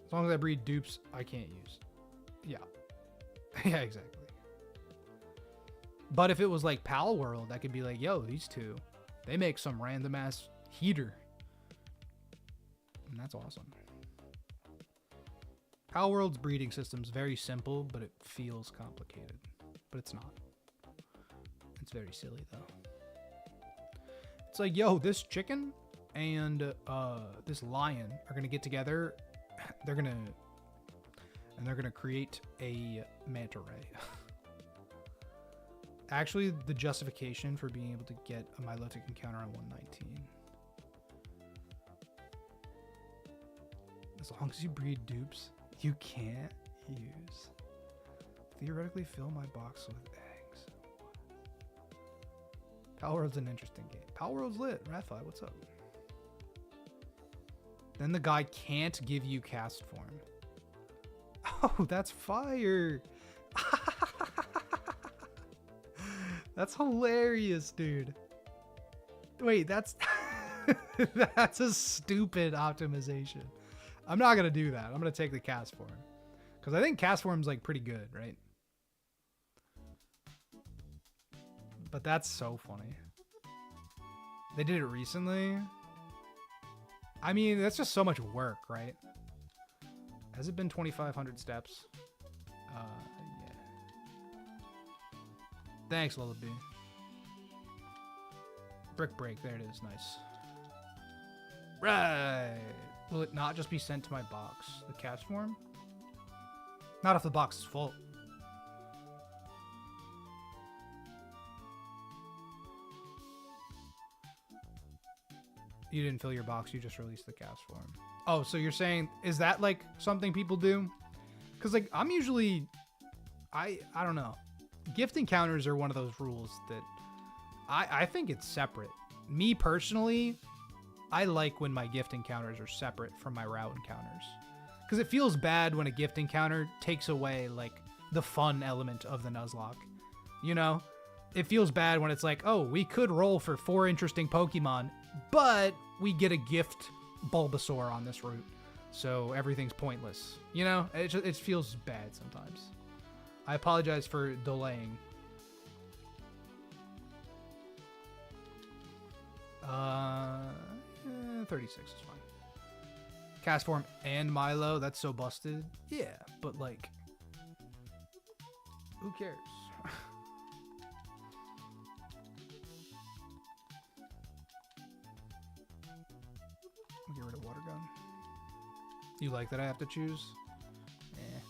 As long as I breed dupes I can't use. Yeah. Yeah, exactly. But if it was like Pal World, I could be like, yo, these two, they make some random ass heater. And that's awesome. Pal World's breeding system's very simple, but it feels complicated. But it's not. It's very silly though. It's like, yo, this chicken and this lion are gonna get together. They're gonna create a manta ray. Actually, the justification for being able to get a Milotic encounter on 119. As long as you breed dupes, you can't use. Theoretically fill my box with eggs. Palworld's an interesting game. Palworld's lit. Rafi, what's up? Then the guy can't give you cast form. Oh, that's fire. That's hilarious, dude. Wait, that's that's a stupid optimization. I'm not gonna do that. I'm gonna take the cast form because I think cast form's like pretty good, right? But that's so funny. They did it recently. I mean, that's just so much work, right? Has it been 2,500 steps? Yeah. Thanks, Lullaby. Brick break. There it is. Nice. Right. Will it not just be sent to my box? The cast form? Not if the box is full. You didn't fill your box, you just released the cast form. Oh, so you're saying, is that like something people do? Because like I'm usually, I don't know. Gift encounters are one of those rules that I think it's separate. Me personally, I like when my gift encounters are separate from my route encounters. Because it feels bad when a gift encounter takes away like the fun element of the Nuzlocke. You know? It feels bad when it's like, oh, we could roll for 4 interesting Pokemon, but we get a gift Bulbasaur on this route, so everything's pointless. You know, it feels bad sometimes. I apologize for delaying. 36 is fine. Cast form and Milo, that's so busted. Yeah, but like, who cares? Get rid of water gun. You like that I have to choose? Eh.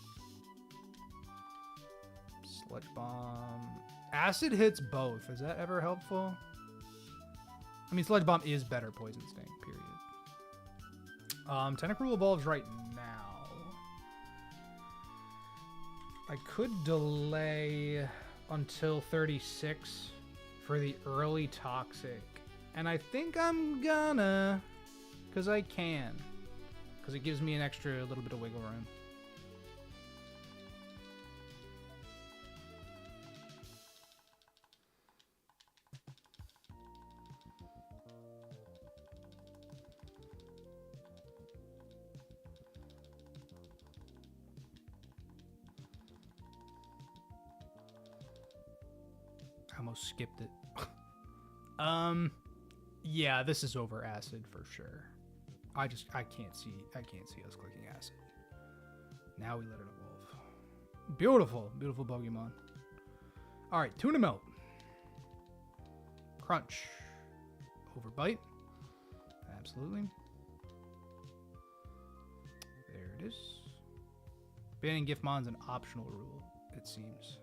Sludge bomb. Acid hits both. Is that ever helpful? I mean, sludge bomb is better poison sting, period. Tentacruel evolves right now. I could delay until 36 for the early toxic. And I think I'm gonna, because I can. Because it gives me an extra little bit of wiggle room. I almost skipped it. Yeah, this is over acid for sure. I can't see us clicking acid. Now we let it evolve. Beautiful, beautiful Pokemon. All right, Tuna Melt. Crunch. Overbite. Absolutely. There it is. Banning Giftmon's an optional rule, it seems.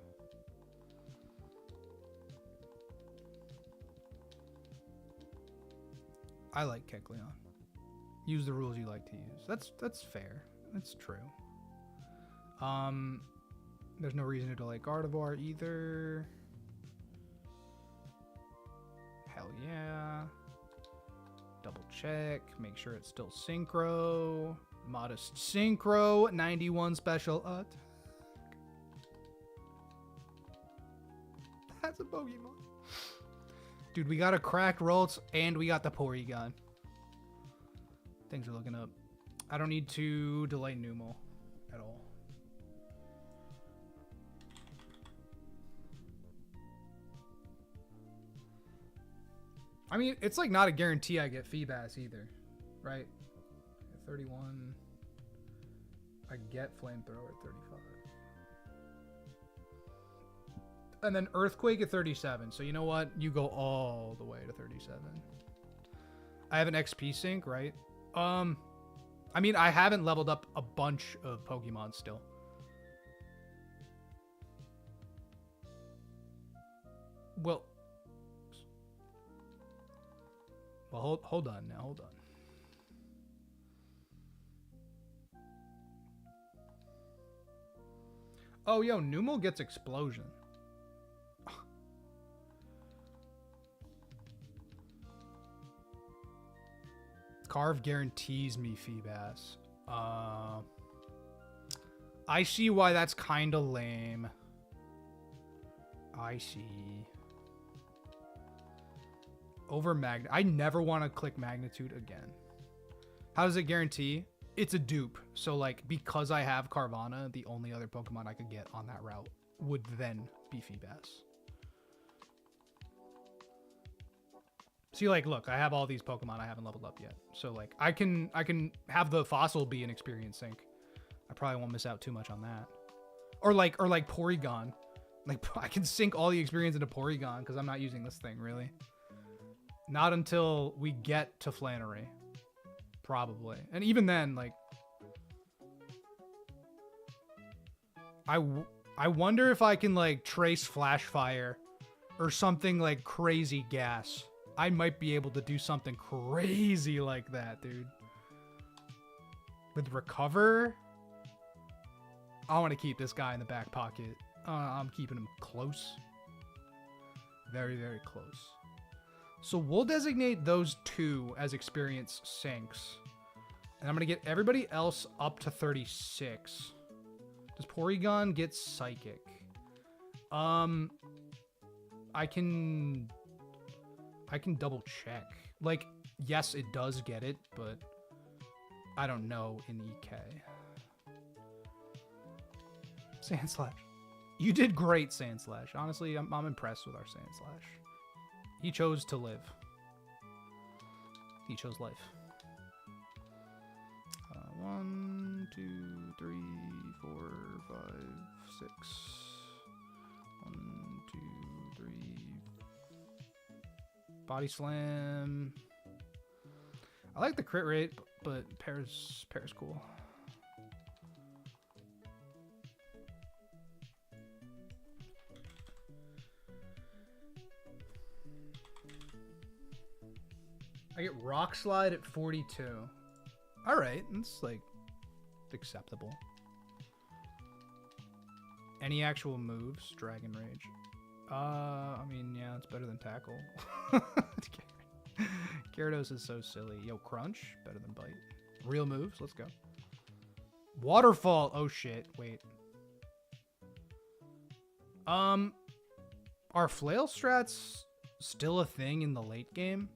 I like Kecleon. Use the rules you like to use. That's fair. That's true. There's no reason to delay Gardevoir either. Hell yeah. Double check. Make sure it's still synchro. Modest synchro. 91 special attack. That's a Pokemon. Dude, we got a cracked Rolls and we got the Porygon. Things are looking up. I don't need to delay Numel at all. I mean, it's like not a guarantee I get Feebas either, right? 31. I get Flamethrower at 35. And then Earthquake at 37. So you know what? You go all the way to 37. I have an XP sync, right? I mean, I haven't leveled up a bunch of Pokemon still. Well, hold on now. Hold on. Oh, yo, Numel gets explosion. Carve guarantees me Feebas. I see why that's kind of lame. I see. Over Magnet. I never want to click Magnitude again. How does it guarantee? It's a dupe. So, like, because I have Carvana, the only other Pokemon I could get on that route would then be Feebas. See, like, look, I have all these Pokemon I haven't leveled up yet. So, like, I can have the Fossil be an experience sink. I probably won't miss out too much on that. Or like Porygon. Like, I can sink all the experience into Porygon because I'm not using this thing, really. Not until we get to Flannery. Probably. And even then, like... I wonder if I can, like, trace Flash Fire or something like crazy gas. I might be able to do something crazy like that, dude. With Recover... I want to keep this guy in the back pocket. I'm keeping him close. Very, very close. So we'll designate those two as experience sinks. And I'm going to get everybody else up to 36. Does Porygon get Psychic? I can double check. Like, yes, it does get it, but I don't know in EK. Sandslash. You did great, Sandslash. Honestly, I'm impressed with our Sandslash. He chose to live. He chose life. 1, 2, 3, 4, 5, 6. 1, 2, 3. Body Slam. I like the crit rate, but Pear's cool. I get Rock Slide at 42. All right, that's like acceptable. Any actual moves? Dragon Rage. I mean, yeah, it's better than Tackle. Gyarados is so silly. Yo, Crunch, better than Bite. Real moves, let's go. Waterfall. Oh shit, wait. Are flail strats still a thing in the late game?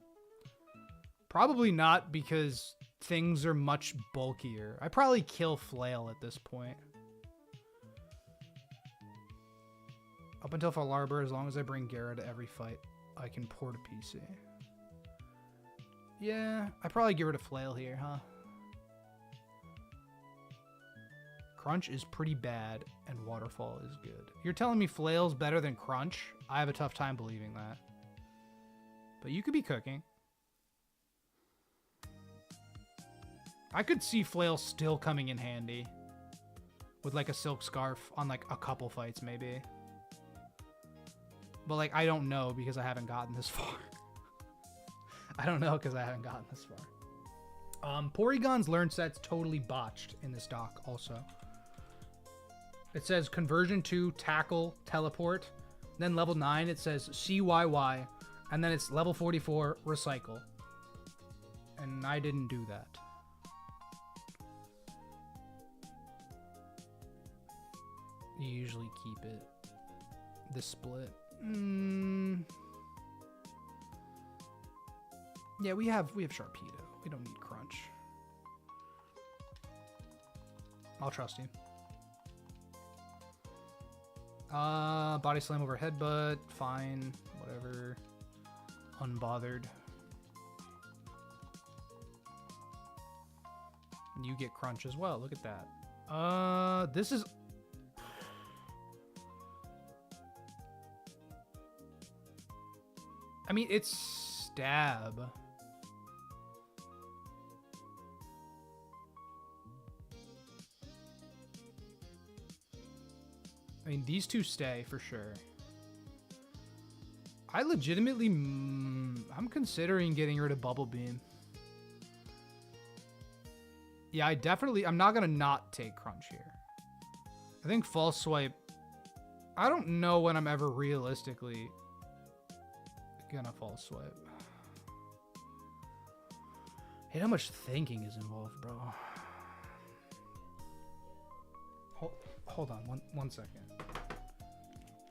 Probably not, because things are much bulkier. I probably kill Flail at this point. Up until Falarbor, as long as I bring Gara to every fight, I can port a PC. Yeah, I probably get rid of Flail here, huh? Crunch is pretty bad, and Waterfall is good. You're telling me Flail's better than Crunch? I have a tough time believing that. But you could be cooking. I could see Flail still coming in handy. With like a Silk Scarf on like a couple fights maybe. But like, I don't know because I haven't gotten this far. I don't know because I haven't gotten this far. Porygon's learn set's totally botched in this doc also. It says conversion to tackle, teleport. Then level 9 it says CYY. And then it's level 44, recycle. And I didn't do that. You usually keep it this split. Yeah, we have Sharpedo. We don't need Crunch. I'll trust you. Body Slam over Headbutt. Fine. Whatever. Unbothered. You get Crunch as well. Look at that. This is... I mean, it's stab. I mean, these two stay for sure. I legitimately... I'm considering getting rid of Bubble Beam. Yeah, I'm not going to not take Crunch here. I think False Swipe I don't know when I'm ever realistically gonna fall asleep. Hate how much thinking is involved, bro. Hold on, one second.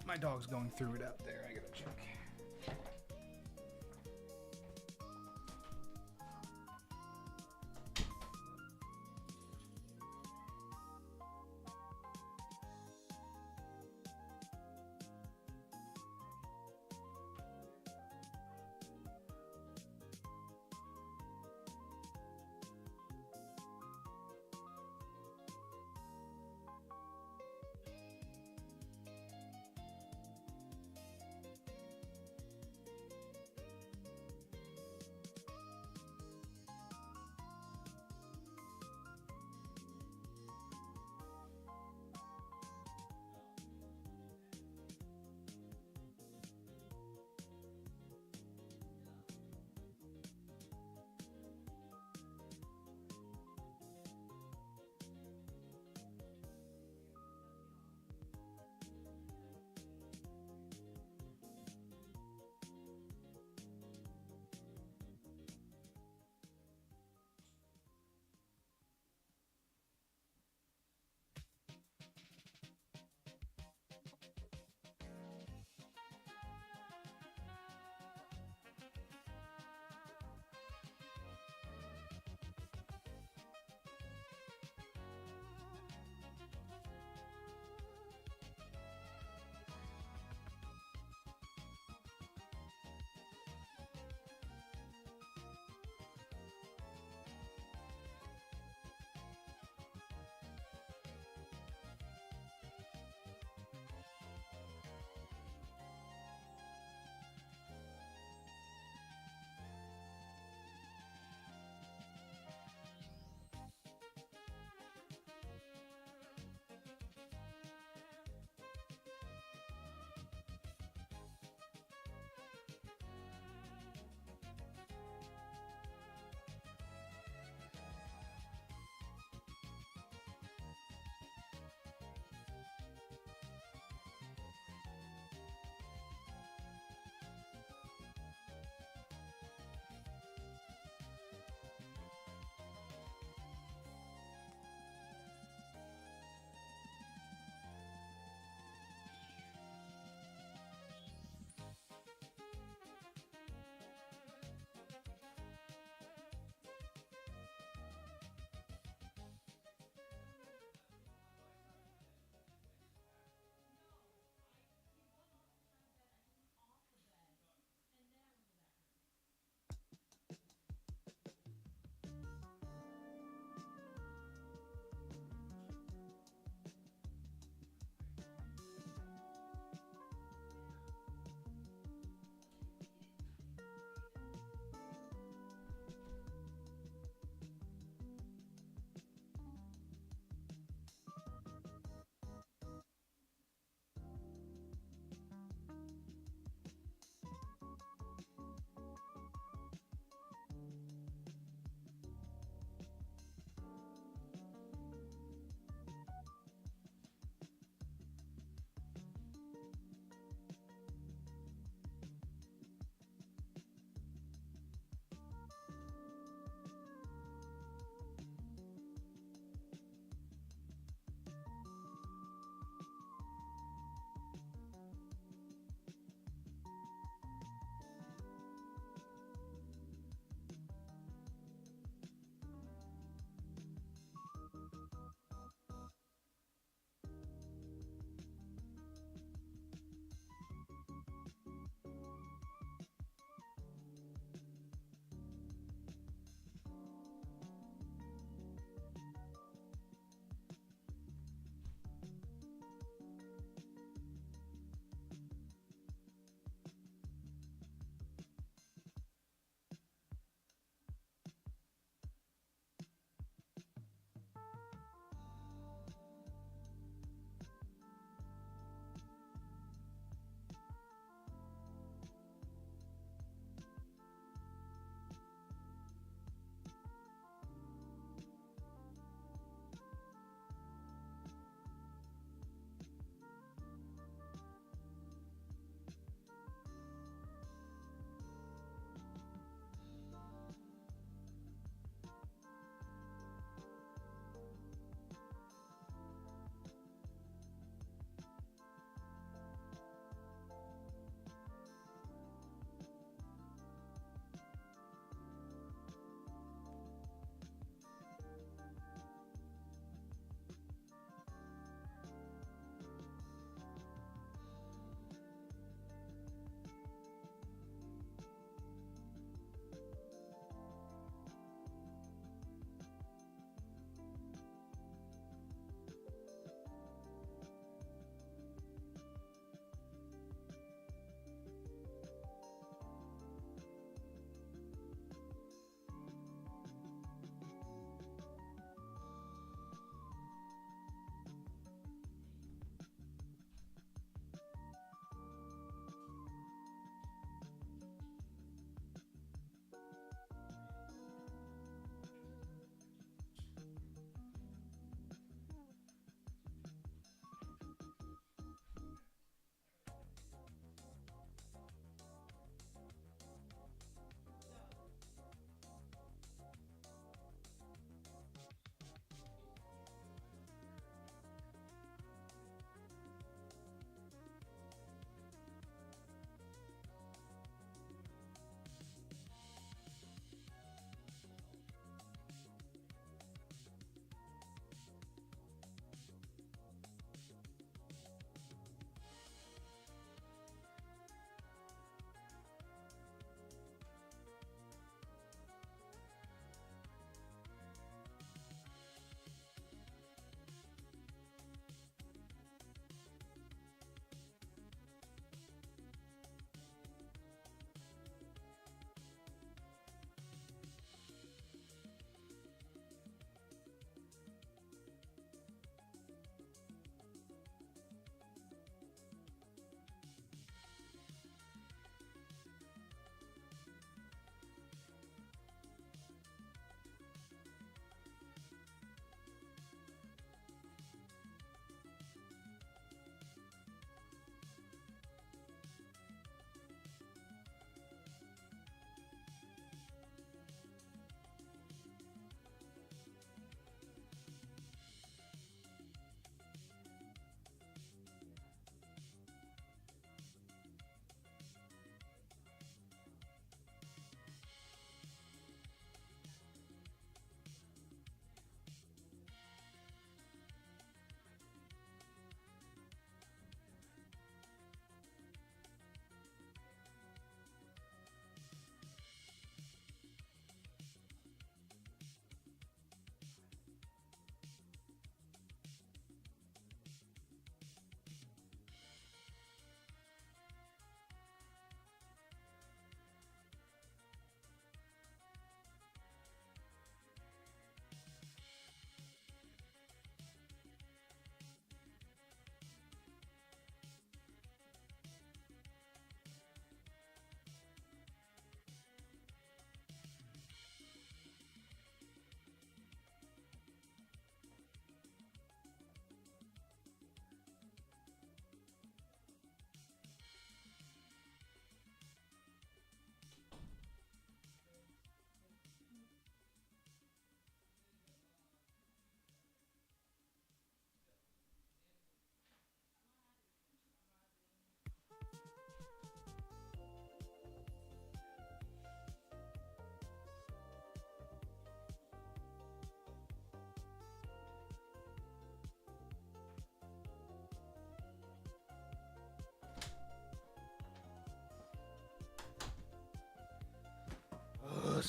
My dog's going through it out there. I gotta check.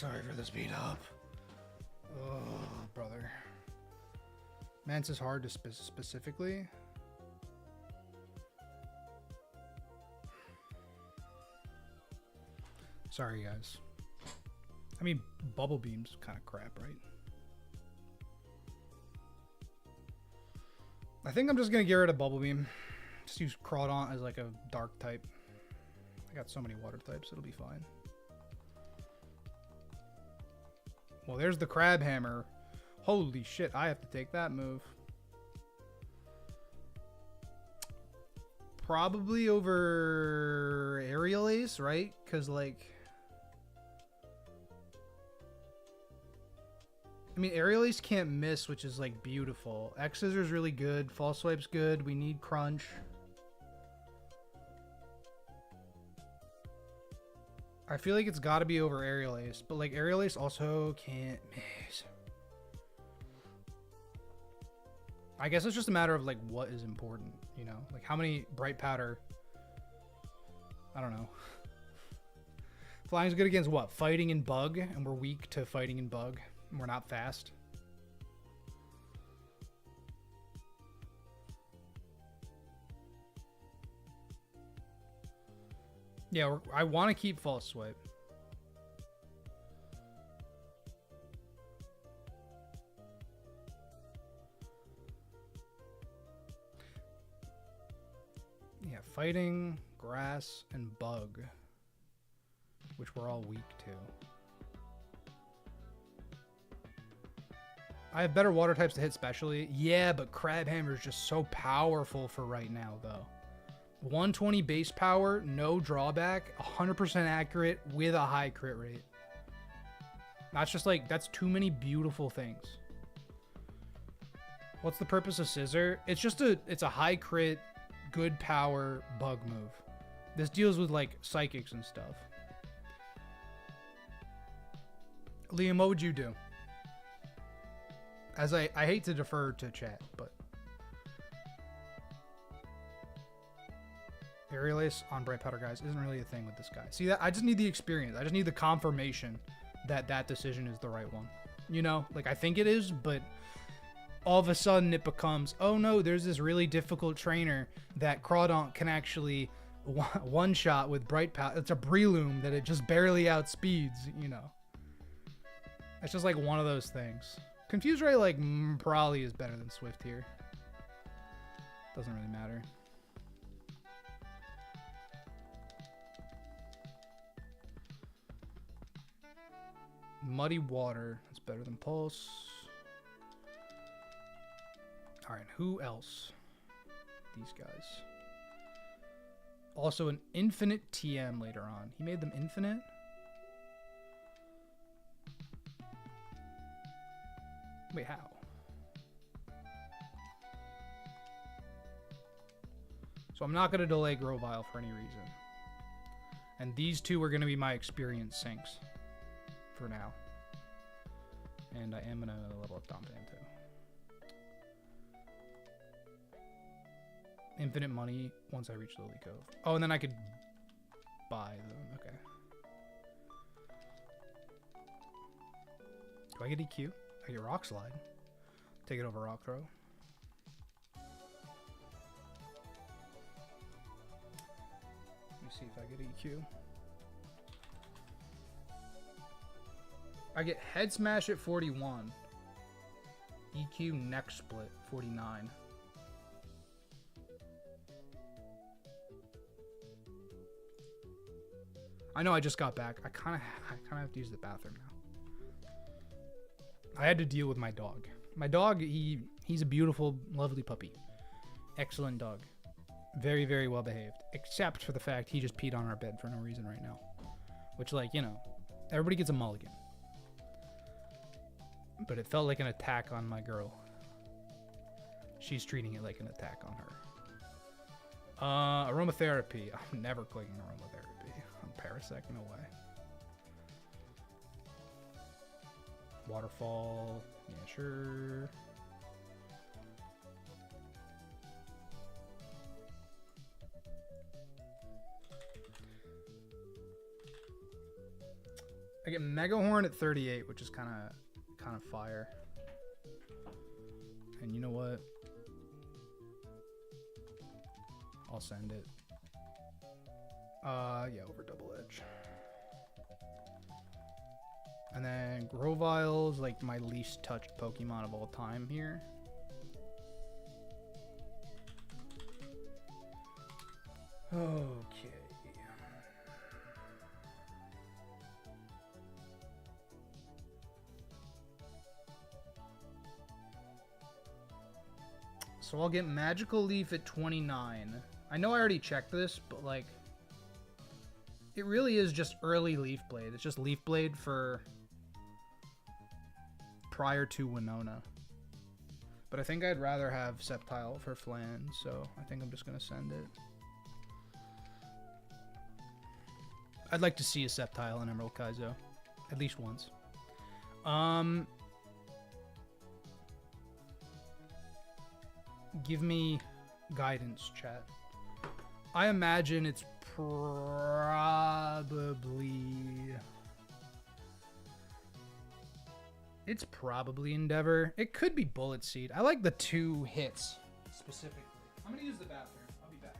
Sorry for this beat up. Oh, brother. Mance is hard to specifically. Sorry, guys. I mean, bubble beam's kind of crap, right? I think I'm just gonna get rid of bubble beam. Just use Crawdaunt as like a dark type. I got so many water types, it'll be fine. Well, there's the crab hammer. Holy shit, I have to take that move. Probably over Aerial Ace, right? Because, like... I mean, Aerial Ace can't miss, which is, like, beautiful. X-Scissor's really good. False Swipe's good. We need Crunch. I feel like it's got to be over Aerial Ace, but, like, Aerial Ace also can't miss. I guess it's just a matter of, like, what is important, you know? Like, how many Bright Powder... I don't know. Flying's good against what? Fighting and Bug, and we're weak to Fighting and Bug. And we're not fast. Yeah, I want to keep False Swipe. Yeah, Fighting, Grass, and Bug, which we're all weak to. I have better water types to hit specially. Yeah, but Crab Hammer is just so powerful for right now, though. 120 base power, no drawback, 100% accurate with a high crit rate. That's just like, that's too many beautiful things. What's the purpose of Scissor? It's just it's a high crit, good power bug move. This deals with like psychics and stuff. Liam, what would you do? As I hate to defer to chat, but Aerial Ace on Bright Powder guys isn't really a thing with this guy. See, that I just need the experience. I just need the confirmation that that decision is the right one. You know, like I think it is, but all of a sudden it becomes, oh no, there's this really difficult trainer that Crawdaunt can actually one-shot with Bright Powder. It's a Breloom that it just barely outspeeds, you know. It's just like one of those things. Confuse Ray, like, probably is better than Swift here. Doesn't really matter. Muddy Water. That's better than Pulse. Alright, who else? These guys. Also an infinite TM later on. He made them infinite? Wait, how? So I'm not going to delay Grovyle for any reason. And these two are going to be my experience sinks for now. And I am going to level up Dompan too. Infinite money once I reach Lily Cove. Oh, and then I could buy them. Okay. Do I get EQ? I get Rock Slide. Take it over Rock Throw. Let me see if I get EQ. I get Head Smash at 41. EQ Neck Split 49. I know I just got back. I kind of have to use the bathroom now. I had to deal with my dog. My dog, he's a beautiful, lovely puppy. Excellent dog. Very, very well behaved. Except for the fact he just peed on our bed for no reason right now. Which, like, you know, everybody gets a mulligan. But it felt like an attack on my girl. She's treating it like an attack on her. Aromatherapy. I'm never clicking aromatherapy. I'm Parasect, no way. Waterfall. Yeah, sure. I get get Mega Horn at 38, which is kind of fire. And you know what? I'll send it. Yeah, over Double Edge. And then Grovile's like my least touched Pokemon of all time here. Okay. So I'll get Magical Leaf at 29. I know I already checked this, but like, it really is just early Leaf Blade. It's just Leaf Blade for prior to Winona. But I think I'd rather have Sceptile for Flan, so I think I'm just gonna send it. I'd like to see a Sceptile in Emerald Kaizo, at least once. Give me guidance, chat. I imagine it's probably... It's probably Endeavor. It could be Bullet Seed. I like the 2 hits, specifically. I'm gonna use the bathroom. I'll be back.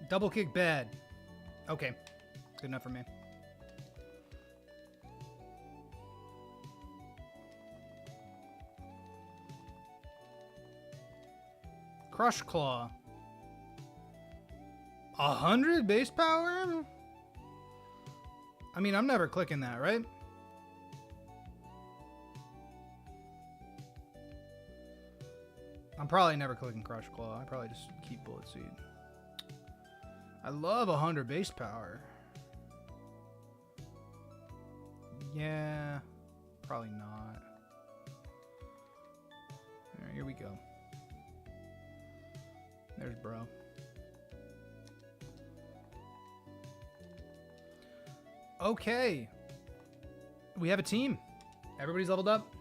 Double kick bad. Okay. Good enough for me. Crush Claw. 100 base power? I mean, I'm never clicking that, right? I'm probably never clicking Crush Claw. I probably just keep Bullet Seed. I love 100 base power. Yeah, probably not. Alright, here we go. There's bro. Okay. We have a team. Everybody's leveled up.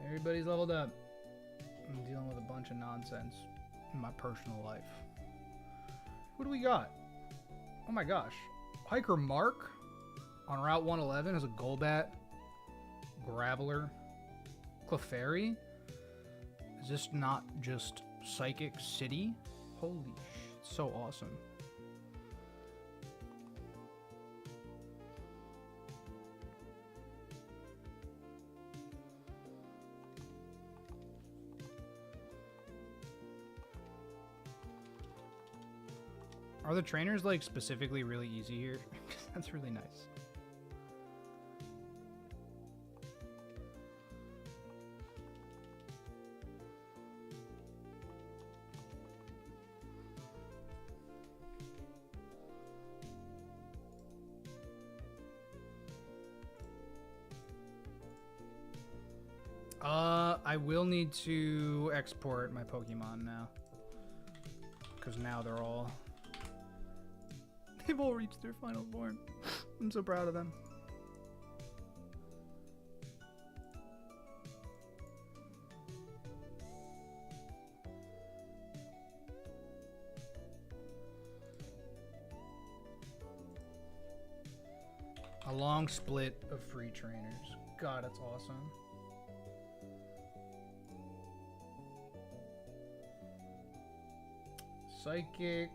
Everybody's leveled up. I'm dealing with a bunch of nonsense in my personal life. Who do we got? Oh my gosh. Hiker Mark on Route 111 has a Golbat, Graveler, Clefairy. Is this not just Psychic City? Holy shit, it's so awesome. Are the trainers like specifically really easy here? That's really nice. I will need to export my Pokemon now. Because now they're all... They've all reached their final form. I'm so proud of them. A long split of free trainers. God, that's awesome. Psychic,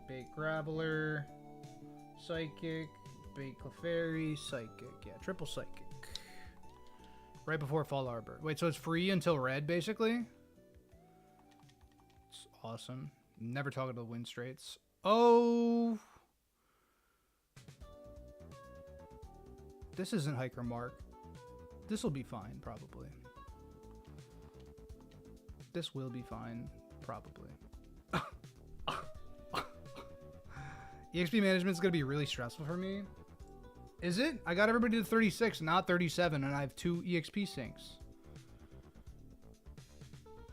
Bait Graveler, Psychic, Bait Clefairy, Psychic. Yeah, triple Psychic. Right before Fall Arbor. Wait, so it's free until red, basically? It's awesome. Never talking to the Wind Straits. Oh! This isn't Hiker Mark. This will be fine, probably. This will be fine, probably. EXP management is going to be really stressful for me. Is it? I got everybody to 36, not 37, and I have 2 EXP sinks.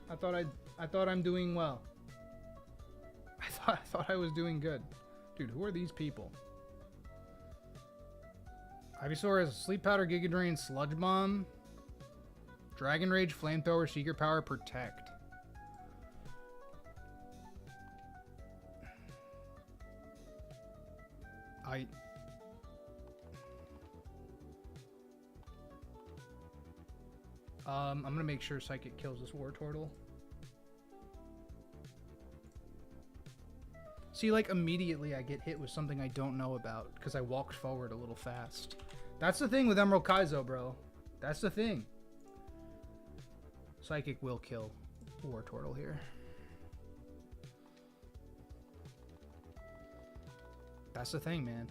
I thought I'm doing well. I thought I was doing good. Dude, who are these people? Ivysaur has Sleep Powder, Giga Drain, Sludge Bomb, Dragon Rage, Flamethrower, Secret Power, Protect. I'm gonna make sure Psychic kills this War Turtle. See, like, immediately I get hit with something I don't know about because I walked forward a little fast. That's the thing with Emerald Kaizo, bro. That's the thing. Psychic will kill War Turtle here. That's the thing, man.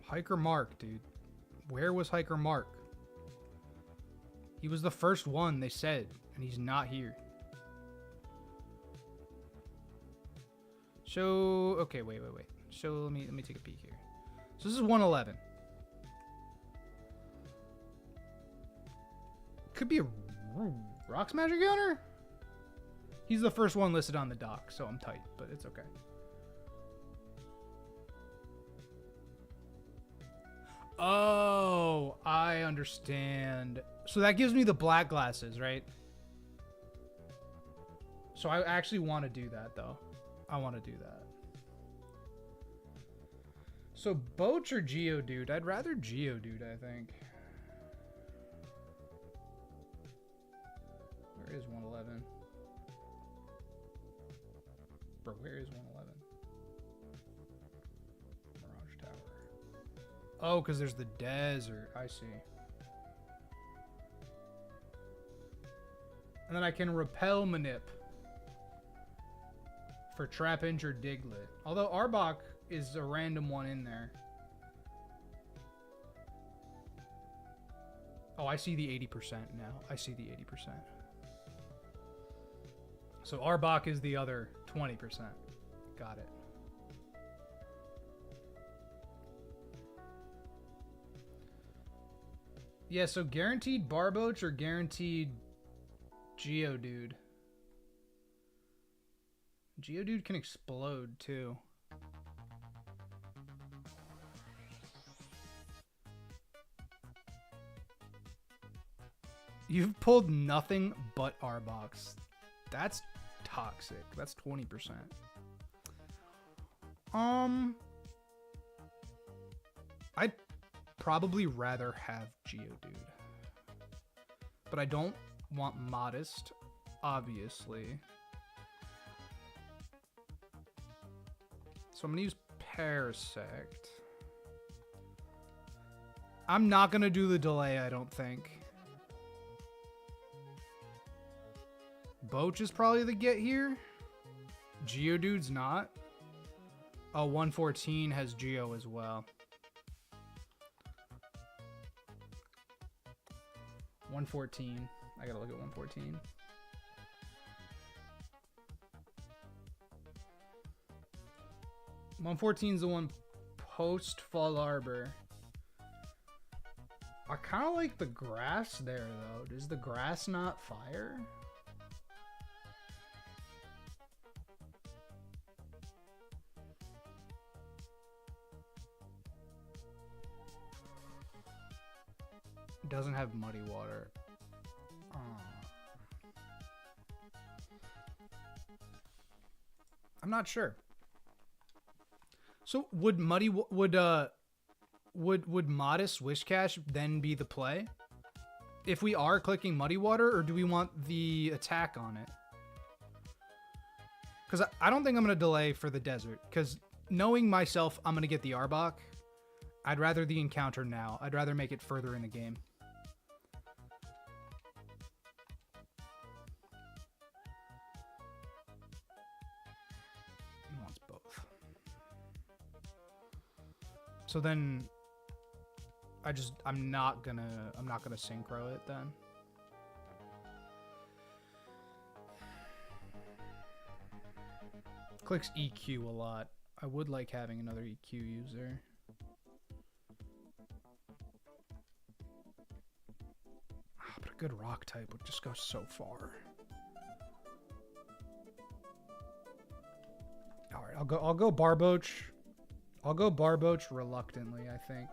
Hiker Mark, dude. Where was Hiker Mark? He was the first one, they said, and he's not here. So, okay, wait. So let me take a peek here. So this is 111. Could be a Rock Smasher Gunner? He's the first one listed on the dock, so I'm tight, but it's okay. Oh, I understand. So that gives me the black glasses, right? So I actually want to do that, though. I want to do that. So Boach or Geodude? I'd rather Geodude, I think. Where is 111? Bro, where is 111? Mirage Tower. Oh, because there's the desert. I see. And then I can repel Manip for Trapinch or Diglett. Although Arbok is a random one in there. Oh, I see the 80% now. I see the 80%. So Arbok is the other 20%. Got it. Yeah, so guaranteed Barboach or guaranteed Geodude? Geodude can explode too. You've pulled nothing but Arbox. That's toxic. That's 20%. I'd probably rather have Geodude. But I don't want Modest, obviously. So I'm gonna use Parasect. I'm not gonna do the delay, I don't think. Boach is probably the get here. Geodude's not. Oh, 114 has Geo as well. 114. I gotta look at 114. Is the one post Fall Arbor. I kind of like the grass there, though. Does the grass not fire? It doesn't have muddy water. I'm not sure. So would Modest Wishcash then be the play? If we are clicking Muddy Water, or do we want the attack on it? Because I don't think I'm going to delay for the desert. Because knowing myself, I'm going to get the Arbok. I'd rather the encounter now. I'd rather make it further in the game. He wants both. So then I'm not gonna synchro it then. Clicks EQ a lot. I would like having another EQ user. But a good rock type would just go so far. Alright, I'll go Barboach. I'll go Barboach reluctantly, I think.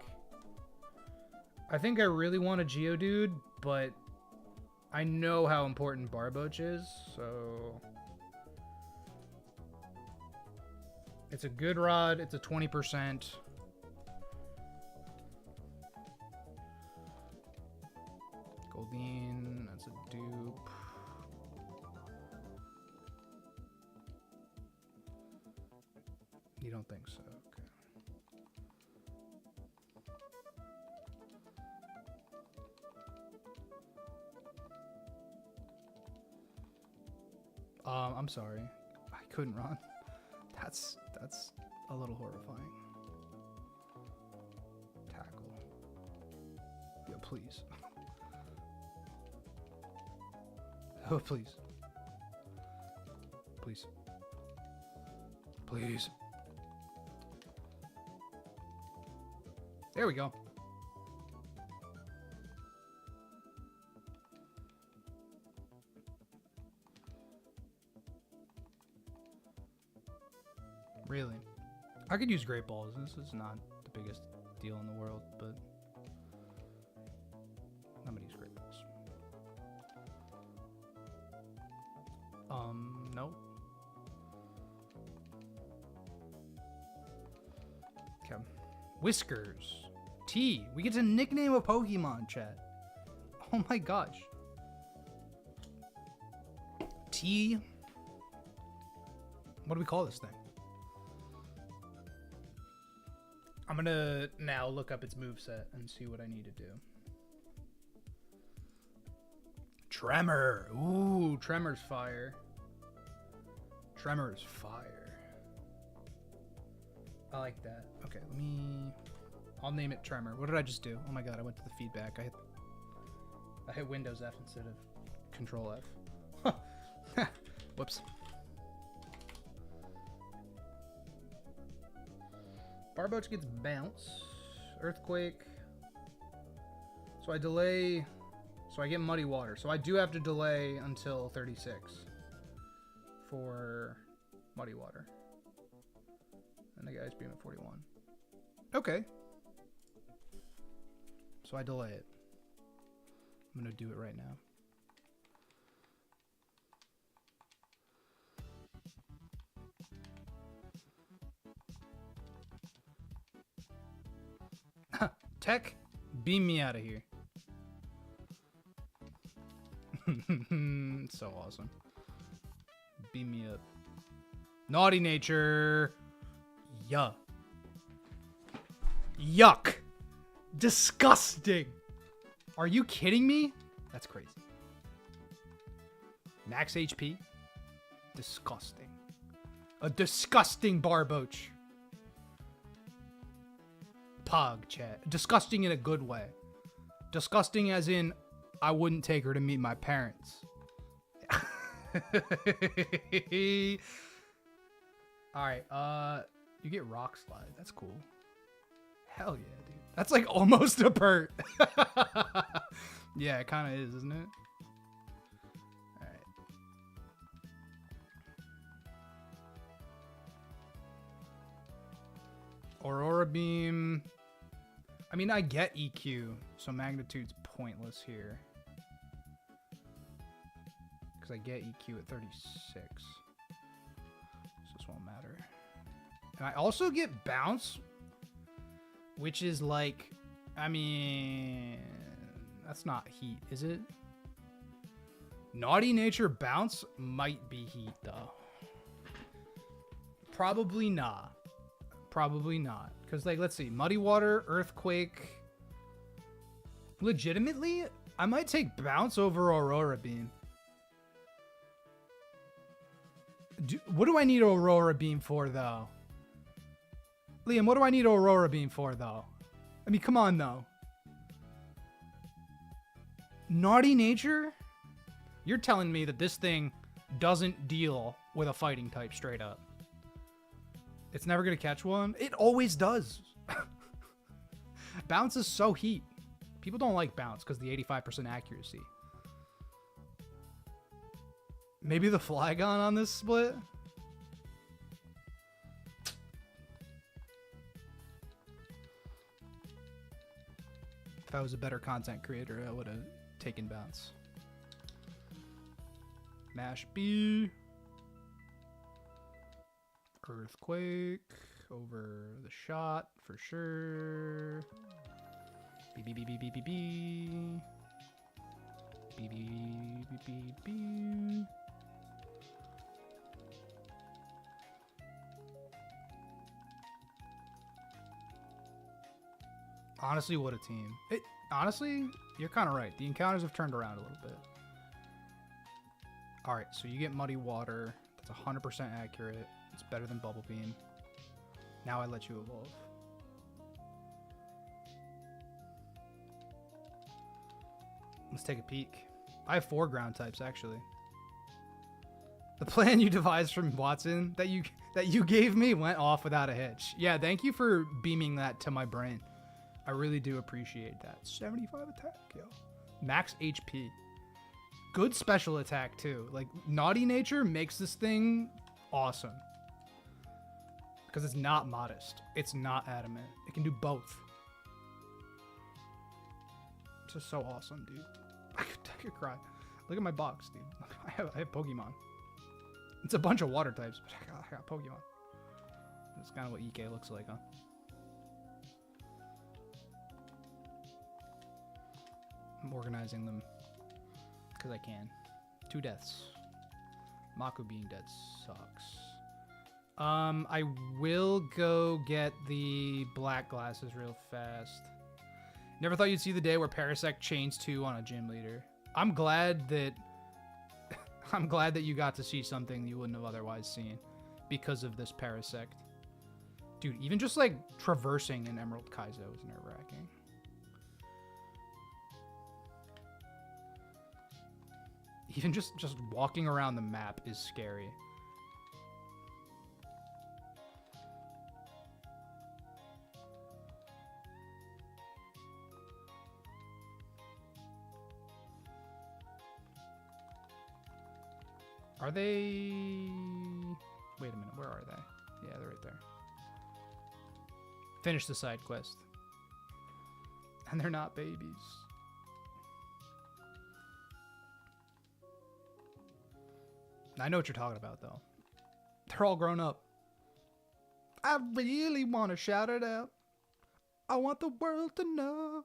I think I really want a Geodude, but I know how important Barboach is, so... It's a good rod, it's a 20%. Goldeen, that's a dupe. You don't think so? Okay. I'm sorry. I couldn't run. That's a little horrifying. Tackle. Yeah, please. Oh, please. Please. Please. There we go. Really? I could use Great Balls. This is not the biggest deal in the world, but I'm gonna use Great Balls. No. Okay. Whiskers. T. We get to nickname a Pokemon, chat. Oh my gosh. T. What do we call this thing? I'm gonna now look up its moveset and see what I need to do. Tremor. Ooh, Tremor's fire. Tremor's fire. I like that. Okay, I'll name it Tremor. What did I just do? Oh my god, I went to the feedback. I hit Windows F instead of Control F. Whoops. Barboach gets bounce. Earthquake. So I delay. So I get muddy water. So I do have to delay until 36 for muddy water. And the guy's beam at 41. Okay. So I delay it. I'm going to do it right now. Tech, beam me out of here. So awesome. Beam me up. Naughty nature. Yuck. Yuck. Disgusting. Are you kidding me? That's crazy. Max HP. Disgusting. A disgusting Barboach. Pog chat. Disgusting in a good way. Disgusting as in I wouldn't take her to meet my parents. Alright, you get rock slide. That's cool. Hell yeah, dude. That's like almost a pert. Yeah, it kind of is, isn't it? Alright. Aurora beam. I mean, I get EQ, so magnitude's pointless here. Because I get EQ at 36. So this won't matter. And I also get bounce, which is like, I mean, that's not heat, is it? Naughty nature bounce might be heat, though. Probably not. Probably not. Because, like, let's see. Muddy water, earthquake. Legitimately, I might take bounce over Aurora beam. What do I need Aurora beam for, though? Liam, what do I need Aurora beam for, though? I mean, come on, though. Naughty nature? You're telling me that this thing doesn't deal with a fighting type straight up. It's never going to catch one? It always does. Bounce is so heat. People don't like bounce because the 85% accuracy. Maybe the Flygon on this split? If I was a better content creator, I would have taken bounce. Mash B. Earthquake over the shot for sure. B B B B B B B. B B B B B. Honestly, what a team. Honestly, you're kind of right. The encounters have turned around a little bit. All right, so you get muddy water. That's 100% accurate. It's better than Bubble Beam. Now I let you evolve. Let's take a peek. I have 4 ground types, actually. The plan you devised from Watson that you gave me went off without a hitch. Yeah, thank you for beaming that to my brain. I really do appreciate that. 75 attack, yo. Max HP. Good special attack, too. Like, Naughty Nature makes this thing awesome. Because it's not modest. It's not adamant. It can do both. It's just so awesome, dude. I could cry. Look at my box, dude. I have Pokemon. It's a bunch of water types, but I got Pokemon. That's kind of what EK looks like, huh? I'm organizing them because I can. 2 deaths. Maku being dead sucks. I will go get the black glasses real fast. Never thought you'd see the day where Parasect chains 2 on a gym leader. I'm glad that you got to see something you wouldn't have otherwise seen because of this Parasect. Dude, even just like traversing an Emerald Kaizo is nerve-wracking. Even just walking around the map is scary. Are they... Wait a minute, where are they? Yeah, they're right there. Finish the side quest. And they're not babies. I know what you're talking about, though. They're all grown up. I really want to shout it out. I want the world to know.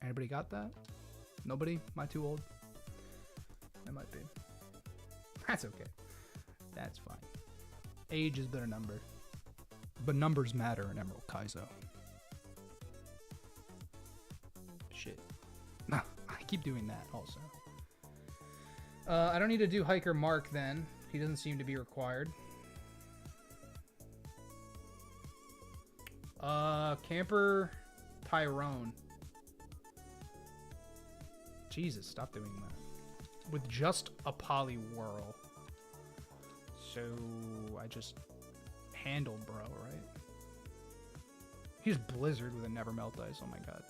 Anybody got that? Nobody? Am I too old? I might be. That's okay. That's fine. Age is but a number. But numbers matter in Emerald Kaizo. Shit. I keep doing that also. I don't need to do Hiker Mark then. He doesn't seem to be required. Camper Tyrone. Jesus, stop doing that. With just a poly whirl. So I just handled bro, right? He's Blizzard with a never melt ice. Oh my god.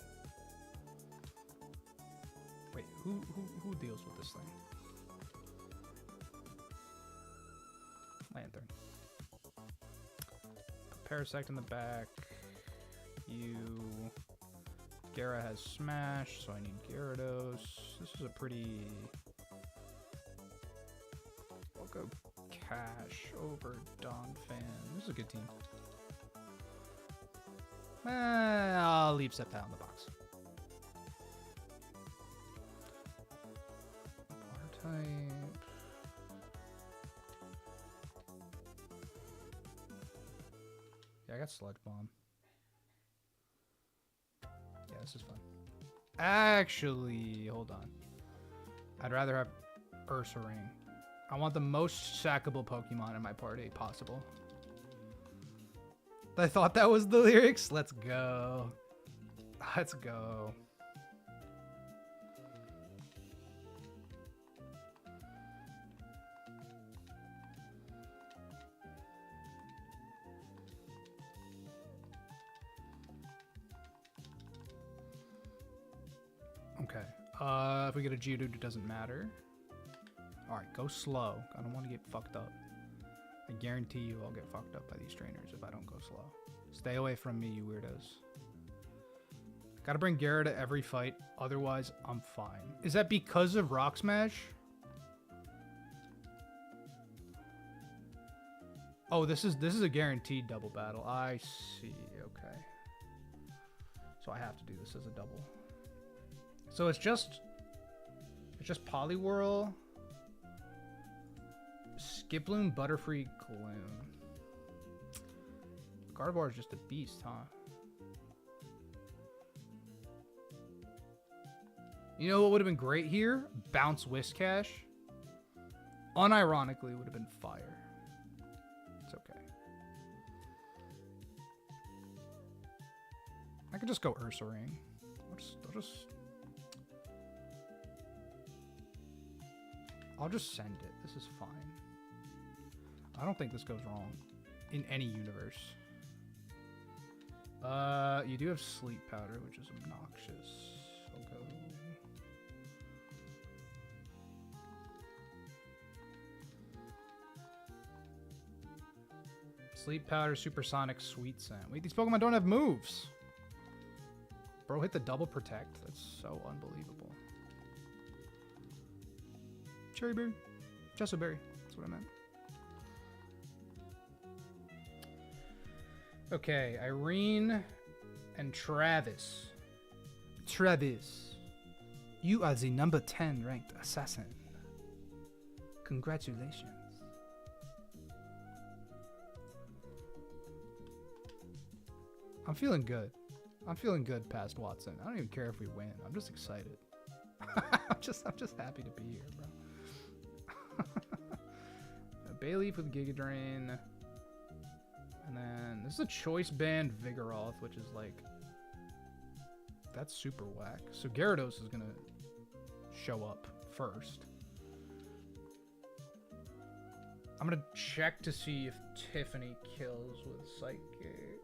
Wait, who deals with this thing? Lantern. Put Parasect in the back. You. Gara has Smash, so I need Gyarados. This is a pretty. I'll go Cash over Donphan. This is a good team. I'll leave Sceptile in the box. Water type. Yeah, I got Sludge Bomb. Yeah, this is fun. Actually, hold on. I'd rather have Ursaring. I want the most sackable Pokemon in my party possible. I thought that was the lyrics. Let's go. Let's go. Okay. If we get a Geodude, it doesn't matter. Alright, go slow. I don't want to get fucked up. I guarantee you I'll get fucked up by these trainers if I don't go slow. Stay away from me, you weirdos. Gotta bring Gara to every fight, otherwise I'm fine. Is that because of Rock Smash? Oh, this is a guaranteed double battle. I see, okay. So I have to do this as a double. So it's just Poliwhirl, Skiploom, Butterfree, Gloom. Gardevoir is just a beast, huh? You know what would have been great here? Bounce Whiscash. Unironically, would have been fire. It's okay. I could just go Ursaring. I'll just send it. This is fine. I don't think this goes wrong in any universe. You do have Sleep Powder, which is obnoxious. I'll go. Sleep Powder, Supersonic, Sweet Scent. Wait, these Pokemon don't have moves. Bro, hit the double protect. That's so unbelievable. Cherry Berry. Jessoberry. Berry. That's what I meant. Okay, Irene and Travis. Travis, you are the number 10 ranked assassin. Congratulations. I'm feeling good. I'm feeling good past Watson. I don't even care if we win. I'm just excited. I'm just happy to be here, bro. Bayleaf with Giga Drain. And then this is a choice band Vigoroth, which is like, that's super whack. So Gyarados is gonna show up first. I'm gonna check to see if Tiffany kills with Psychic.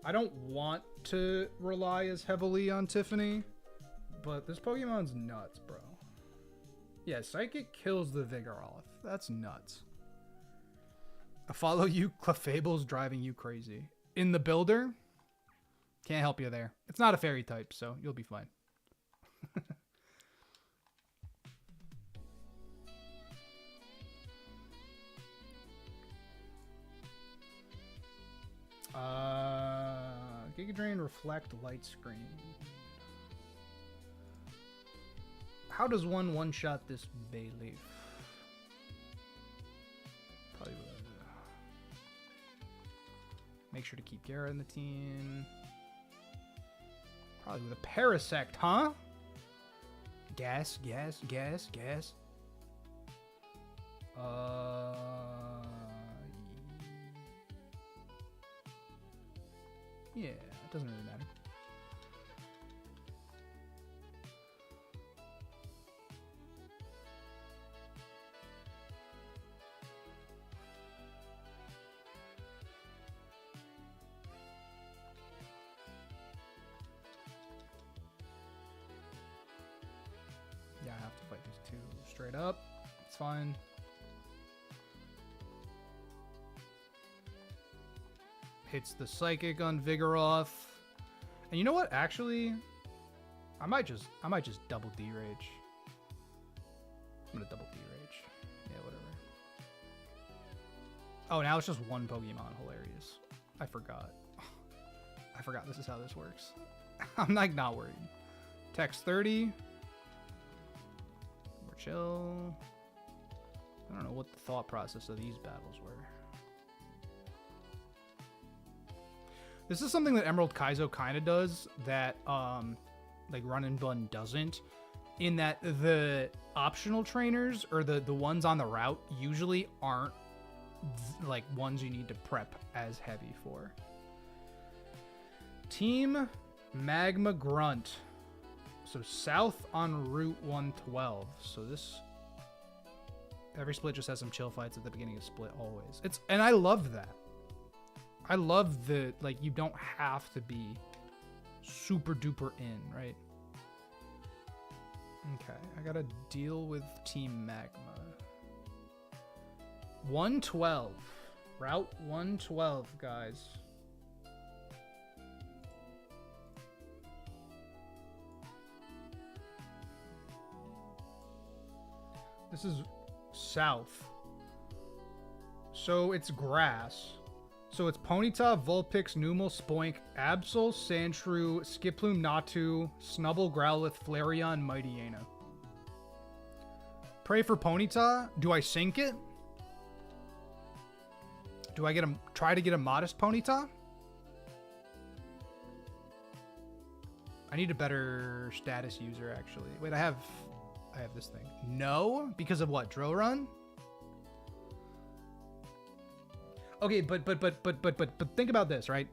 I don't want to rely as heavily on Tiffany, but this Pokemon's nuts, bro. Yeah, Psychic kills the Vigoroth. That's nuts. I follow you, Clefable's driving you crazy. In the builder? Can't help you there. It's not a fairy type, so you'll be fine. Giga Drain, Reflect, Light Screen. How does one-shot this Bayleaf? Probably would. Make sure to keep Gara in the team. Probably with a Parasect, huh? Gas. Yeah, it doesn't really matter. Yeah, I have to fight these two straight up. It's fine. Hits the Psychic on Vigoroth. And you know what? Actually, I might just double D-Rage. I'm gonna double D-Rage. Yeah, whatever. Oh, now it's just one Pokemon. Hilarious. I forgot. I forgot this is how this works. I'm like not worried. Text 30. We're chill. I don't know what the thought process of these battles were. This is something that Emerald Kaizo kind of does that like Run and Bun doesn't, in that the optional trainers or the ones on the route usually aren't like ones you need to prep as heavy for. Team Magma Grunt. So south on Route 112. So this, every split just has some chill fights at the beginning of split always. And I love that. I love the, like, you don't have to be super duper in, right? Okay, I gotta deal with Team Magma. 112. Route 112, guys. This is south. So it's grass. So it's Ponyta, Vulpix, Numel, Spoink, Absol, Sandshrew, Skiploom, Natu, Snubble, Growlithe, Flareon, Mightyena. Pray for Ponyta. Do I sink it? Do I try to get a modest Ponyta? I need a better status user, actually. Wait, I have this thing. No? Because of what? Drill Run? Okay, but think about this, right?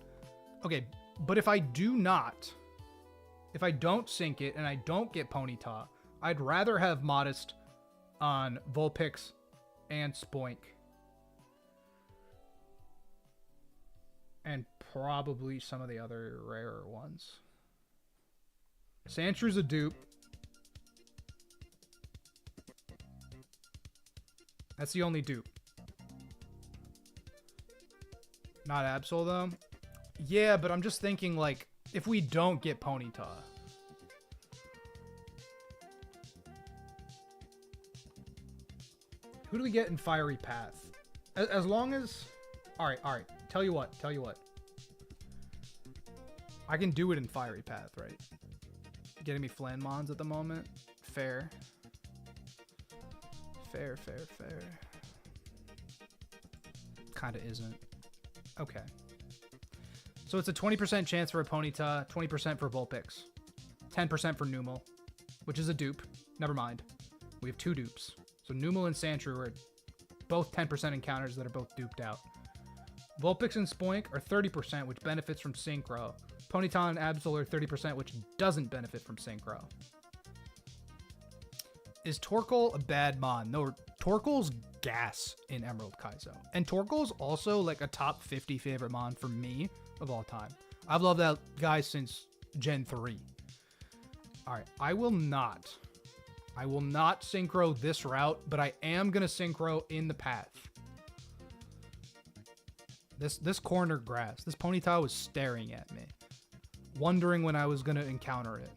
Okay, but if I don't sink it and I don't get Ponyta, I'd rather have Modest on Vulpix and Spoink. And probably some of the other rarer ones. Sandshrew's a dupe. That's the only dupe. Not Absol, though? Yeah, but I'm just thinking, like, if we don't get Ponyta. Who do we get in Fiery Path? As long as... Alright. Tell you what. I can do it in Fiery Path, right? Getting me Flanmons at the moment. Fair. Kinda isn't. Okay. So it's a 20% chance for a Ponyta, 20% for Vulpix, 10% for Numel, which is a dupe. Never mind. We have 2 dupes. So Numel and Sandshrew are both 10% encounters that are both duped out. Vulpix and Spoink are 30%, which benefits from Synchro. Ponyta and Absol are 30%, which doesn't benefit from Synchro. Is Torkoal a bad mon? No, Torkoal's gas in Emerald Kaizo. And Torkoal's also like a top 50 favorite mon for me of all time. I've loved that guy since Gen 3. Alright, I will not Synchro this route, but I am going to Synchro in the path. This corner grass. This Ponyta was staring at me, wondering when I was going to encounter it.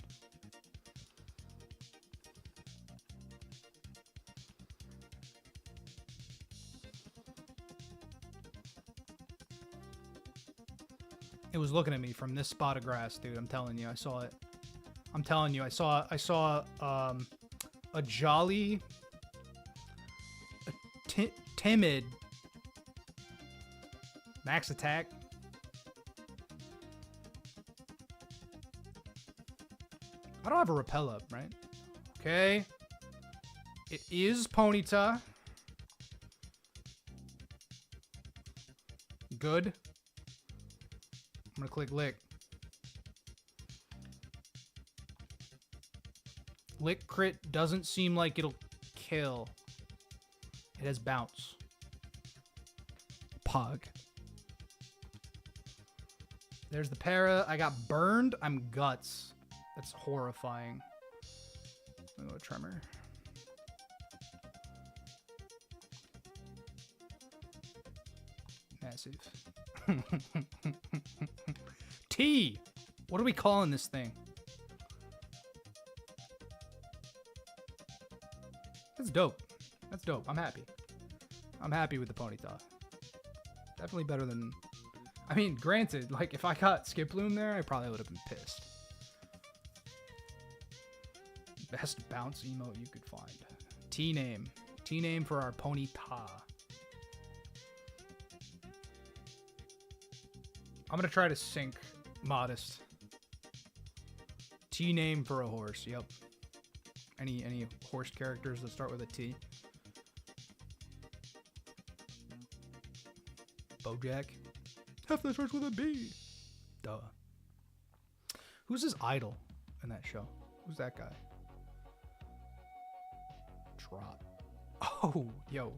It was looking at me from this spot of grass, dude. I'm telling you, I saw it. I'm telling you, I saw a jolly, timid max attack. I don't have a repel up, right? Okay. It is Ponyta. Good. I'm gonna click Lick. Lick crit doesn't seem like it'll kill. It has bounce. Pog. There's the para. I got burned. I'm guts. That's horrifying. I'm gonna go tremor. Massive. T! What are we calling this thing? That's dope. That's dope. I'm happy. I'm happy with the Ponyta. Definitely better than... I mean, granted, like, if I got Skiploom there, I probably would have been pissed. Best bounce emote you could find. T-name. T-name for our Ponyta. I'm gonna try to sync Modest. T-name for a horse. Yep. Any horse characters that start with a T? Bojack. Half that starts with a B. Duh. Who's his idol in that show? Who's that guy? Trot. Oh, yo.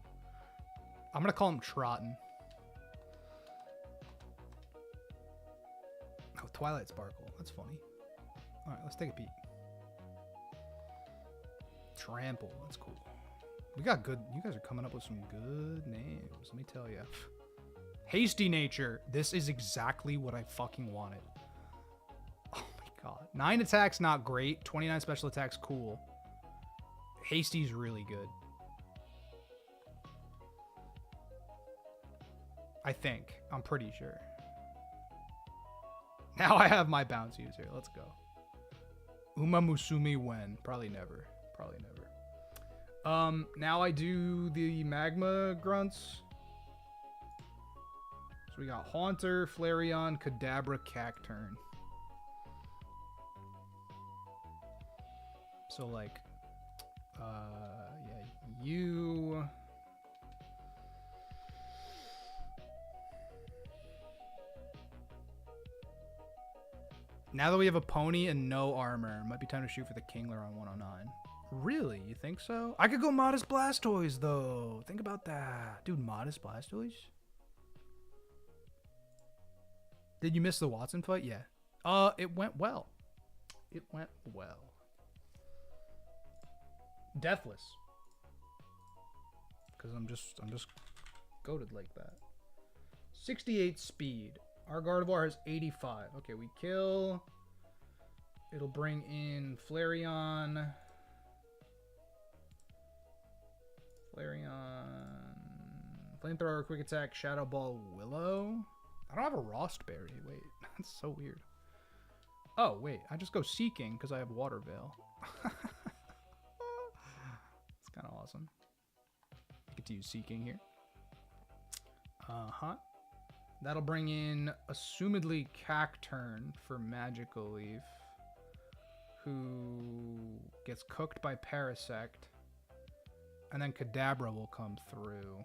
I'm gonna call him Trottin. Oh, Twilight Sparkle. That's funny. Alright, let's take a peek. Trample. That's cool. We got good... You guys are coming up with some good names. Let me tell you. Hasty Nature. This is exactly what I fucking wanted. Oh my god. 9 attacks, not great. 29 special attacks, cool. Hasty's really good. I think. I'm pretty sure. Now I have my bounce user. Let's go. Uma Musumi when? Probably never. Probably never. Now I do the magma grunts. So we got Haunter, Flareon, Kadabra, Cacturn. So like, yeah, you. Now that we have a pony and no armor, might be time to shoot for the Kingler on 109. Really? You think so? I could go Modest Blastoise, though. Think about that. Dude, Modest Blastoise? Did you miss the Watson fight? Yeah. It went well. It went well. Deathless. Because I'm just goated like that. 68 speed. Our Gardevoir has 85. Okay, we kill. It'll bring in Flareon. Flamethrower, Quick Attack, Shadow Ball, Willow. I don't have a Rostberry. Wait, that's so weird. Oh, wait. I just go Seeking because I have Water Veil. It's kind of awesome. I get to use Seeking here. Uh-huh. That'll bring in, assumedly, Cacturn for Magical Leaf, who gets cooked by Parasect, and then Kadabra will come through,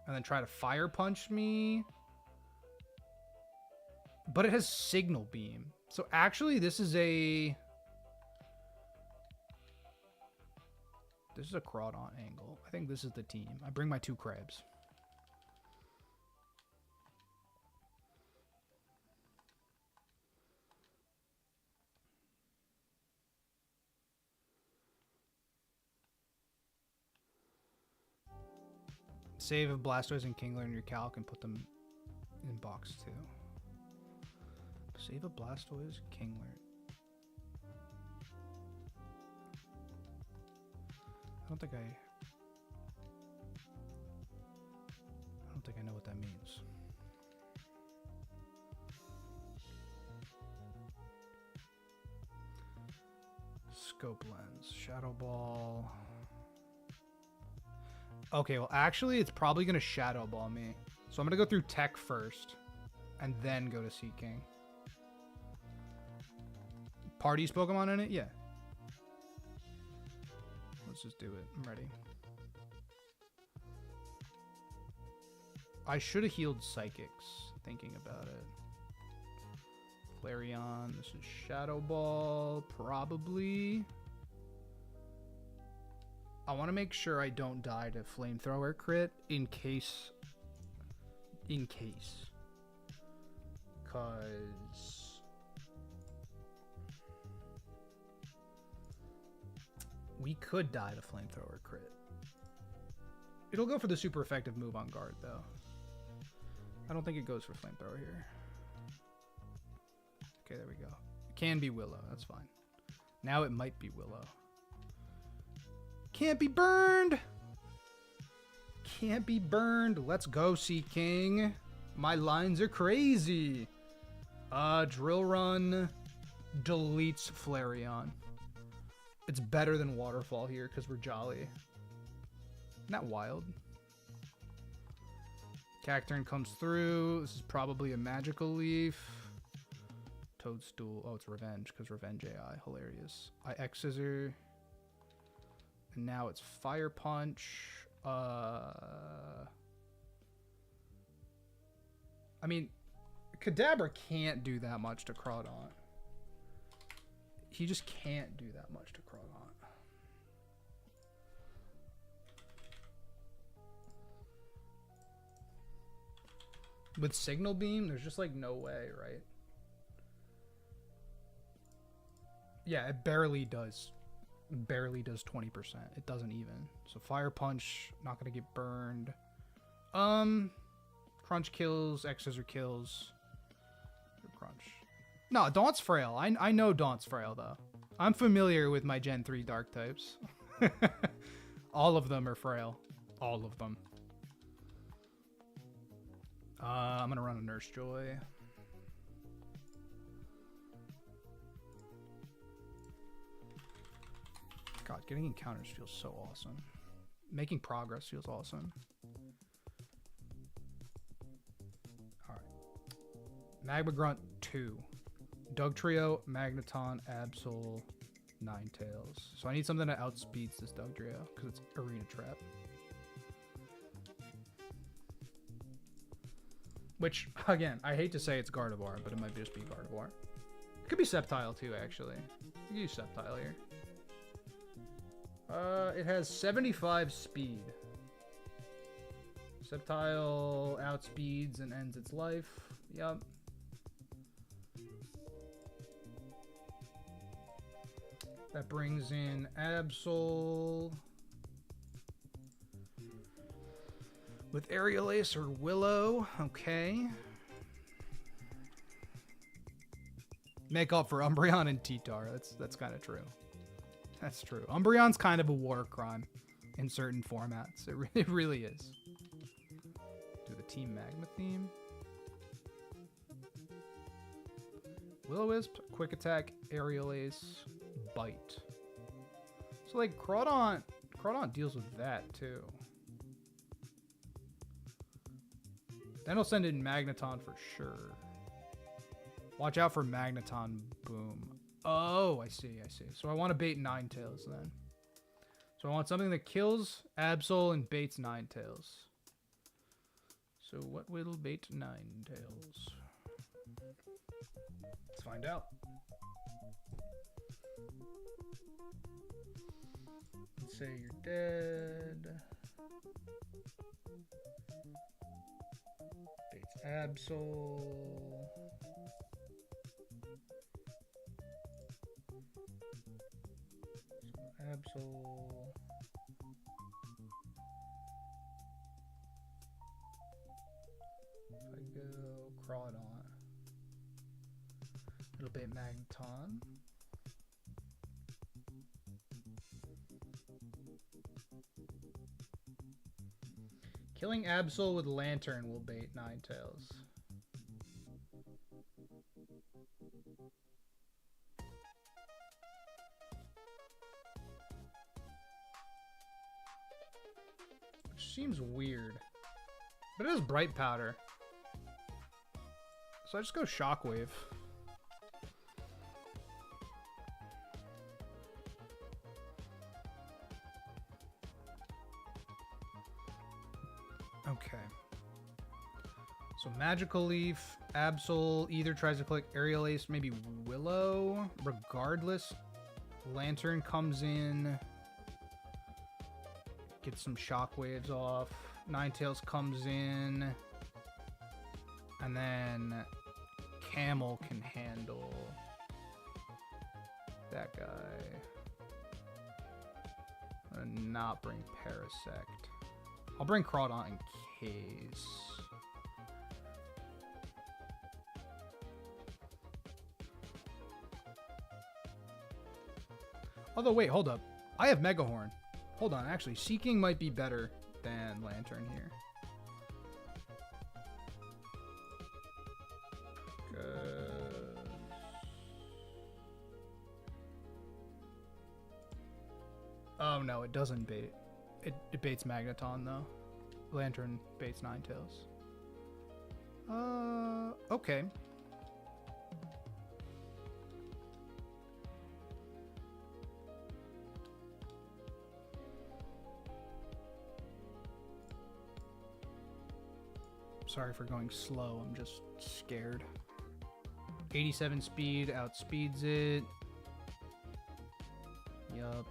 and then try to Fire Punch me, but it has Signal Beam. So actually, this is a Crawdaunt angle. I think this is the team. I bring my 2 crabs. Save a Blastoise and Kingler in your calc and put them in box 2. Save a Blastoise, Kingler. I don't think I know what that means. Scope Lens, Shadow Ball. Okay, well, actually, it's probably going to Shadow Ball me. So I'm going to go through Tech first, and then go to Seeking. Party's Pokemon in it? Yeah. Let's just do it. I'm ready. I should have healed Psychics, thinking about it. Flareon. This is Shadow Ball, probably. I want to make sure I don't die to Flamethrower crit in case. Because we could die to Flamethrower crit. It'll go for the super effective move on guard, though. I don't think it goes for Flamethrower here. Okay, there we go. It can be Willow. That's fine. Now it might be Willow. Can't be burned. Can't be burned. Let's go, Seeking. My lines are crazy. Drill Run deletes Flareon. It's better than Waterfall here because we're jolly. Isn't that wild? Cacturn comes through. This is probably a Magical Leaf. Toadstool. Oh, it's Revenge because Revenge AI. Hilarious. I X-Scissor. And now it's Fire Punch. I mean, Kadabra can't do that much to Crawdaunt. He just can't do that much to Crawdaunt. With Signal Beam, there's just like no way, right? Yeah, it barely does. Barely does 20%. It doesn't even. So Fire Punch, not gonna get burned. Crunch kills, X-Scissor kills. Crunch. No, Daunt's frail. I know Daunt's frail though. I'm familiar with my Gen 3 Dark types. All of them are frail. All of them. I'm gonna run a Nurse Joy. God, getting encounters feels so awesome. Making progress feels awesome. Alright. Magma Grunt 2. Dugtrio, Magneton, Absol, Ninetales. So I need something that outspeeds this Dugtrio because it's Arena Trap. Which, again, I hate to say it's Gardevoir, but it might just be Gardevoir. It could be Sceptile too, actually. You can use Sceptile here. It has 75 speed. Sceptile outspeeds and ends its life. Yup. That brings in Absol. With Aerial Ace or Willow. Okay. Make up for Umbreon and T-Tar. That's kind of true. That's true. Umbreon's kind of a war crime in certain formats. It really is. Do the Team Magma theme. Will-O-Wisp, Quick Attack, Aerial Ace, Bite. So like Crawdaunt deals with that too. Then I'll send in Magneton for sure. Watch out for Magneton boom. Oh, I see. So I want to bait Ninetales then. So I want something that kills Absol and baits Ninetales. So what will bait Ninetales? Let's find out. Let's say you're dead. Baits Absol. Absol. If I go Crawdon, it'll be Magneton. Killing Absol with Lantern will bait Ninetales. Which seems weird. But it is Bright Powder. So I just go Shockwave. Okay. So Magical Leaf, Absol either tries to click Aerial Ace, maybe Willow. Regardless, Lantern comes in. Gets some Shockwaves off. Ninetales comes in. And then Camel can handle that guy. I'm gonna not bring Parasect. I'll bring Crawdon in case. Although, wait, hold up. I have Mega Horn. Hold on, actually, Seeking might be better than Lantern here. Oh no, it doesn't bait. It baits Magneton though. Lantern baits Ninetales. Okay. Sorry for going slow, I'm just scared. 87 speed, outspeeds it. Yup.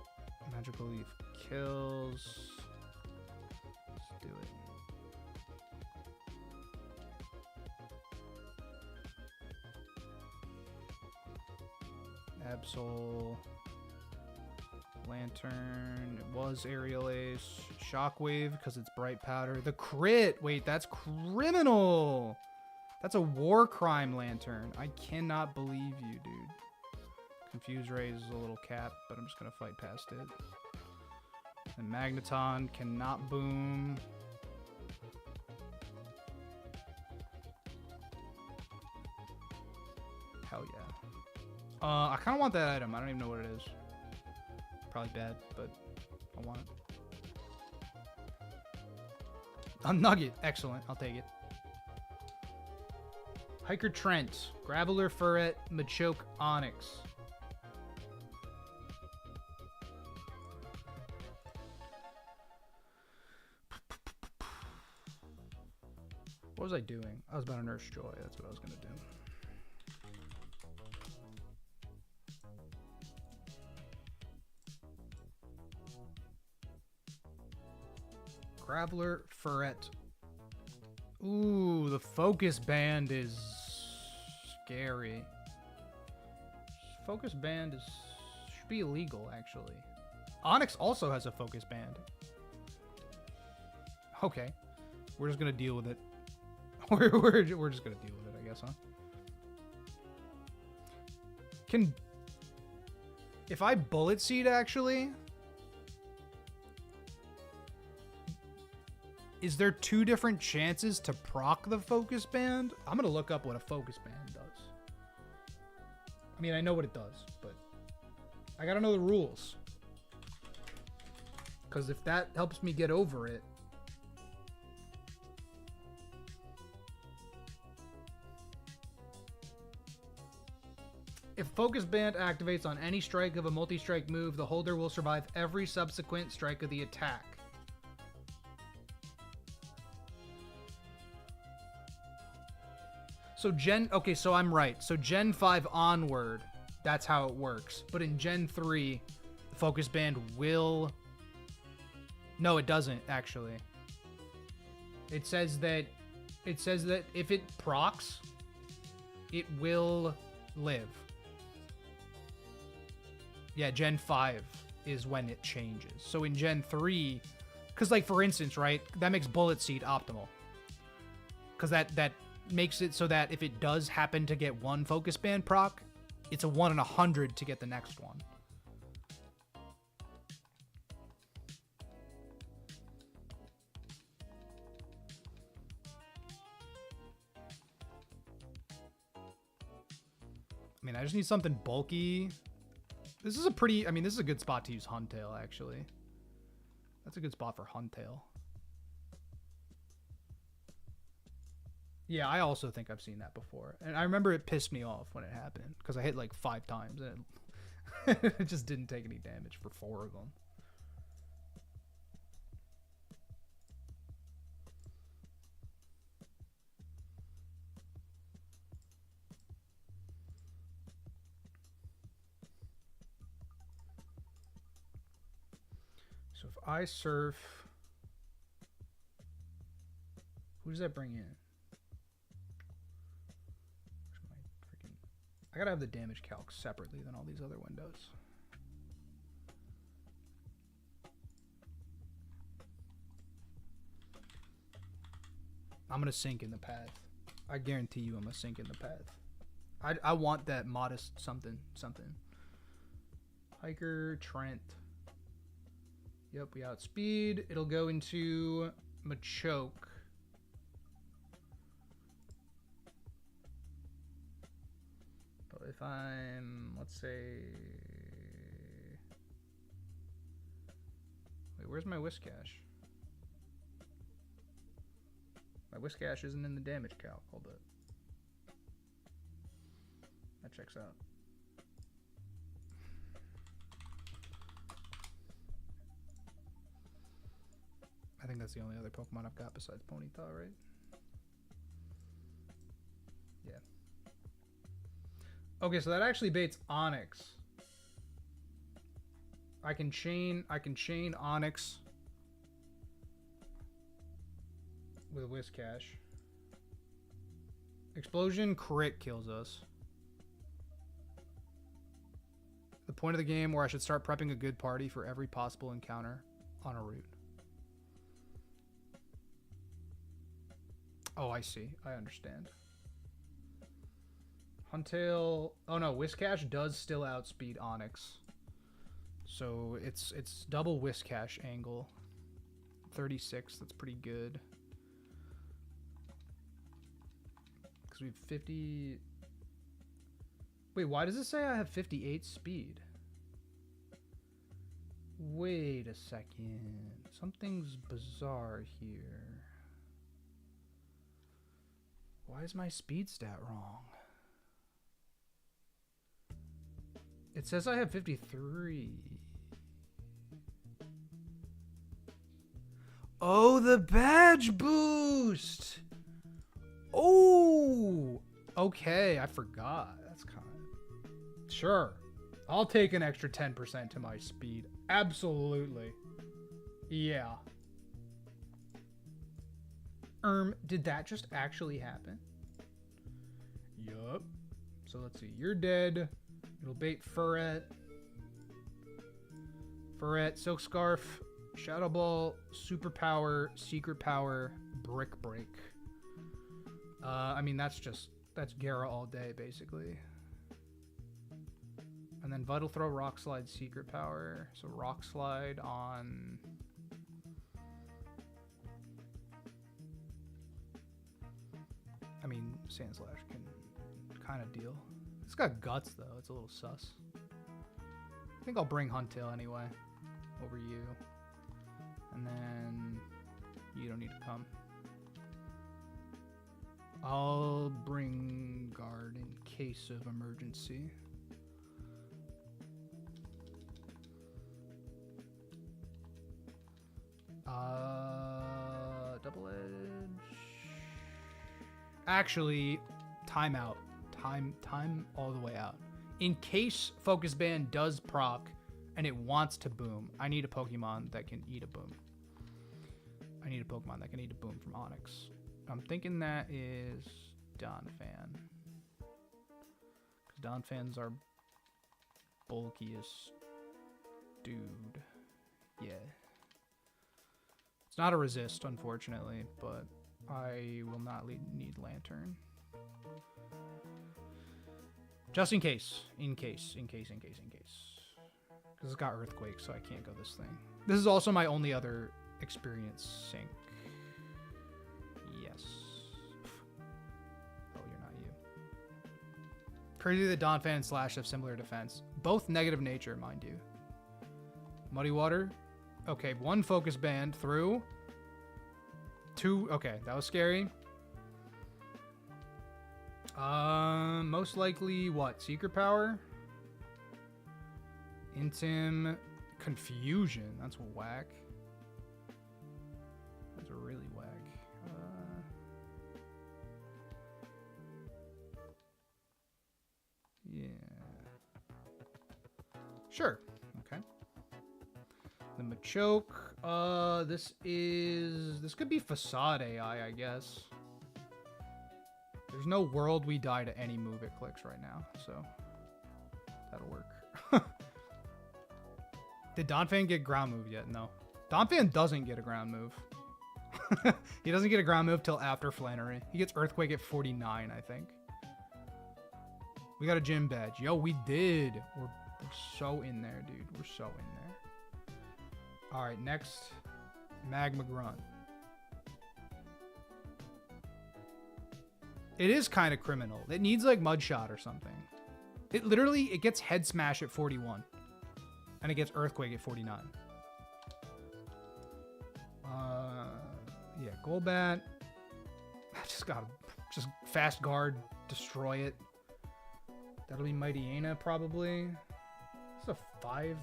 Magical Leaf kills. Let's do it. Absol. Lantern. It was Aerial Ace. Shockwave because it's Bright Powder. The crit! Wait, that's criminal! That's a war crime, Lantern. I cannot believe you, dude. Confuse Ray is a little cap, but I'm just going to fight past it. And Magneton cannot boom. Hell yeah. I kind of want that item. I don't even know what it is. Probably bad, but I want it. A Nugget. Excellent. I'll take it. Hiker Trent. Graveler, Furret, Machoke, Onyx. What was I doing? I was about to Nurse Joy. That's what I was going to do. Graveler, Furret. Ooh, the Focus Band is scary. Focus Band should be illegal, actually. Onyx also has a Focus Band. Okay. We're just going to deal with it. We're just going to deal with it, I guess, huh? If I Bullet Seed, actually... Is there two different chances to proc the Focus Band? I'm going to look up what a Focus Band does. I mean, I know what it does, but I got to know the rules. Because if that helps me get over it... If Focus Band activates on any strike of a multi-strike move, the holder will survive every subsequent strike of the attack. So okay, so I'm right. So Gen 5 onward, that's how it works. But in Gen 3, the Focus Band will... No, it doesn't, actually. It says that if it procs, it will live. Yeah, Gen 5 is when it changes. So in Gen 3, because like for instance, right, that makes Bullet Seed optimal. Because that makes it so that if it does happen to get one Focus Band proc, it's a 1 in 100 to get the next one. I mean, I just need something bulky. This is a pretty... I mean, this is a good spot to use Huntail, actually. That's a good spot for Huntail. Yeah, I also think I've seen that before. And I remember it pissed me off when it happened. Because I hit like 5 times. And it just didn't take any damage for 4 of them. So if I surf, who does that bring in? I gotta have the damage calc separately than all these other windows. I'm gonna sink in the path. I guarantee you I'm gonna sink in the path. I want that modest something. Hiker, Trent. Yep, we outspeed. It'll go into Machoke. But if I'm, let's say... Wait, where's my Whiskash? My Whiskash isn't in the damage calc. Hold up. That checks out. I think that's the only other Pokemon I've got besides Ponyta, right? Yeah. Okay, so that actually baits Onyx. I can chain Onyx with a Whiskash. Explosion crit kills us. The point of the game where I should start prepping a good party for every possible encounter on a route. Oh, I see. I understand. Huntail... Oh no, Whiskash does still outspeed Onyx. So it's double Whiskash angle. 36, that's pretty good. Because we have 50... Wait, why does it say I have 58 speed? Wait a second. Something's bizarre here. Why is my speed stat wrong? It says I have 53. Oh, the badge boost! Oh! Okay, I forgot. That's kind of... Sure. I'll take an extra 10% to my speed. Absolutely. Yeah. Did that just actually happen? Yup. So let's see. You're dead. It'll bait Furret. Furret, Silk Scarf, Shadow Ball, Superpower, Secret Power, Brick Break. I mean, that's Gara all day, basically. And then Vital Throw, Rock Slide, Secret Power. So Rock Slide on... I mean, Sandslash can kind of deal. It's got Guts, though. It's a little sus. I think I'll bring Huntail anyway over you. And then you don't need to come. I'll bring Guard in case of emergency. Double edge. Actually, time out. Time all the way out. In case Focus Band does proc and it wants to boom, I need a Pokemon that can eat a boom. I need a Pokemon that can eat a boom from Onix. I'm thinking that is Donphan. Because Donphan's our bulkiest dude. Yeah. It's not a resist, unfortunately, but I will not need Lantern. Just in case. In case. Because it's got Earthquake, so I can't go this thing. This is also my only other experience sync. Yes. Oh, you're not you. Crazy that Donphan and Slash have similar defense. Both negative nature, mind you. Muddy Water. Okay, 1 Focus Band through. 2. Okay, that was scary. Most likely what? Secret Power? Intim. Confusion. That's whack. That's really whack. Yeah. Sure. Okay. The Machoke. This could be Facade AI, I guess. There's no world we die to any move it clicks right now, so that'll work. Did Donphan get ground move yet? No. Donphan doesn't get a ground move. He doesn't get a ground move till after Flannery. He gets Earthquake at 49, I think. We got a gym badge. Yo, we did. We're so in there, dude. We're so in there. All right, next, Magma Grunt. It is kind of criminal. It needs like Mud Shot or something. It gets Head Smash at 41. And it gets Earthquake at 49. Yeah, Golbat. I just gotta Fast Guard, destroy it. That'll be Mighty Aina probably. It's a 5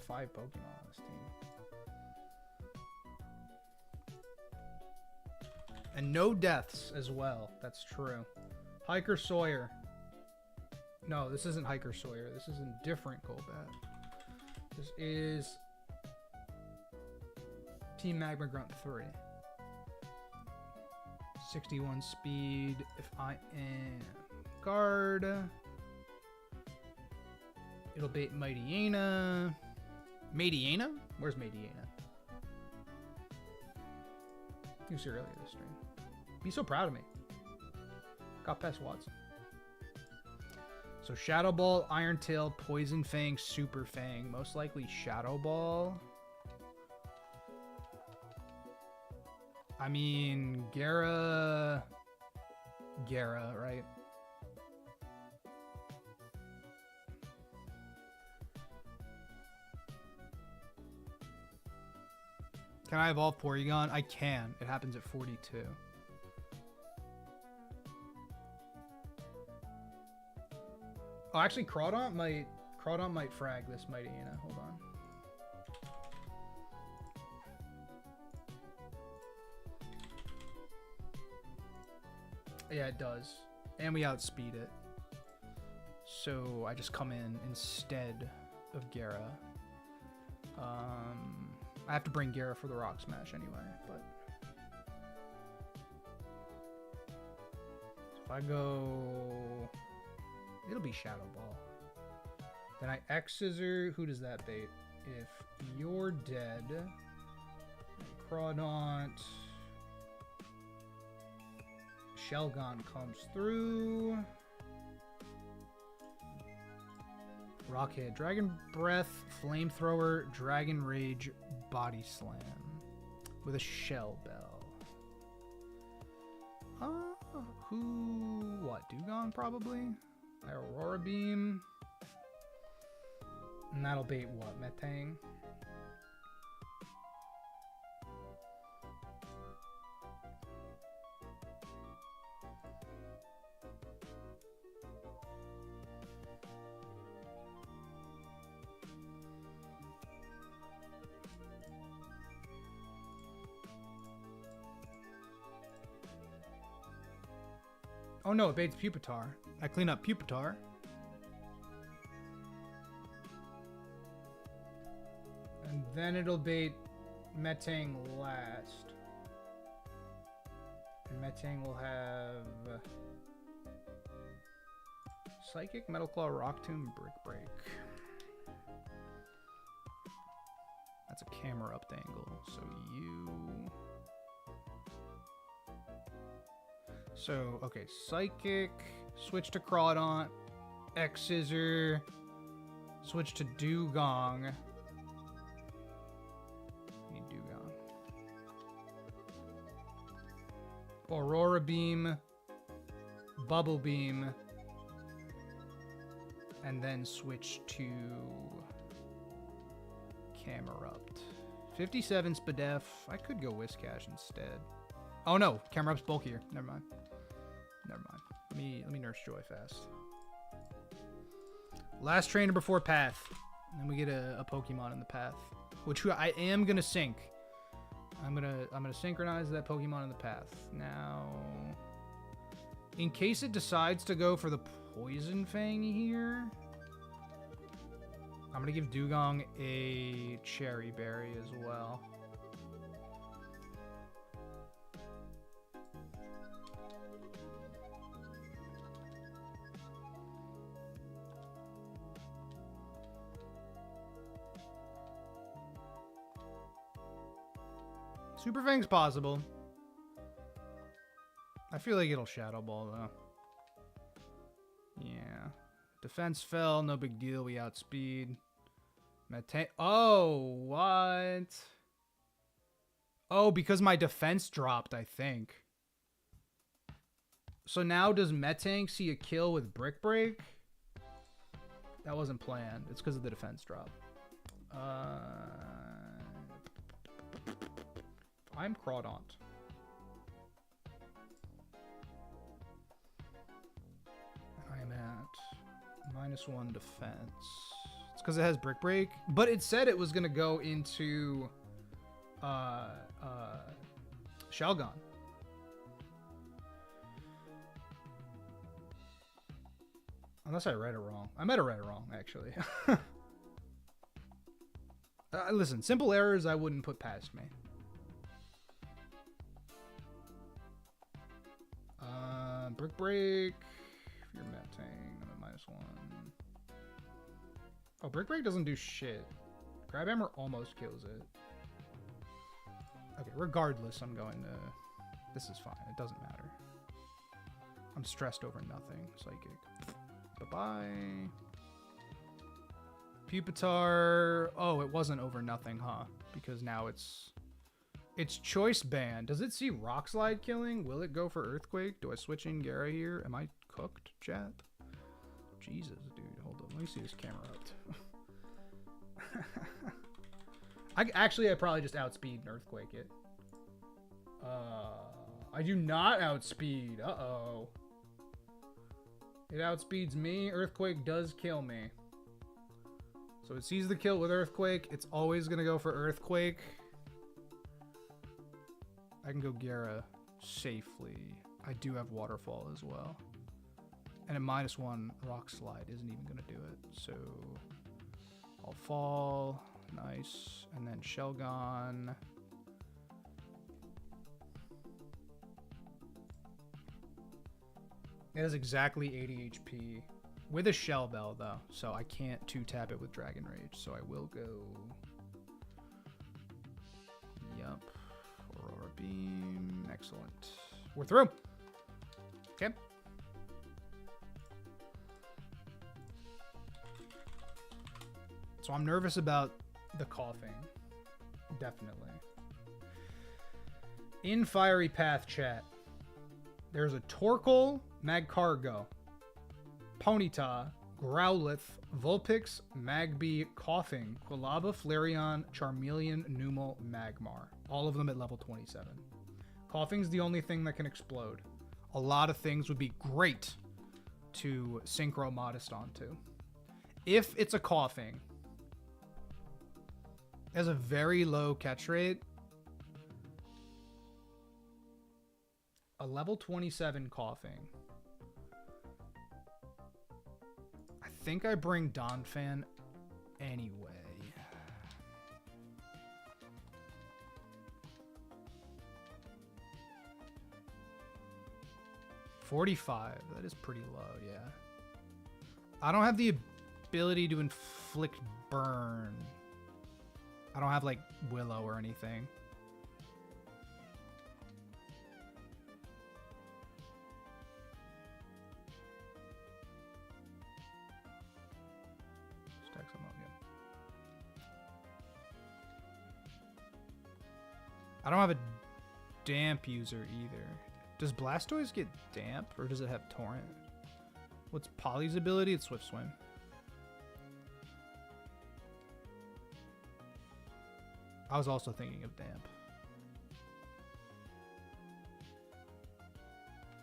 Pokemon on this team. And no deaths as well. That's true. Hiker Sawyer. No, this isn't Hiker Sawyer. This is a different Golbat. This is Team Magma Grunt 3. 61 speed. If I am guard, it'll bait Mighty Aina. Mighty Aina? Where's Mighty Aina? He was here earlier this stream. Be so proud of me. Got past Watson. So Shadow Ball, Iron Tail, Poison Fang, Super Fang. Most likely Shadow Ball. I mean, Gara, right? Can I evolve Porygon? I can. It happens at 42. Oh, actually, Crawdaunt might frag this Mighty Aina. Hold on. Yeah, it does. And we outspeed it. So I just come in instead of Gara. I have to bring Gara for the Rock Smash anyway, but... So if I go... It'll be Shadow Ball. Then I X-Scissor. Who does that bait? If you're dead... Crawdaunt... Shelgon comes through. Rockhead, Dragon Breath, Flamethrower, Dragon Rage, Body Slam with a Shell Bell. What? Dugong probably? Aurora Beam. And that'll bait what? Metang? Oh no, it baits Pupitar. I clean up Pupitar. And then it'll bait Metang last. And Metang will have Psychic, Metal Claw, Rock Tomb, Brick Break. That's a camera up angle. So you... So, okay, Psychic, switch to Crawdaunt, X Scissor, switch to Dugong. Need Dugong. Aurora Beam, Bubble Beam, and then switch to Camerupt. 57 Spadef. I could go Whiscash instead. Oh no, Camerupt's bulkier. Never mind. Never mind. Let me Nurse Joy fast. Last trainer before Path. And then we get a Pokemon in the Path, which I am gonna sync. I'm gonna synchronize that Pokemon in the Path. Now, in case it decides to go for the Poison Fang here, I'm gonna give Dugong a Cherry Berry as well. Super Fang's possible. I feel like it'll Shadow Ball though. Yeah. Defense fell, no big deal. We outspeed. Oh, what? Oh, because my defense dropped, I think. So now does Metang see a kill with Brick Break? That wasn't planned. It's because of the defense drop. I'm Crawdaunt. I'm at -1 defense. It's because it has Brick Break, but it said it was gonna go into Shelgon. Unless I read it wrong. I might have read it wrong, actually. Listen, simple errors I wouldn't put past me. Brick Break. If you're Metang, I'm at -1. Oh, Brick Break doesn't do shit. Crab Hammer almost kills it. Okay, regardless, I'm going to... This is fine. It doesn't matter. I'm stressed over nothing. Psychic. Bye-bye. Pupitar. Oh, it wasn't over nothing, huh? Because now it's choice band. Does it see Rock Slide killing? Will it go for Earthquake? Do I switch in Gara here? Am I cooked, chat? Jesus, dude. Hold on. Let me see this camera up. I probably just outspeed and Earthquake it. I do not outspeed. Uh-oh. It outspeeds me. Earthquake does kill me. So it sees the kill with Earthquake. It's always going to go for Earthquake. I can go Gara safely. I do have Waterfall as well. And at -1, Rock Slide isn't even going to do it. So I'll fall. Nice. And then Shelgon. It has exactly 80 HP. With a Shell Bell, though. So I can't 2-tap it with Dragon Rage. So I will go... Yup. Aurora Beam. Excellent. We're through. Okay. So I'm nervous about the coughing. Definitely. In Fiery Path chat, there's a Torkoal, Magcargo, Ponyta, Growlithe, Vulpix, Magby, Coughing, Quilava, Flareon, Charmeleon, Numel, Magmar. All of them at level 27. Coughing's the only thing that can explode. A lot of things would be great to Synchro Modest onto. If it's a Coughing, it has a very low catch rate. A level 27 Coughing think I bring Donphan anyway. $45. That is pretty low, yeah. I don't have the ability to inflict burn. I don't have, like, Willow or anything. Stack some up again. I don't have a damp user either. Does Blastoise get damp, or does it have Torrent? What's Polly's ability? It's Swift Swim. I was also thinking of damp.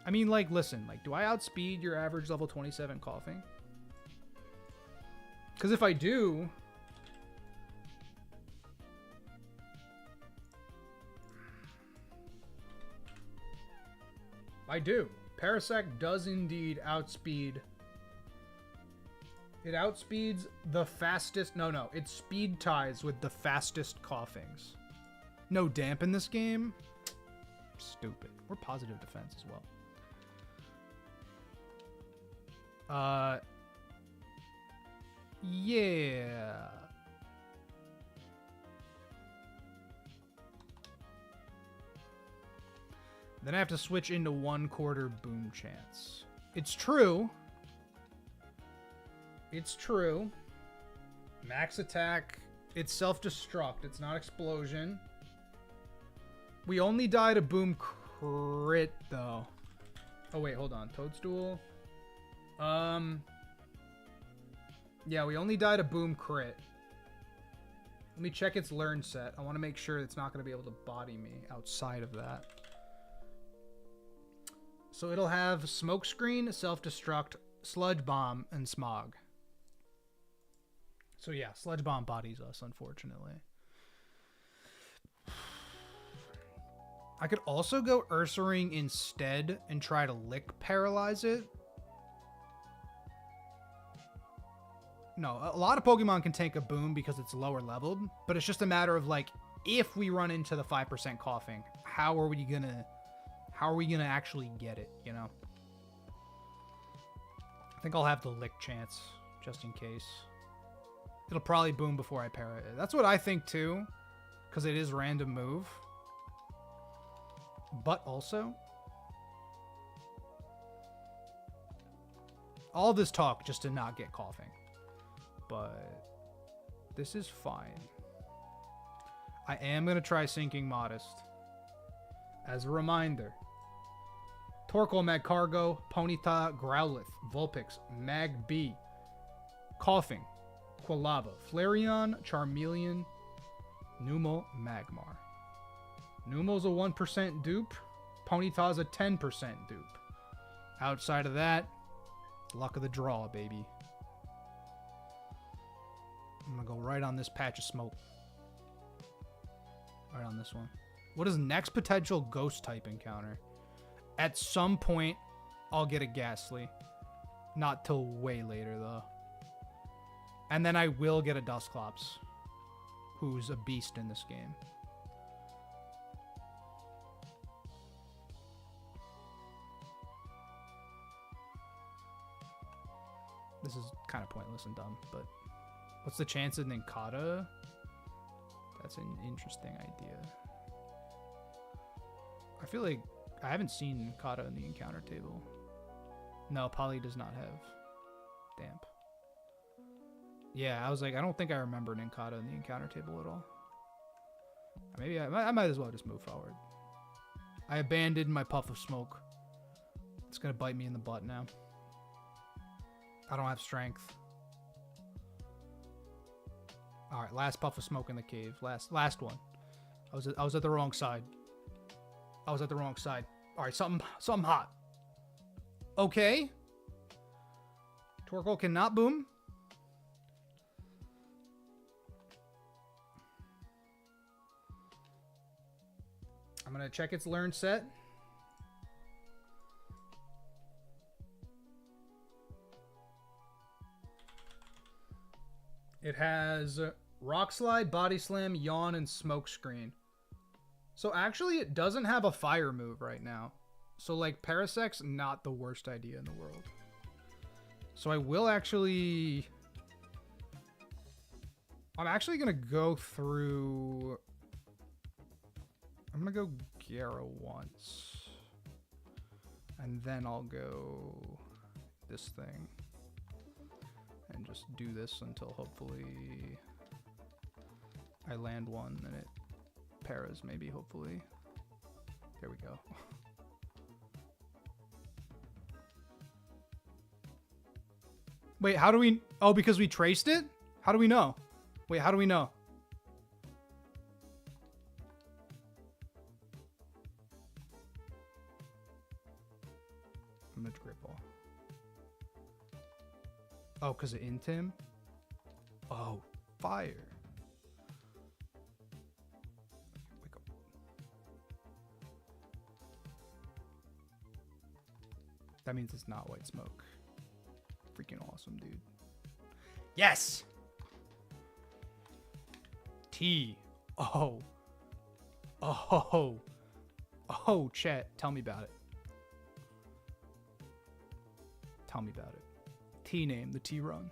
I mean, like, listen, like, do I outspeed your average level 27 coughing? Because if I do... I do. Parasect does indeed outspeed. It outspeeds the fastest... No. It speed ties with the fastest coughings. No damp in this game? Stupid. We're positive defense as well. Yeah. Then I have to switch into 1/4 boom chance. It's true. It's true. Max attack. It's self-destruct. It's not explosion. We only die to boom crit, though. Oh, wait, hold on. Toadstool. Yeah, we only die to boom crit. Let me check its learn set. I want to make sure it's not going to be able to body me outside of that. So it'll have Smokescreen, Self-Destruct, Sludge Bomb, and Smog. So yeah, Sludge Bomb bodies us, unfortunately. I could also go Ursaring instead and try to Lick Paralyze it. No, a lot of Pokemon can take a boom because it's lower leveled, but it's just a matter of, like, if we run into the 5% coughing, how are we gonna actually get it, you know? I think I'll have the Lick chance, just in case. It'll probably boom before I para it. That's what I think, too, because it is random move. But also, all this talk just to not get coughing. But this is fine. I am going to try Sinking Modest. As a reminder, Torkoal, Magcargo, Ponyta, Growlithe, Vulpix, Magby, Coughing, Quilava, Flareon, Charmeleon, Numel, Magmar. Numel's a 1% dupe. Ponyta's a 10% dupe. Outside of that, luck of the draw, baby. I'm gonna go right on this patch of smoke. Right on this one. What is next potential ghost type encounter? At some point, I'll get a Ghastly. Not till way later, though. And then I will get a Dusclops, who's a beast in this game. This is kind of pointless and dumb, but what's the chance of Nincada? That's an interesting idea. I feel like I haven't seen Nincada in the encounter table. No, Poly does not have damp. Yeah, I was like, I don't think I remember Nincada in the encounter table at all. Maybe I might as well just move forward. I abandoned my puff of smoke. It's gonna bite me in the butt now. I don't have strength. All right, last puff of smoke in the cave. Last one. I was at the wrong side. I was at the wrong side. All right, something hot. Okay. Torkoal cannot boom. I'm gonna check its learn set. It has Rock Slide, Body Slam, Yawn, and Smoke Screen. So actually, it doesn't have a fire move right now. So like Parasec's not the worst idea in the world. So I will actually... I'm actually going to go through... I'm going to go Gyara once. And then I'll go this thing. And just do this until hopefully I land one and it paras maybe, hopefully. There we go. Wait, how do we... Oh, because we traced it? How do we know? Wait, how do we know? I'm gonna dribble. Oh, because of Intim? Oh, fire. Wake up. That means it's not white smoke. Freaking awesome, dude. Yes! T. Oh. Oh. Oh, Chet. Tell me about it. Tell me about it. T name, the T run.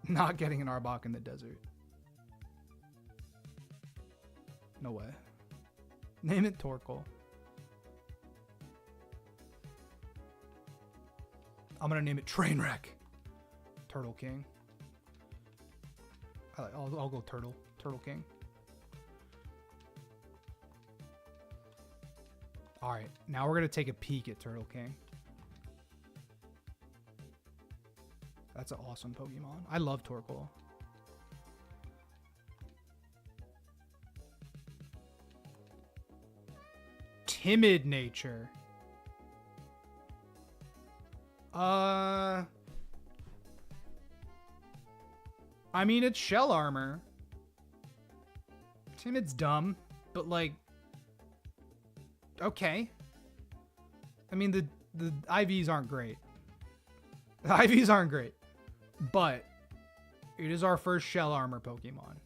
Not getting an Arbok in the desert. No way. Name it Torkoal. I'm gonna name it Trainwreck. Turtle King. I'll go Turtle. Turtle King. Alright, now we're gonna take a peek at Turtle King. That's an awesome Pokemon. I love Torkoal. Timid nature. I mean, it's shell armor. Timid's dumb, but like, okay. I mean, the IVs aren't great. The IVs aren't great, but it is our first shell armor Pokemon.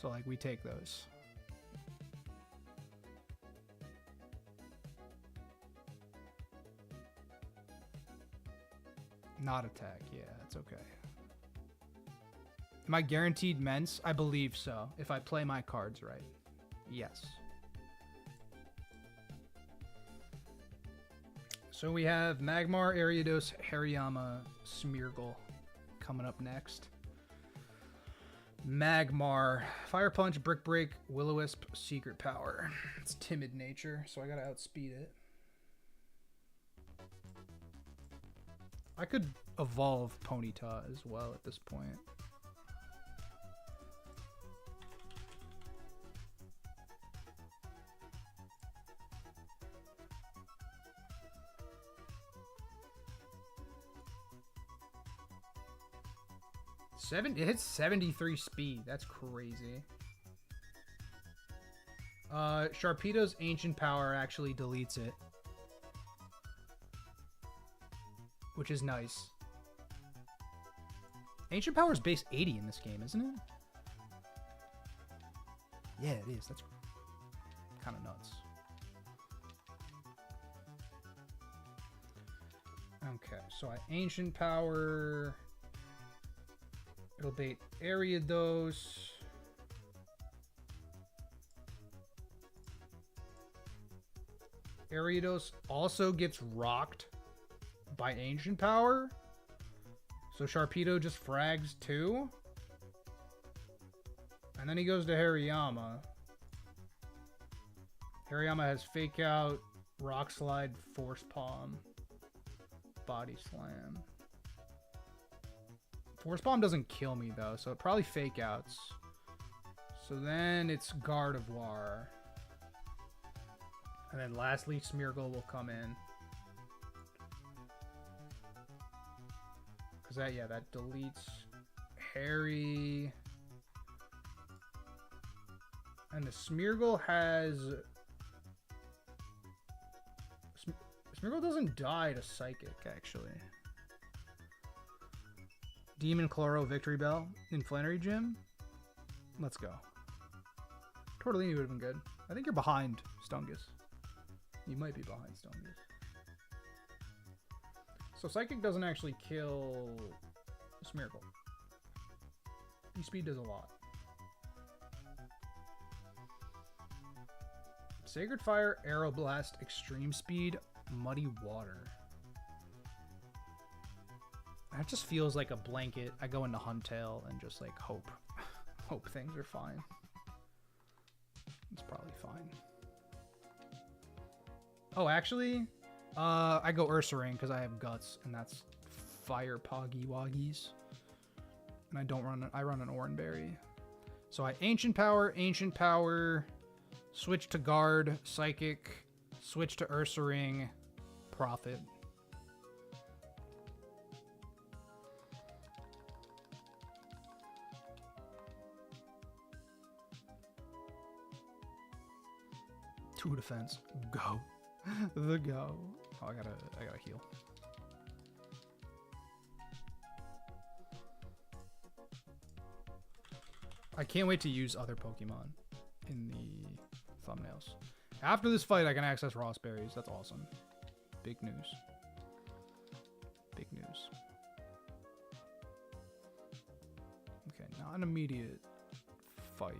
So like, we take those. Not attack. Yeah, it's okay. Am I guaranteed Mence? I believe so, if I play my cards right. Yes. So we have Magmar, Ariados, Hariyama, Smeargle coming up next. Magmar. Fire Punch, Brick Break, Will-O-Wisp, Secret Power. It's timid nature, so I gotta outspeed it. I could evolve Ponyta as well at this point. It hits 73 speed. That's crazy. Sharpedo's Ancient Power actually deletes it, which is nice. Ancient Power is base 80 in this game, isn't it? Yeah, it is. That's kind of nuts. Okay, so I Ancient Power. It'll bait Ariados. Ariados also gets rocked by Ancient Power. So Sharpedo just frags too. And then he goes to Hariyama. Hariyama has Fake Out, Rock Slide, Force Palm, Body Slam. Force Palm doesn't kill me though, so it probably Fake Outs. So then it's Gardevoir. And then lastly, Smeargle will come in. Because that, yeah, that deletes Harry. And the Smeargle has Smeargle doesn't die to Psychic, actually. Demon Chloro Victory Bell in Flannery Gym. Let's go. Tortellini would have been good. I think you're behind Stungus. You might be behind Stungus. So Psychic doesn't actually kill Smeargle. E-Speed does a lot. Sacred Fire, Aeroblast, Extreme Speed, Muddy Water. That just feels like a blanket. I go into Huntail and just like hope things are fine. It's probably fine. Oh, actually, I go Ursaring because I have Guts, and that's Fire Poggy Woggies. And I run an Oranberry. So I Ancient Power, switch to Guard, Psychic, switch to Ursaring, Profit. Two defense. Go. The go. Oh, I gotta heal. I can't wait to use other Pokemon in the thumbnails. After this fight, I can access Ross Berries. That's awesome. Big news. Big news. Okay, not an immediate fight.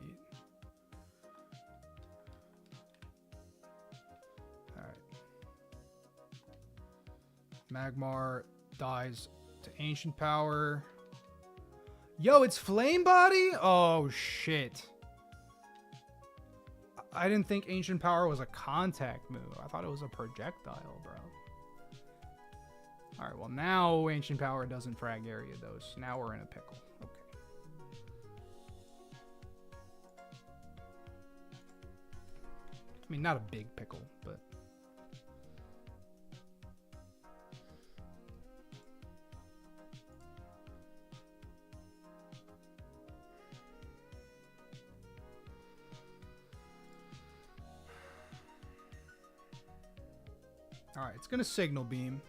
Magmar dies to Ancient Power. Yo, it's Flame Body? Oh, shit. I didn't think Ancient Power was a contact move. I thought it was a projectile, bro. Alright, well, now Ancient Power doesn't frag area those. Now we're in a pickle. Okay. I mean, not a big pickle, but... Alright, it's gonna Signal Beam.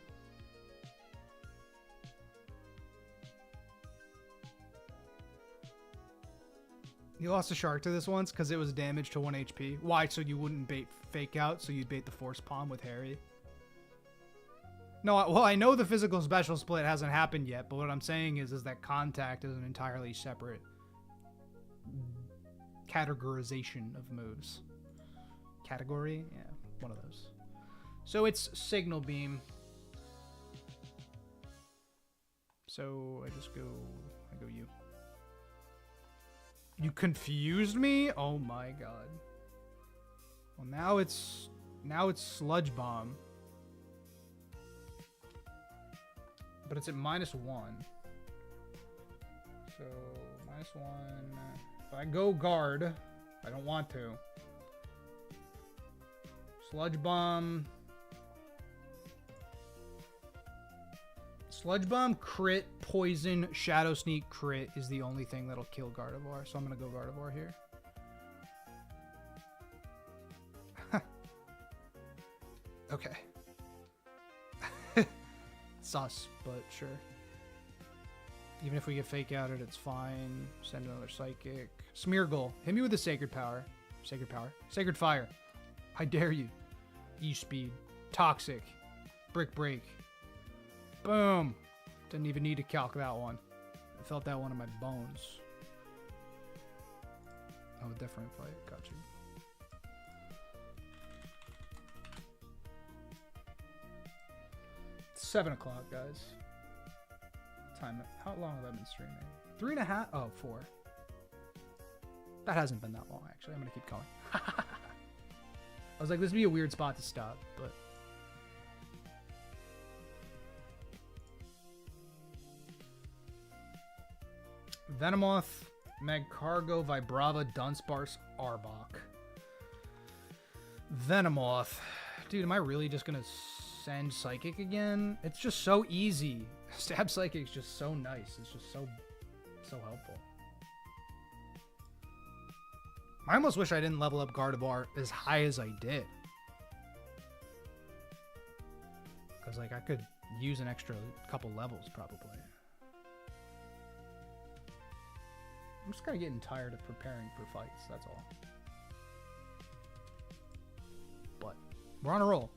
You lost a Shark to this once because it was damaged to 1 HP. Why? So you wouldn't bait Fake Out, so you'd bait the Force Palm with Harry? No, well, I know the physical special split hasn't happened yet, but what I'm saying is that Contact is an entirely separate categorization of moves. Category? Yeah, one of those. So it's Signal Beam. So I go you. You confused me? Oh my god. Well, now it's Sludge Bomb. But it's at -1. So -1. If I go Guard, I don't want to. Sludge Bomb. Sludge Bomb, crit, poison, Shadow Sneak, crit is the only thing that'll kill Gardevoir. So I'm going to go Gardevoir here. Okay. Sus, but sure. Even if we get Fake Outed, it's fine. Send another Psychic. Smeargle, hit me with the Sacred Power. Sacred Power. Sacred Fire. I dare you. E-Speed. Toxic. Brick Break. Boom. Didn't even need to calc that one. I felt that one in my bones. Oh, a different fight. Got you. It's 7 o'clock, guys. Time. How long have I been streaming? 3.5? Oh, 4. That hasn't been that long, actually. I'm going to keep going. I was like, this would be a weird spot to stop, but... Venomoth, Magcargo, Vibrava, Dunsparce, Arbok. Venomoth. Dude, am I really just gonna send Psychic again? It's just so easy. Stab Psychic's just so nice. It's just so helpful. I almost wish I didn't level up Gardevoir as high as I did. Because, like, I could use an extra couple levels, probably. I'm just kind of getting tired of preparing for fights, that's all. But we're on a roll.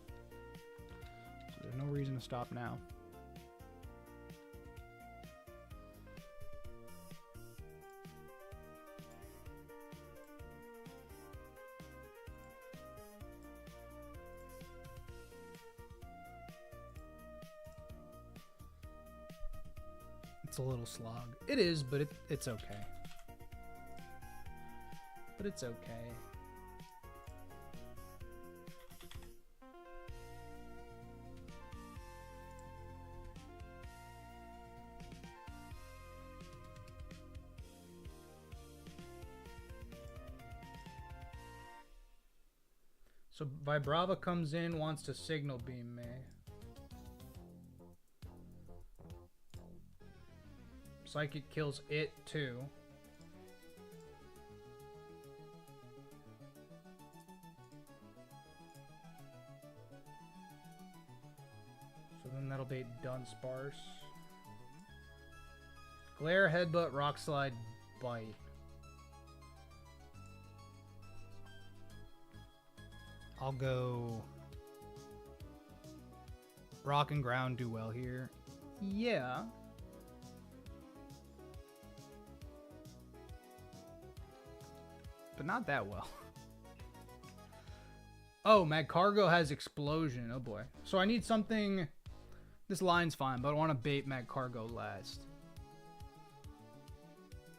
So there's no reason to stop now. It's a little slog. It is, but it's okay. But it's okay. So Vibrava comes in, wants to signal beam me. Psychic kills it too. So then that'll bait Dunsparce. Glare, Headbutt, Rock Slide, Bite. I'll go Rock and Ground do well here. Yeah. But not that well. Oh, Magcargo has Explosion. Oh boy. So I need something... This line's fine, but I want to bait Magcargo last.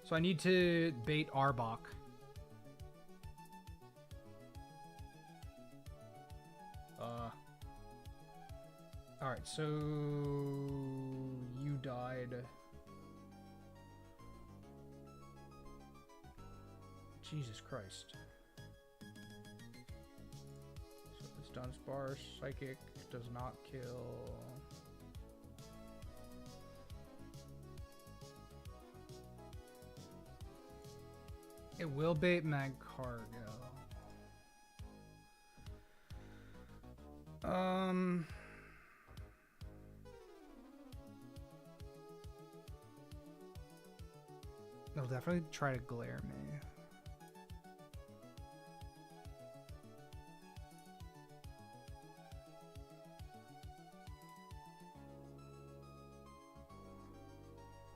So I need to bait Arbok. Alright, so... You died. Jesus Christ. So it's Dunsparce. Psychic does not kill. It will bait Magcargo. They'll definitely try to glare me.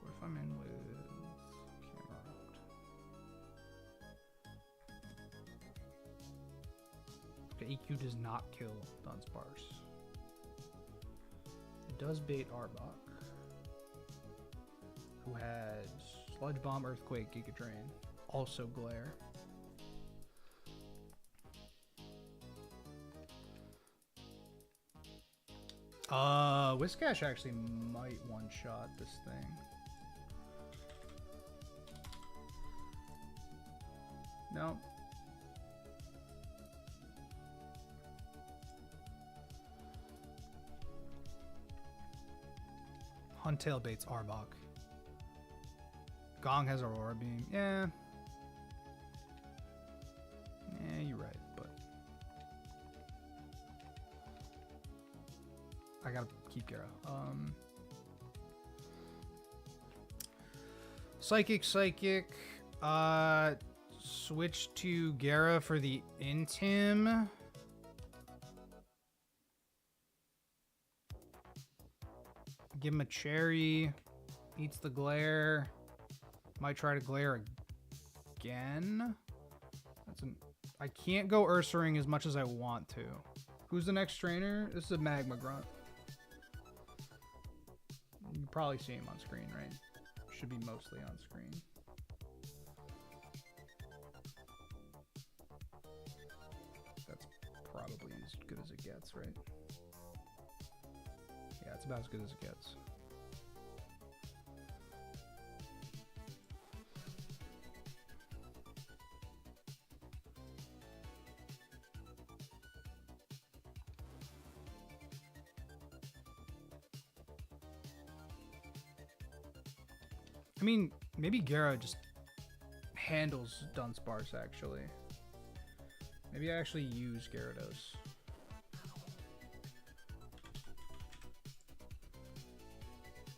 What if I'm in with camera out? Okay, EQ does not kill Dunsparce. It does bait Arbok, who has Sludge Bomb, Earthquake, Giga Drain. Also Glare. Whiscash actually might one-shot this thing. No. Huntail baits Arbok. Gong has Aurora Beam. Yeah. Yeah, you're right, but I gotta keep Gara. Psychic. Switch to Gara for the Intim. Give him a cherry. Eats the glare. Might try to glare again. I can't go Ursaring as much as I want to. Who's the next trainer? This is a Magma Grunt. You can probably see him on screen, right? Should be mostly on screen. That's probably as good as it gets, right? Yeah, it's about as good as it gets. I mean, maybe Gara just handles Dunsparce, actually. Maybe I actually use Gyarados.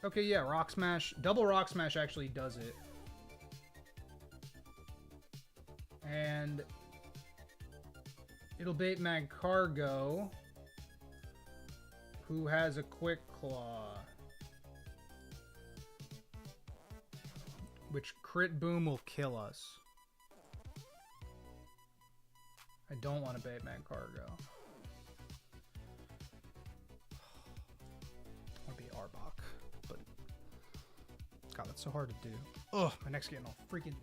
Okay, yeah, Rock Smash. Double Rock Smash actually does it. And it'll bait Magcargo, who has a Quick Claw. Which crit boom will kill us. I don't want to bait Magcargo. I want to be Arbok, but God, that's so hard to do. Ugh, my neck's getting all freaking.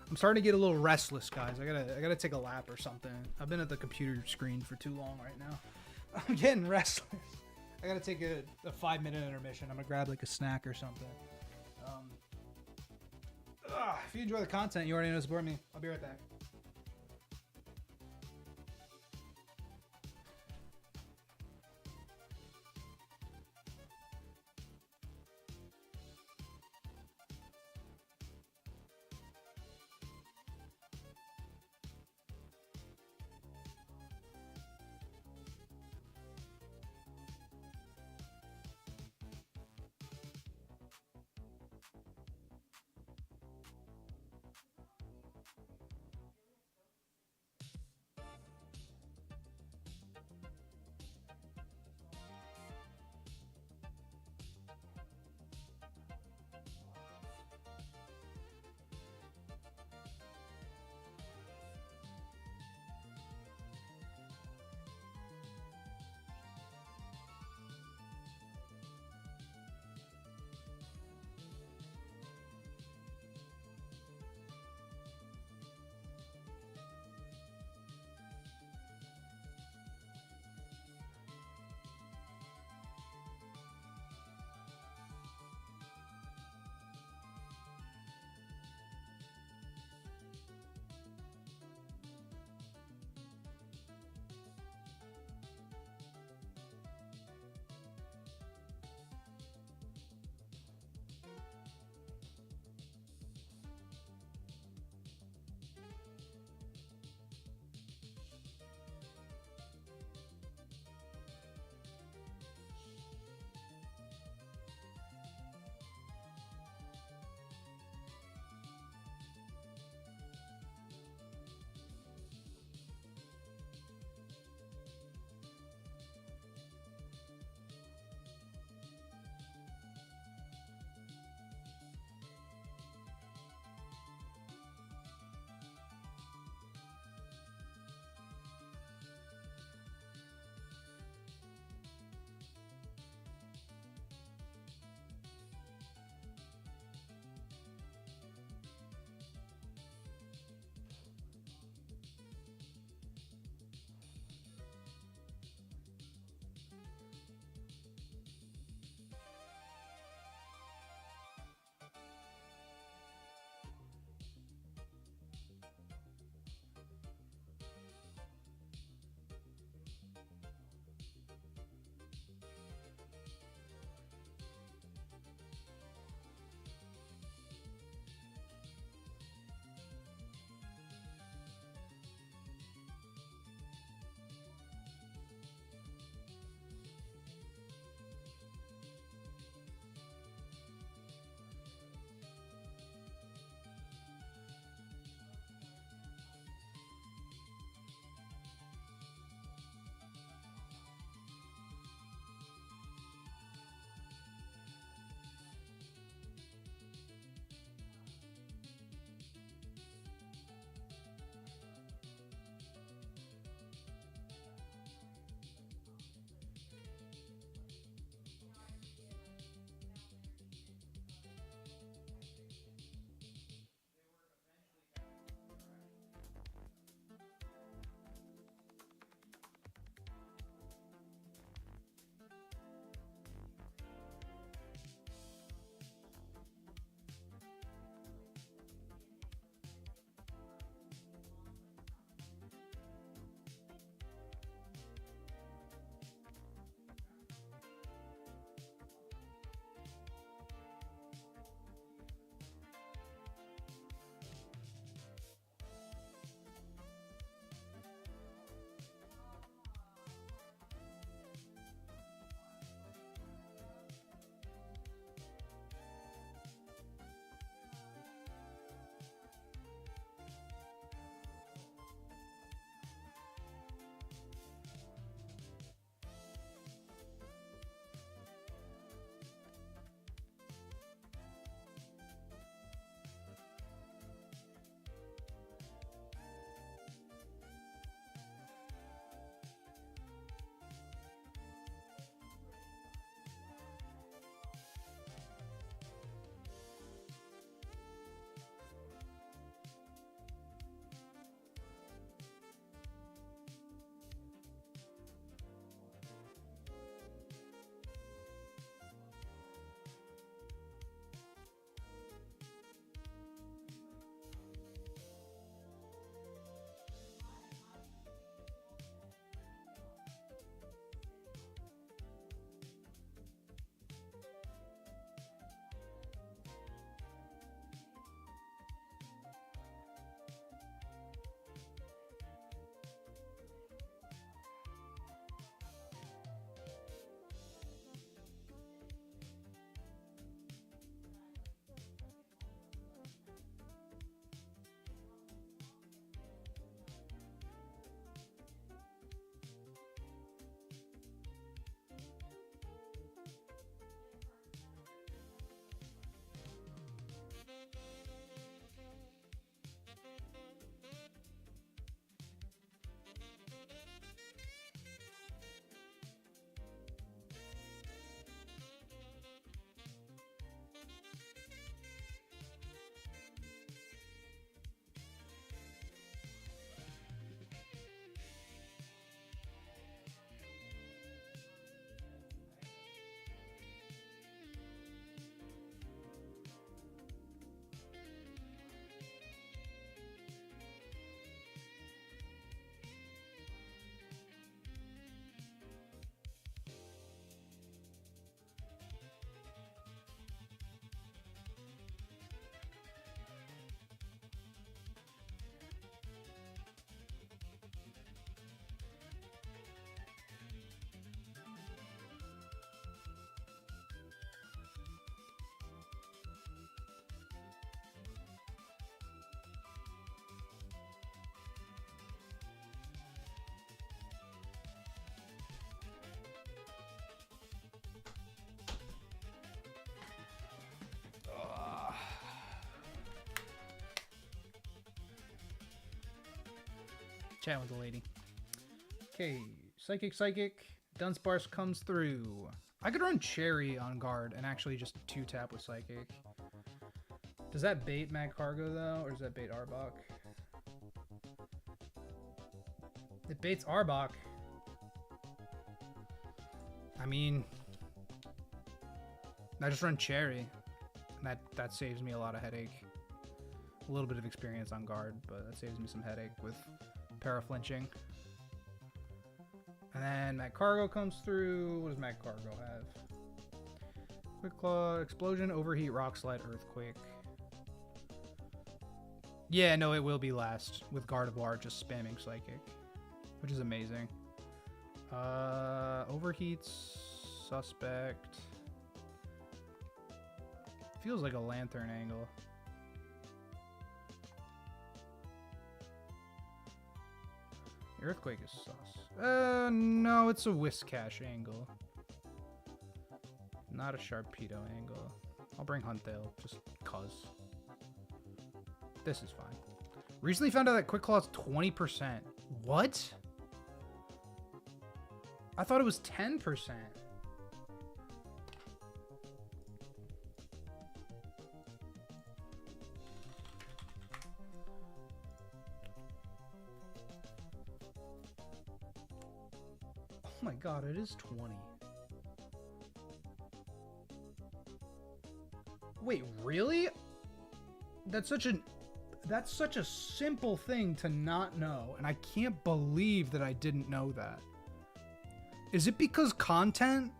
I'm starting to get a little restless, guys. I gotta take a lap or something. I've been at the computer screen for too long right now. I'm getting restless. I gotta take a 5-minute intermission. I'm gonna grab like a snack or something. If you enjoy the content, you already know to support me. I'll be right back. Chat with the lady. Okay, Psychic. Dunsparce comes through. I could run Cherry on guard and actually just 2-tap with Psychic. Does that bait Mag Cargo though, or does that bait Arbok? It baits Arbok. I mean, I just run Cherry. And that saves me a lot of headache. A little bit of experience on guard, but that saves me some headache with para-flinching. And then Mag Cargo comes through. What does Mag Cargo have? Quick Claw, Explosion, Overheat, Rock Slide, Earthquake. Yeah, no, it will be last with Gardevoir just spamming Psychic, which is amazing. Overheats, Suspect. Feels like a Lantern angle. Earthquake is sus. No, it's a Whiscash angle. Not a Sharpedo angle. I'll bring Huntail, just cuz. This is fine. Recently found out that Quick Claw is 20%. What? I thought it was 10%. Oh my god, it is 20. Wait, really? That's such a simple thing to not know, and I can't believe that I didn't know that. Is it because content?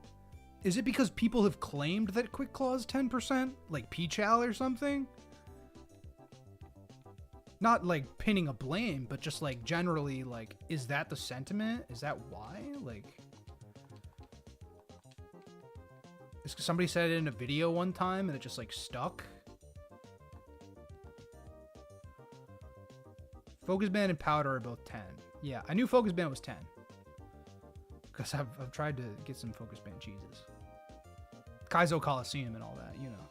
Is it because people have claimed that Quick Claw is 10%? Like Peachal or something? Not like pinning a blame, but just like generally, like, is that the sentiment? Is that why? Like, somebody said it in a video one time and it just like stuck. Focus Band and Powder are both 10. Yeah, I knew Focus Band was 10. Because I've tried to get some Focus Band cheeses. Kaizo Coliseum and all that, you know.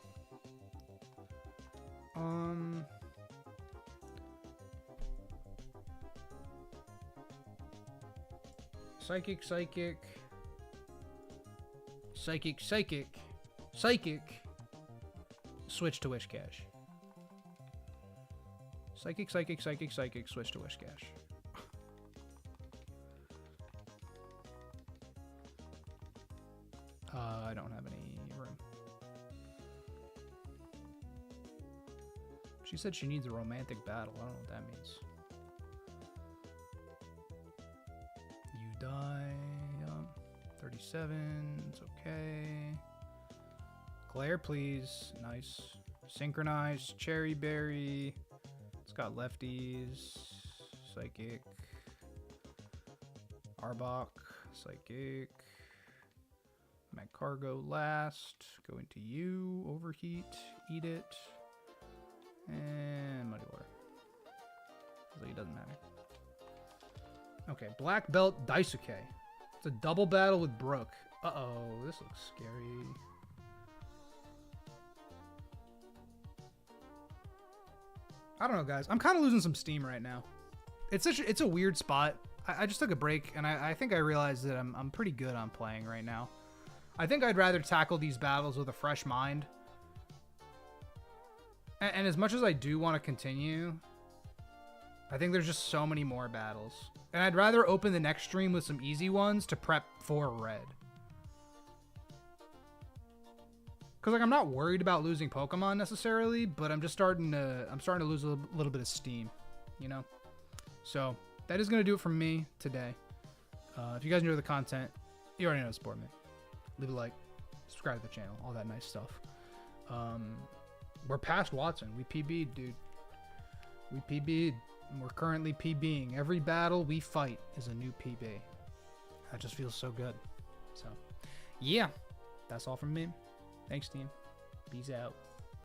Psychic. Switch to Whiscash. Psychic, switch to Whiscash. I don't have any room. She said she needs a romantic battle. I don't know what that means. You die. 37. It's okay. Glare, please. Nice. Synchronize. Cherry Berry. It's got lefties. Psychic. Arbok. Psychic. Mag Cargo last. Go into you. Overheat. Eat it. And Muddy Water. Like it doesn't matter. Okay. Black Belt Daisuke. It's a double battle with Brooke. Uh-oh. This looks scary. I don't know, guys. I'm kind of losing some steam right now. It's a weird spot. I just took a break, and I think I realized that I'm pretty good on playing right now. I think I'd rather tackle these battles with a fresh mind. And as much as I do want to continue, I think there's just so many more battles. And I'd rather open the next stream with some easy ones to prep for red. Because, like, I'm not worried about losing Pokemon necessarily, but I'm starting to lose a little bit of steam, you know? So, that is going to do it from me today. If you guys enjoy the content, you already know to support me. Leave a like, subscribe to the channel, all that nice stuff. We're past Watson. We PB'd, dude. We PB'd. We're currently PBing. Every battle we fight is a new PB. That just feels so good. So, yeah. That's all from me. Thanks, team. Peace out.